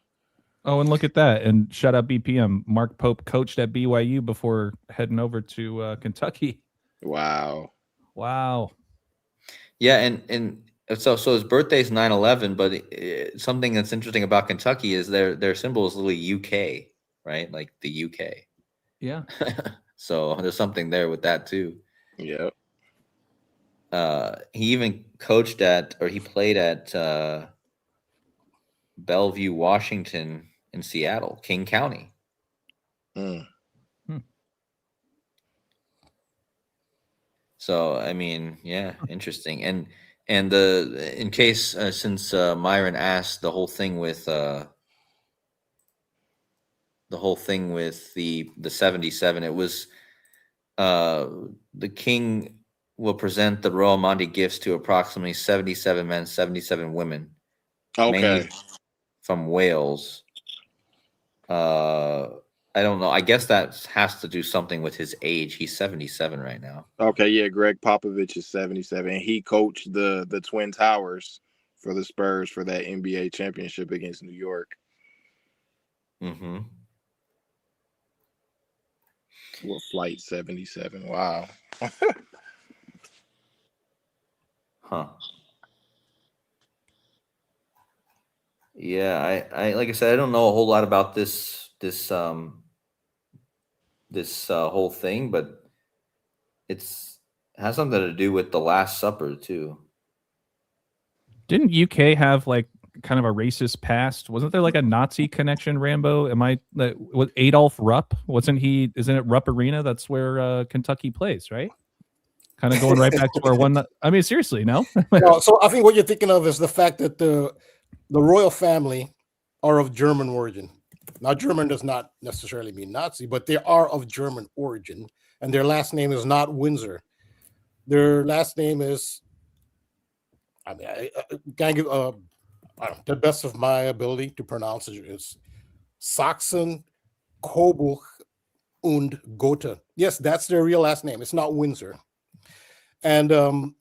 Oh, and look at that. And shout out BPM. Mark Pope coached at BYU before heading over to Kentucky. Wow. Yeah, and so his birthday's 9/11, but something that's interesting about Kentucky is their symbol is literally UK, right? Like the UK. Yeah. So there's something there with that too. Yeah. He even he played at Bellevue, Washington, in Seattle, King County. So I mean, yeah, interesting. And in case since Myron asked, the whole thing with the 77, it was the king will present the royal Maundy gifts to approximately 77 men, 77 women. Okay. Mainly from Wales. I don't know. I guess that has to do something with his age. He's 77 right now. Okay, yeah. Greg Popovich is 77. He coached the Twin Towers for the Spurs for that NBA championship against New York. Mm-hmm. Well, Flight 77. Wow. Huh. Yeah, I like I said, I don't know a whole lot about this whole thing, but it has something to do with the Last Supper too. Didn't UK have like kind of a racist past? Wasn't there like a Nazi connection, Rambo? Was Adolf Rupp? Isn't it Rupp Arena? That's where Kentucky plays, right? Kind of going right back to our one. I mean, seriously, no. No, so I think what you're thinking of is the fact that the royal family are of German origin. Now, German does not necessarily mean Nazi, but they are of German origin, and their last name is not Windsor. Their last name is, I mean, I can't give the best of my ability to pronounce it is Sachsen, Coburg und Gotha. Yes, that's their real last name. It's not Windsor. And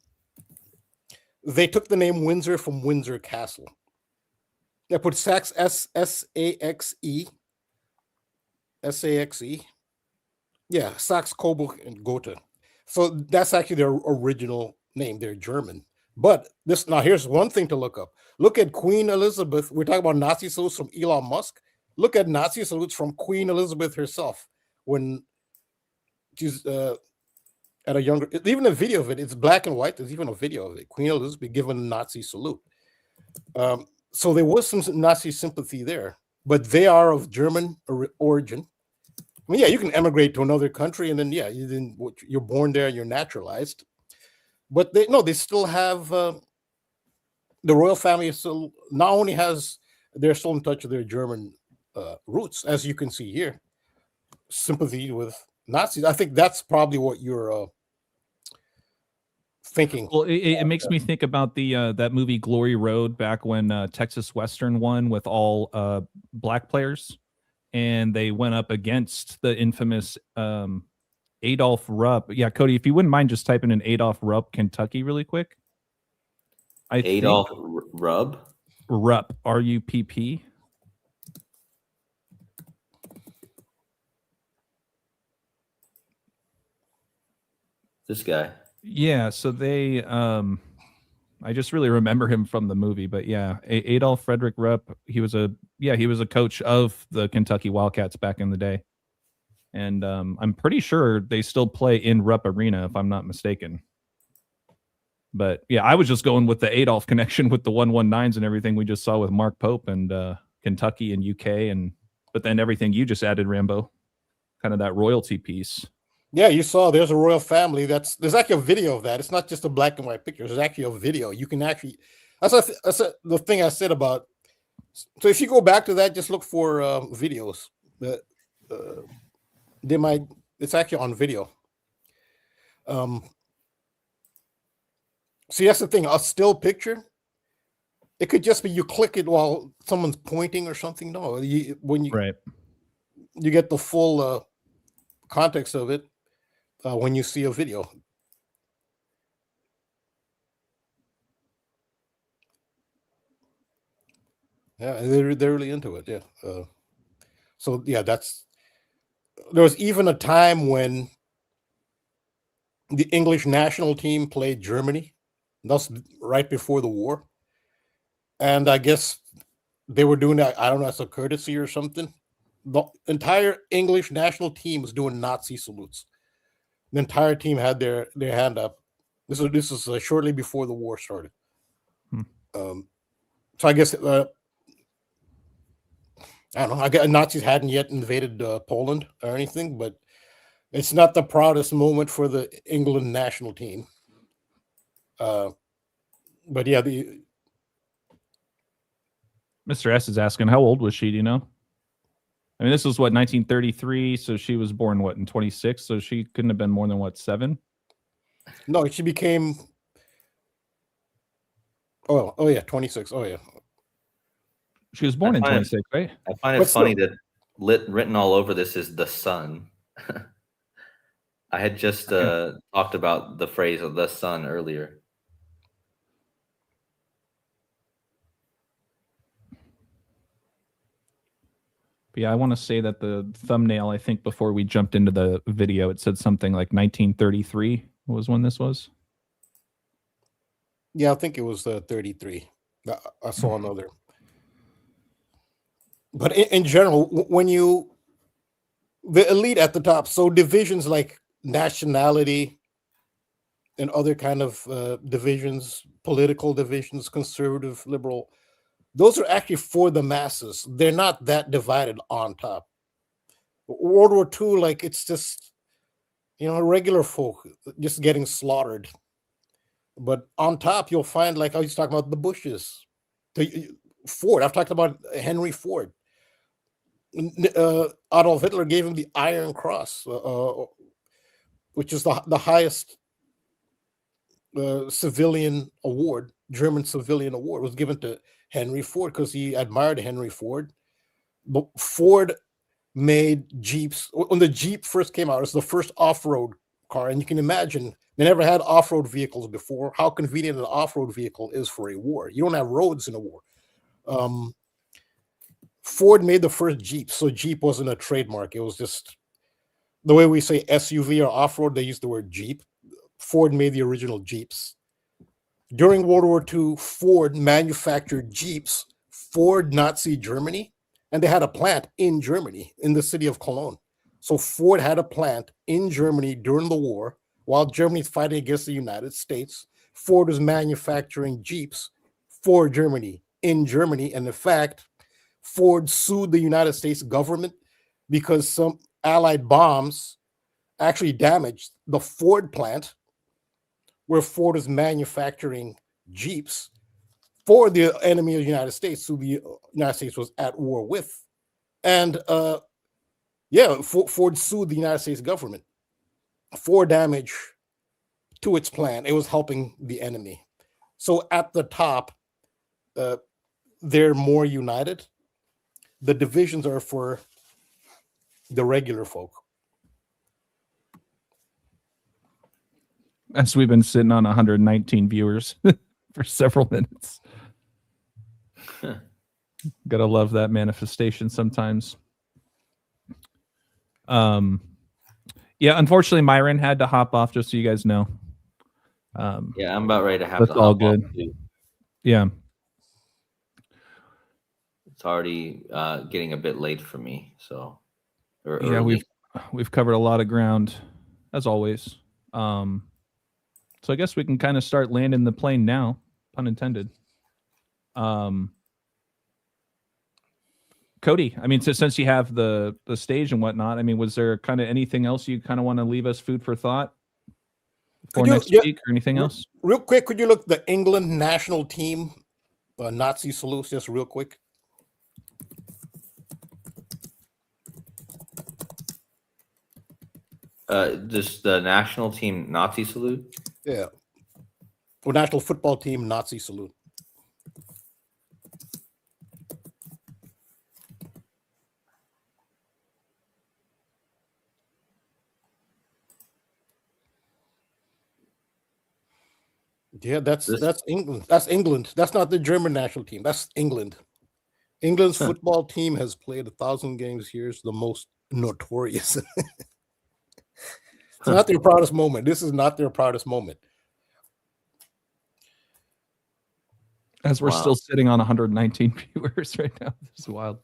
they took the name Windsor from Windsor Castle. They put Saxe, S-A-X-E. S-A-X-E. Yeah, Saxe, Coburg, and Gotha. So that's actually their original name. They're German. But now here's one thing to look up. Look at Queen Elizabeth. We're talking about Nazi salutes from Elon Musk. Look at Nazi salutes from Queen Elizabeth herself when she's at a younger, even a video of it, it's black and white. There's even a video of it. Queen Elizabeth giving a Nazi salute. So there was some Nazi sympathy there, but they are of German origin. I mean, yeah, you can emigrate to another country, and then you're born there, you're naturalized. But they still have the royal family still not only they're still in touch with their German roots, as you can see here, sympathy with Nazis. I think that's probably what you're thinking. Well, it makes me think about the that movie Glory Road back when Texas Western won with all black players, and they went up against the infamous Adolph Rupp. Yeah, Cody, if you wouldn't mind just typing in Adolph Rupp, Kentucky, really quick. Adolph Rupp? Rupp, R-U-P-P. This guy. Yeah, so they I just really remember him from the movie, but yeah, Adolph Frederick Rupp, he was a coach of the Kentucky Wildcats back in the day. And I'm pretty sure they still play in Rupp Arena, if I'm not mistaken. But yeah, I was just going with the Adolph connection with the 119s and everything we just saw with Mark Pope and Kentucky and UK, but then everything you just added, Rambo, kind of that royalty piece. Yeah, you saw there's a royal family. There's actually a video of that. It's not just a black and white picture. There's actually a video. You can actually, that's the thing I said about. So if you go back to that, just look for videos. It's actually on video. See, that's the thing. A still picture, it could just be you click it while someone's pointing or something. No, when you get the full context of it when you see a video. Yeah, they're really into it. Yeah. So yeah, there was even a time when the English national team played Germany. That's right before the war. And I guess they were doing that, I don't know, as a courtesy or something. The entire English national team was doing Nazi salutes. The entire team had their hand up. This is shortly before the war started. So I guess I don't know. I guess Nazis hadn't yet invaded Poland or anything, but it's not the proudest moment for the England national team. But yeah, Mr. S is asking, how old was she? Do you know? I mean, this was what, 1933, so she was born what, in 26, so she couldn't have been more than what, 7? No, she became. Oh yeah, 26. Oh yeah. She was born in 26, right? I find it funny that written all over this is the sun. I had just talked about the phrase of the sun earlier. But yeah, I want to say that the thumbnail, I think before we jumped into the video, it said something like 1933 was when this was. Yeah, I think it was 33. I saw another. But in general, when the elite at the top, so divisions like nationality and other kind of divisions, political divisions, conservative, liberal, those are actually for the masses. They're not that divided on top. World War II, like it's just, regular folk just getting slaughtered. But on top, you'll find, like I was talking about the Bushes, Ford. I've talked about Henry Ford. Adolf Hitler gave him the Iron Cross, which is the highest civilian award, German civilian award, was given to Henry Ford because he admired Henry Ford. But Ford made Jeeps. When the Jeep first came out, it was the first off-road car, and you can imagine they never had off-road vehicles before. How convenient an off-road vehicle is for a war. You don't have roads in a war. Ford made the first Jeep, so Jeep wasn't a trademark. It was just the way we say SUV or off-road, they use the word Jeep. Ford made the original Jeeps. During World War II, Ford manufactured Jeeps for Nazi Germany, and they had a plant in Germany, in the city of Cologne. So Ford had a plant in Germany during the war, while Germany's fighting against the United States. Ford was manufacturing Jeeps for Germany, in Germany, and in fact, Ford sued the United States government because some Allied bombs actually damaged the Ford plant where Ford is manufacturing Jeeps for the enemy of the United States, who the United States was at war with. And Ford sued the United States government for damage to its plant. It was helping the enemy. So at the top, they're more united. The divisions are for the regular folk. As we've been sitting on 119 viewers for several minutes. Gotta love that manifestation sometimes. Yeah, unfortunately, Myron had to hop off, just so you guys know. Yeah, I'm about ready to have that's to all hop good. off too. Yeah. It's already getting a bit late for me, so Yeah, early. we've covered a lot of ground, as always. So I guess we can kind of start landing the plane now, pun intended. KODI, I mean, since you have the stage and whatnot, I mean, was there kind of anything else you kind of want to leave us food for thought for next week or anything else? Real quick, could you look the England national team Nazi salute just real quick? Just the national team Nazi salute. Yeah. Or national football team Nazi salute. Yeah, that's England. That's England. That's not the German national team. That's England. England's football team has played 1,000 games here. It's the most notorious. It's not their proudest moment. This is not their proudest moment. As we're still sitting on 119 viewers right now. This is wild.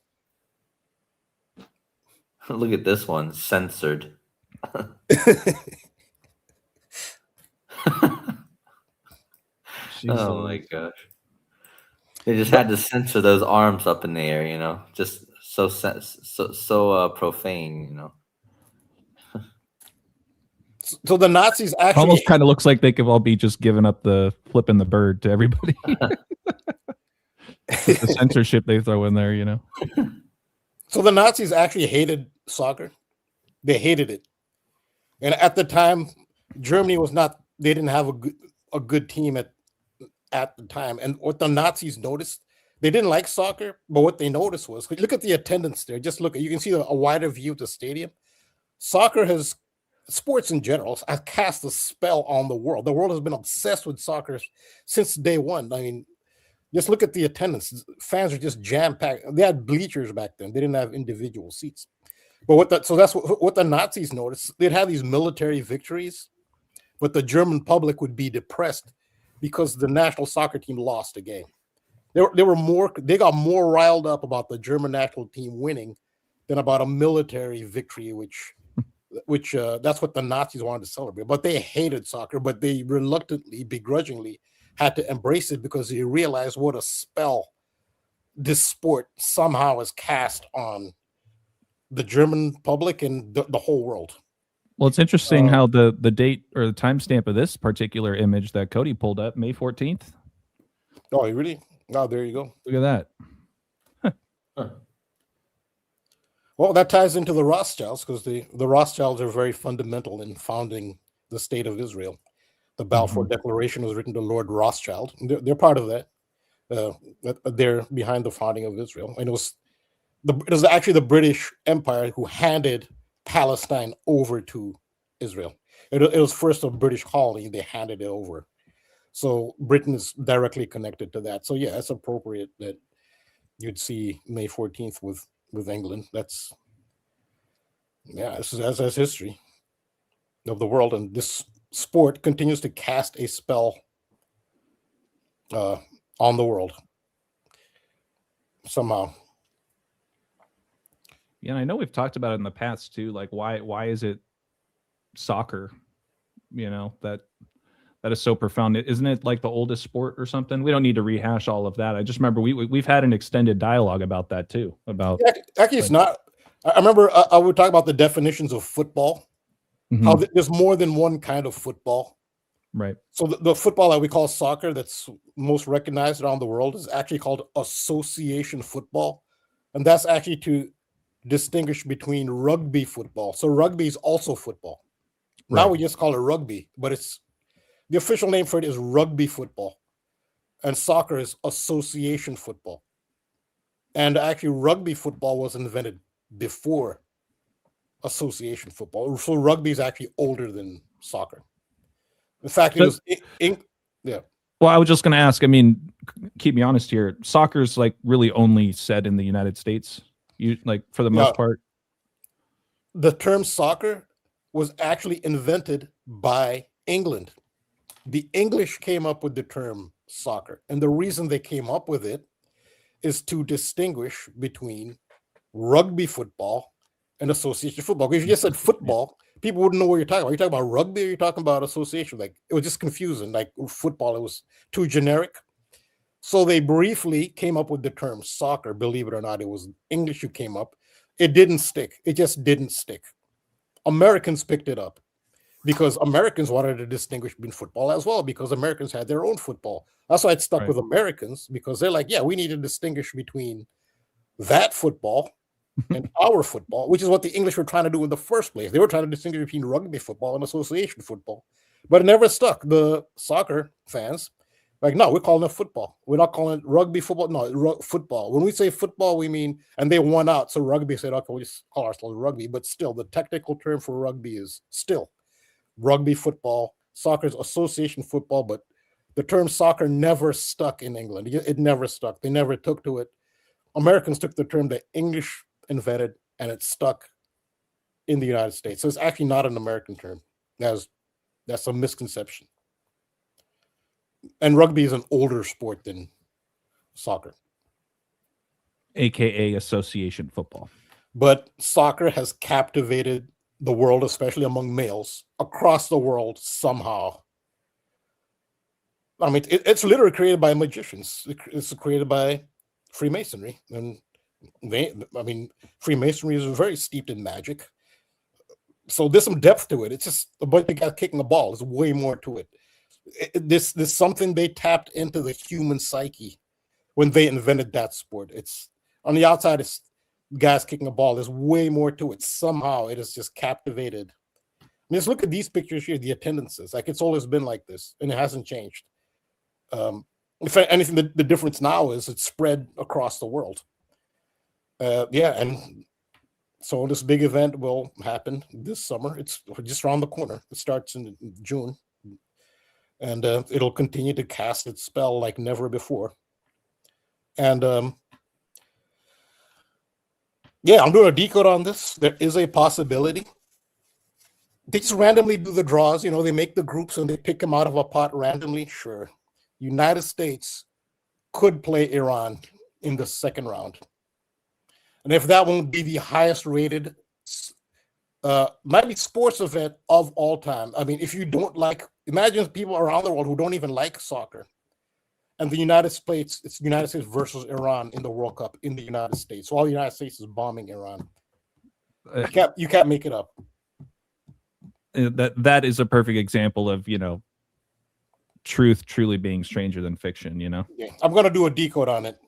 Look at this one, censored. Oh my gosh. They just had to censor those arms up in the air, you know, just so profane, you know. So the Nazis actually almost kind of looks like they could all be just giving up the flipping the bird to everybody. The censorship they throw in there, you know. So the Nazis actually hated soccer. They hated it. And at the time, Germany was not, they didn't have a good team at the time. And what the Nazis noticed, they didn't like soccer, but what they noticed was, look at the attendance there. Just look, you can see a wider view of the stadium. Sports in general has cast a spell on the world. The world has been obsessed with soccer since day one. I mean, just look at the attendance. Fans are just jam-packed. They had bleachers back then. They didn't have individual seats. But that's what the Nazis noticed. They'd have these military victories, but the German public would be depressed because the national soccer team lost a game. They got more riled up about the German national team winning than about a military victory, which that's what the Nazis wanted to celebrate. But they hated soccer, but they reluctantly, begrudgingly had to embrace it because they realized what a spell this sport somehow has cast on the German public and the whole world. Well, it's interesting how the date or the timestamp of this particular image that KODI pulled up, May 14th. Oh, you really? Oh, there you go. Look at that. Well, that ties into the Rothschilds, because the Rothschilds are very fundamental in founding the state of Israel. The Balfour Declaration was written to Lord Rothschild. They're part of that. They're behind the founding of Israel. And it was actually the British Empire who handed Palestine over to Israel. It was first a British colony. They handed it over. So Britain is directly connected to that. So yeah, it's appropriate that you'd see May 14th with England. That's history of the world, and this sport continues to cast a spell on the world somehow. Yeah, and I know we've talked about it in the past too. Like, why is it soccer? You know, that is so profound. Isn't it like the oldest sport or something? We don't need to rehash all of that. I just remember we've had an extended dialogue about that too. About actually, it's not. I remember I would talk about the definitions of football. How there's more than one kind of football. Right. So the football that we call soccer, that's most recognized around the world, is actually called association football, and that's actually to distinguish between rugby football. So rugby is also football. Right. Now we just call it rugby, but it's the official name for it is rugby football, and soccer is association football. And actually, rugby football was invented before association football. So rugby is actually older than soccer. In fact, it was yeah. Well, I was just going to ask. I mean, keep me honest here. Soccer's like really only said in the United States. You like for the most part. The term soccer was actually invented by England. The English came up with the term soccer, and the reason they came up with it is to distinguish between rugby football and association football. Because if you just said football, people wouldn't know what you're talking about. You're talking about rugby, or you're talking about association. Like, it was just confusing. Like football, it was too generic. So they briefly came up with the term soccer. Believe it or not, it was English who came up. It didn't stick. It just didn't stick. Americans picked it up because Americans wanted to distinguish between football as well, because Americans had their own football. That's why it stuck with Americans, because they're like, yeah, we need to distinguish between that football and our football, which is what the English were trying to do in the first place. They were trying to distinguish between rugby football and association football, but it never stuck. The soccer fans, like, no, we're calling it football. We're not calling it rugby football. No, football. When we say football, we mean, and they won out. So rugby said, okay, we'll just call ourselves rugby. But still, the technical term for rugby is still rugby football. Soccer is association football, but the term soccer never stuck in England. It never stuck. They never took to it. Americans took the term that English invented, and it stuck in the United States. So it's actually not an American term. That's a misconception. And rugby is an older sport than soccer, aka association football. But soccer has captivated the world, especially among males across the world somehow. I mean, it's literally created by magicians. It's created by Freemasonry, and Freemasonry is very steeped in magic. So there's some depth to it. It's just a bunch of guys kicking a ball. There's way more to it. This something they tapped into the human psyche when they invented that sport. It's on the outside, it's guys kicking a ball. There's way more to it. Somehow it has just captivated. I mean, just look at these pictures here, the attendances. Like, it's always been like this, and it hasn't changed. If anything, the difference now is it's spread across the world. And so this big event will happen this summer. It's just around the corner. It starts in June. And it'll continue to cast its spell like never before. And I'm doing a decode on this. There is a possibility. They just randomly do the draws. They make the groups and they pick them out of a pot randomly. Sure. United States could play Iran in the second round. And if that won't be the highest rated might be sports event of all time. I mean, if you don't imagine people around the world who don't even like soccer, and the United States, it's the United States versus Iran in the World Cup in the United States. So all the United States is bombing Iran. You can't make it up. that is a perfect example of, truth truly being stranger than fiction. Yeah, I'm gonna do a decode on it.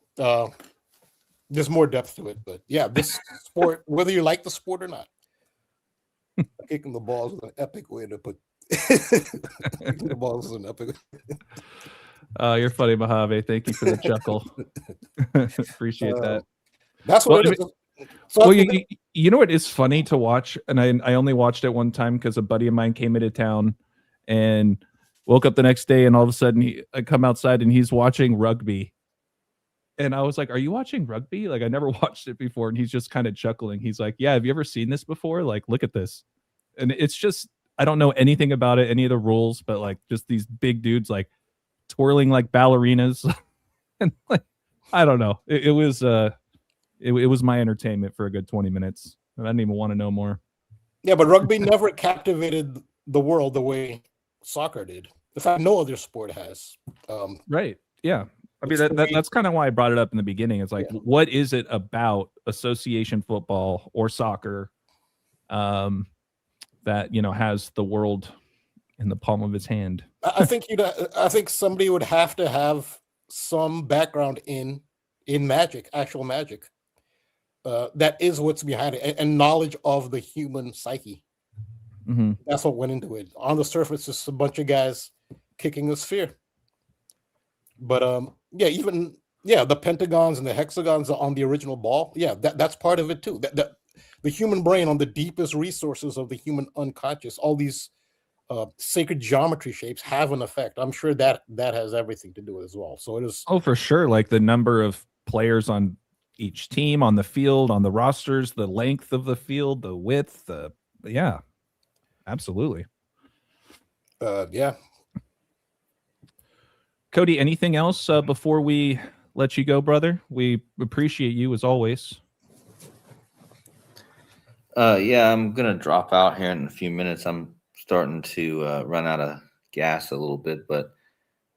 There's more depth to it, but yeah, this sport, whether you like the sport or not, kicking the balls is an epic way to put. Kicking the balls is an epic. You're funny, Mojave. Thank you for the chuckle. Appreciate that. That's what it is. So well, you know what is funny to watch, and I only watched it one time because a buddy of mine came into town, and woke up the next day, and all of a sudden I come outside and he's watching rugby, and I was like, "Are you watching rugby? Like I never watched it before." And he's just kind of chuckling. He's like, "Yeah, have you ever seen this before? Like, look at this." And it's just, I don't know anything about it, any of the rules, but like just these big dudes like twirling like ballerinas, and like I don't know. It was my entertainment for a good 20 minutes. I didn't even want to know more. Yeah, but rugby never captivated the world the way soccer did. In fact, no other sport has. Right. Yeah. I mean, that's kind of why I brought it up in the beginning. It's like, what is it about association football or soccer that, has the world in the palm of his hand? I think somebody would have to have some background in magic, actual magic. That is what's behind it, and knowledge of the human psyche. Mm-hmm. That's what went into it. On the surface, just a bunch of guys kicking a sphere. But the pentagons and the hexagons on the original ball, that's part of it too. That the human brain, on the deepest resources of the human unconscious, all these sacred geometry shapes have an effect. I'm sure that has everything to do with it as well. So it is. Oh, for sure. Like the number of players on each team, on the field, on the rosters, the length of the field, the width, absolutely. Cody, anything else before we let you go, brother? We appreciate you as always. I'm gonna drop out here in a few minutes. I'm starting to run out of gas a little bit, but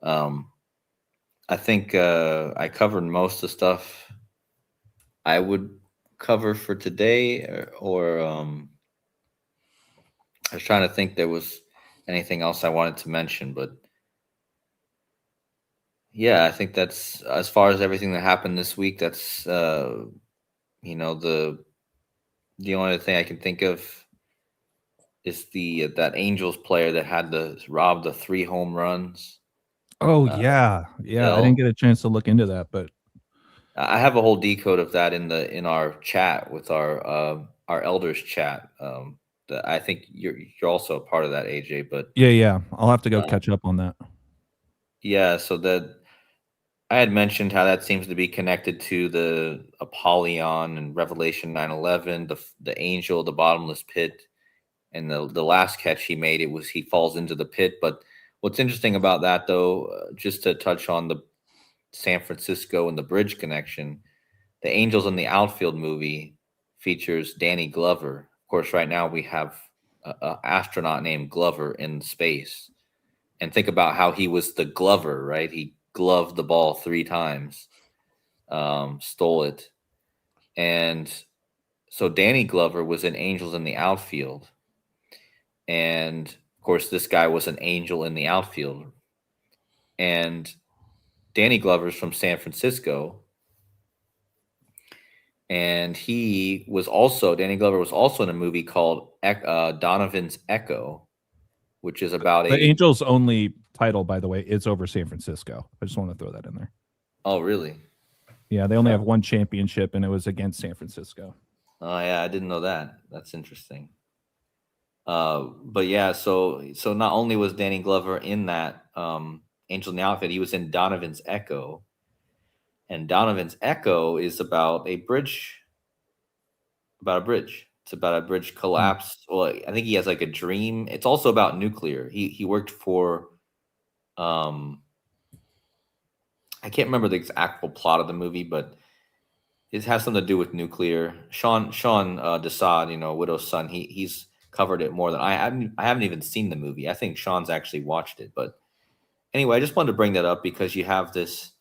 I think I covered most of the stuff I would cover for today, or I was trying to think there was anything else I wanted to mention, but yeah, I think that's, as far as everything that happened this week, that's the only thing I can think of is that Angels player that had to rob the 3 home runs. Oh yeah. I didn't get a chance to look into that, but I have a whole decode of that in our chat with our elders chat. I think you're also a part of that, AJ. But yeah, I'll have to go catch up on that. Yeah, so that I had mentioned how that seems to be connected to the Apollyon and Revelation 9:11, the angel, the bottomless pit, and the last catch he made, he falls into the pit. But what's interesting about that, though, just to touch on the San Francisco and the bridge connection, the Angels in the Outfield movie features Danny Glover. Of course, right now we have an astronaut named Glover in space. And think about how he was the Glover, right? He gloved the ball 3 times, stole it. And so Danny Glover was in Angels in the Outfield. And of course, this guy was an angel in the outfield. And Danny Glover's from San Francisco. And Danny Glover was also in a movie called Donovan's Echo, which is about the Angels' only title, by the way, is over San Francisco. I just want to throw that in there. Oh, really? Yeah, they only have 1 championship, and it was against San Francisco. Oh, yeah, I didn't know that. That's interesting. But yeah, so not only was Danny Glover in that Angel in the Outfield, he was in Donovan's Echo. And Donovan's Echo is about a bridge. It's about a bridge collapse. Well, I think he has like a dream. It's also about nuclear. He worked for I can't remember the exact plot of the movie, but it has something to do with nuclear. Sean Desad, Widow's son, he's covered it more than I haven't even seen the movie. I think Sean's actually watched it. But anyway, I just wanted to bring that up because you have this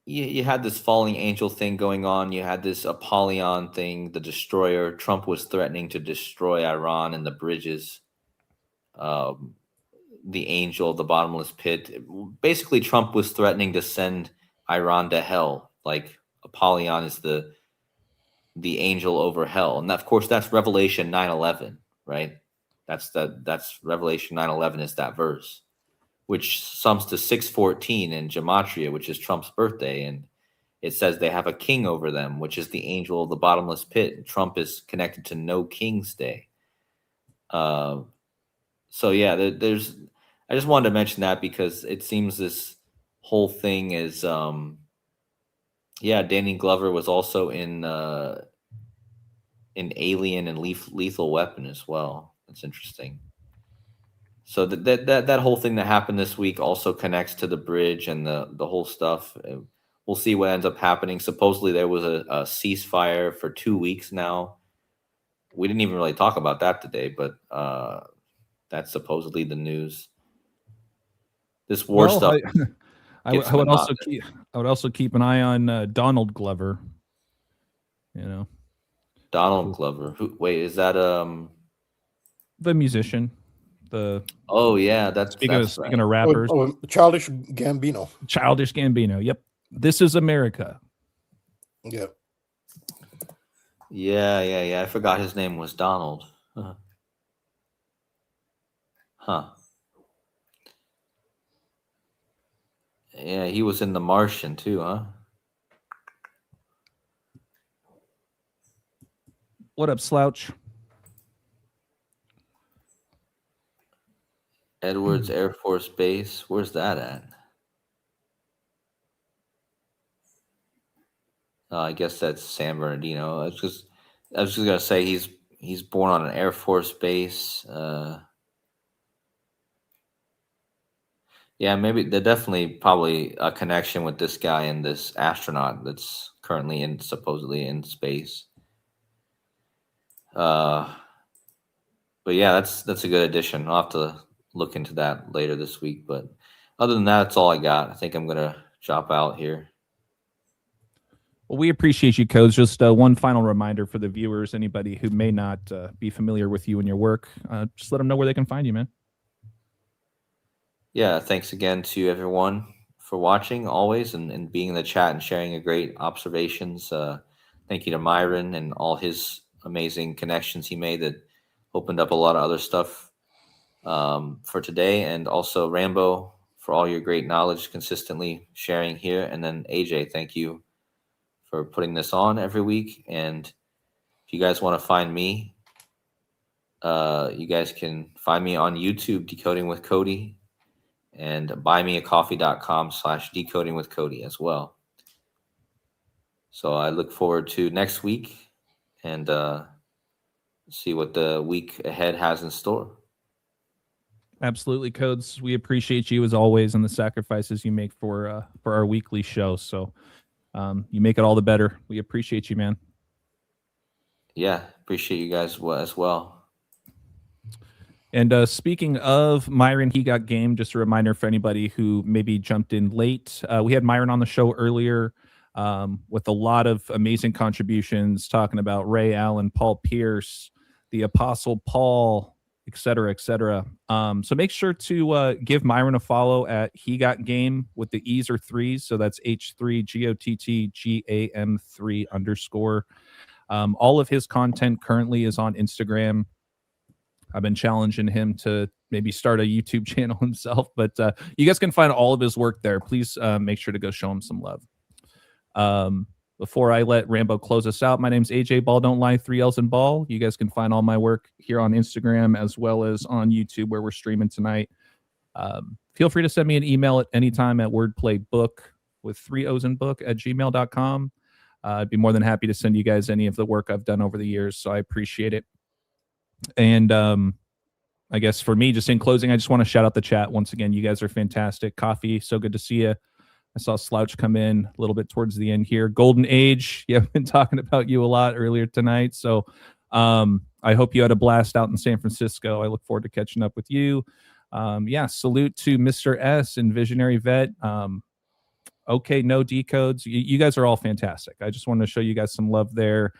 you had this falling angel thing going on. You had this Apollyon thing, the destroyer. Trump was threatening to destroy Iran and the bridges. The angel, the bottomless pit. Basically, Trump was threatening to send Iran to hell. Like Apollyon is the angel over hell, and of course that's Revelation 9:11, right? That's Revelation 9:11 is that verse, which sums to 614 in gematria, which is Trump's birthday, and it says they have a king over them, which is the angel of the bottomless pit. Trump is connected to No King's Day. So yeah, there's. I just wanted to mention that because it seems this whole thing is, Danny Glover was also in Alien and Lethal Weapon as well. That's interesting. So that whole thing that happened this week also connects to the bridge and the whole stuff. We'll see what ends up happening. Supposedly there was a ceasefire for 2 weeks now. We didn't even really talk about that today, but that's supposedly the news. This war stuff. I would also keep an eye on Donald Glover. You know, Donald Glover. Wait, is that the musician? That's speaking of rappers. Childish Gambino. Childish Gambino. Yep. This is America. Yeah. Yeah. I forgot his name was Donald. Huh. Yeah, he was in The Martian too, huh? What up, Slouch? Edwards Air Force Base. Where's that at? I guess that's San Bernardino. I was just gonna say he's born on an Air Force base. Yeah, maybe they're definitely probably a connection with this guy and this astronaut that's currently supposedly in space. But yeah, that's a good addition. I'll have to look into that later this week. But other than that, that's all I got. I think I'm gonna drop out here. Well, we appreciate you, Codes. Just one final reminder for the viewers, anybody who may not be familiar with you and your work, just let them know where they can find you, man. Yeah, thanks again to everyone for watching always and being in the chat and sharing your great observations. Thank you to Myron and all his amazing connections he made that opened up a lot of other stuff for today. And also Rambo for all your great knowledge consistently sharing here. And then AJ, thank you for putting this on every week. And if you guys want to find me, you guys can find me on YouTube, Decoding with Cody, and buymeacoffee.com/decodingwithcody as well. So I look forward to next week and see what the week ahead has in store. Absolutely, Codes. We appreciate you as always and the sacrifices you make for our weekly show. So you make it all the better. We appreciate you, man. Yeah, appreciate you guys as well. And speaking of Myron, he got game. Just a reminder for anybody who maybe jumped in late. We had Myron on the show earlier with a lot of amazing contributions, talking about Ray Allen, Paul Pierce, the Apostle Paul, et cetera, et cetera. So make sure to give Myron a follow at He Got Game with the E's or threes. So that's H3GOTTGAM3_. All of his content currently is on Instagram. I've been challenging him to maybe start a YouTube channel himself, but you guys can find all of his work there. Please make sure to go show him some love. Before I let Rambo close us out, my name's AJ Balll Don't Lie, 3 L's and Ball. You guys can find all my work here on Instagram as well as on YouTube where we're streaming tonight. Feel free to send me an email at any time at wordplaybook with 3 O's and book at gmail.com. I'd be more than happy to send you guys any of the work I've done over the years, so I appreciate it. And I guess for me, just in closing, I just want to shout out the chat. Once again, you guys are fantastic. Coffee, so good to see you. I saw Slouch come in a little bit towards the end here. Golden Age, yeah, I've been talking about you a lot earlier tonight. So I hope you had a blast out in San Francisco. I look forward to catching up with you. Yeah, salute to Mr. S and Visionary Vet. Okay, no decodes. You guys are all fantastic. I just wanted to show you guys some love there.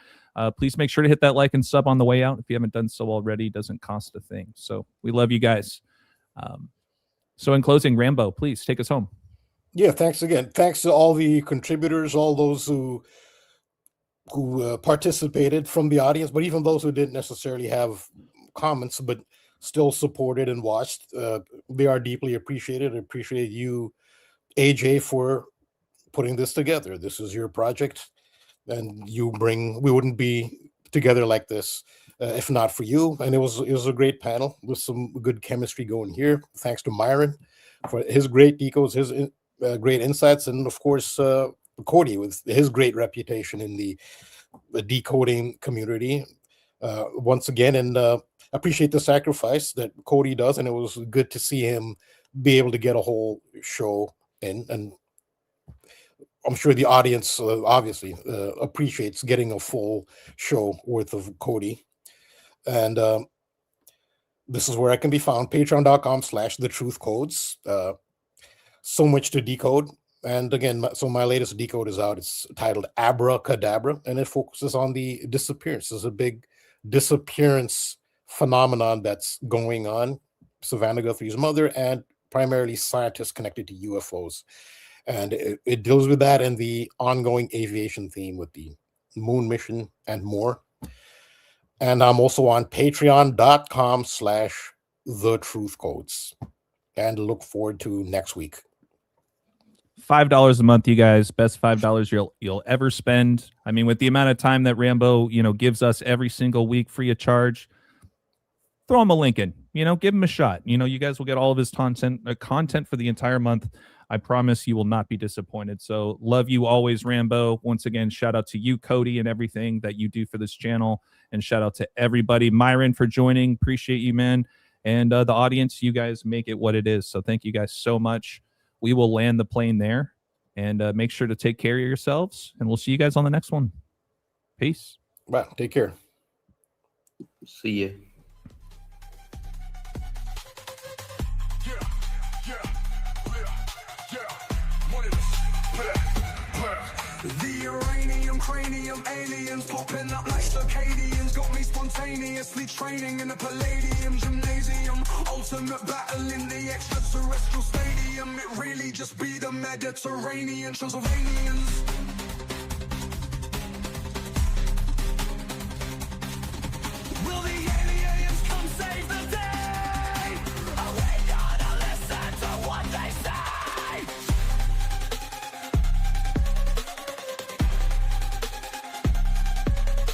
Please make sure to hit that like and sub on the way out if you haven't done so already. It doesn't cost a thing. So we love you guys. So in closing, Rambo, please take us home. Yeah, thanks again. Thanks to all the contributors, all those who participated from the audience, but even those who didn't necessarily have comments but still supported and watched. They are deeply appreciated. I appreciate you, AJ, for putting this together. This is your project, and we wouldn't be together like this if not for you. And it was a great panel with some good chemistry going here. Thanks to Myron for his great decodes, his great insights, and of course KODI with his great reputation in the decoding community once again. And appreciate the sacrifice that KODI does, and it was good to see him be able to get a whole show in. And I'm sure the audience obviously appreciates getting a full show worth of KODI. And this is where I can be found, patreon.com/thetruthcodes. So much to decode. And again, so my latest decode is out. It's titled Abracadabra, and it focuses on the disappearance. There's a big disappearance phenomenon that's going on. Savannah Guthrie's mother, and primarily scientists connected to UFOs. And it deals with that and the ongoing aviation theme with the moon mission and more. And I'm also on patreon.com/thetruthcodes, and look forward to next week. $5 a month, you guys. Best $5 you'll ever spend. I mean, with the amount of time that Rambo, gives us every single week free of charge, throw him a link in. Give him a shot. You guys will get all of his content for the entire month. I promise you will not be disappointed. So love you always, Rambo. Once again, shout out to you, KODI, and everything that you do for this channel. And shout out to everybody. Myron for joining. Appreciate you, man. And the audience, you guys make it what it is. So thank you guys so much. We will land the plane there. And make sure to take care of yourselves. And we'll see you guys on the next one. Peace. Bye. Take care. See you. The uranium, cranium, aliens popping up like circadians. Got me spontaneously training in the Palladium gymnasium. Ultimate battle in the extraterrestrial stadium. It really just be the Mediterranean Transylvanians.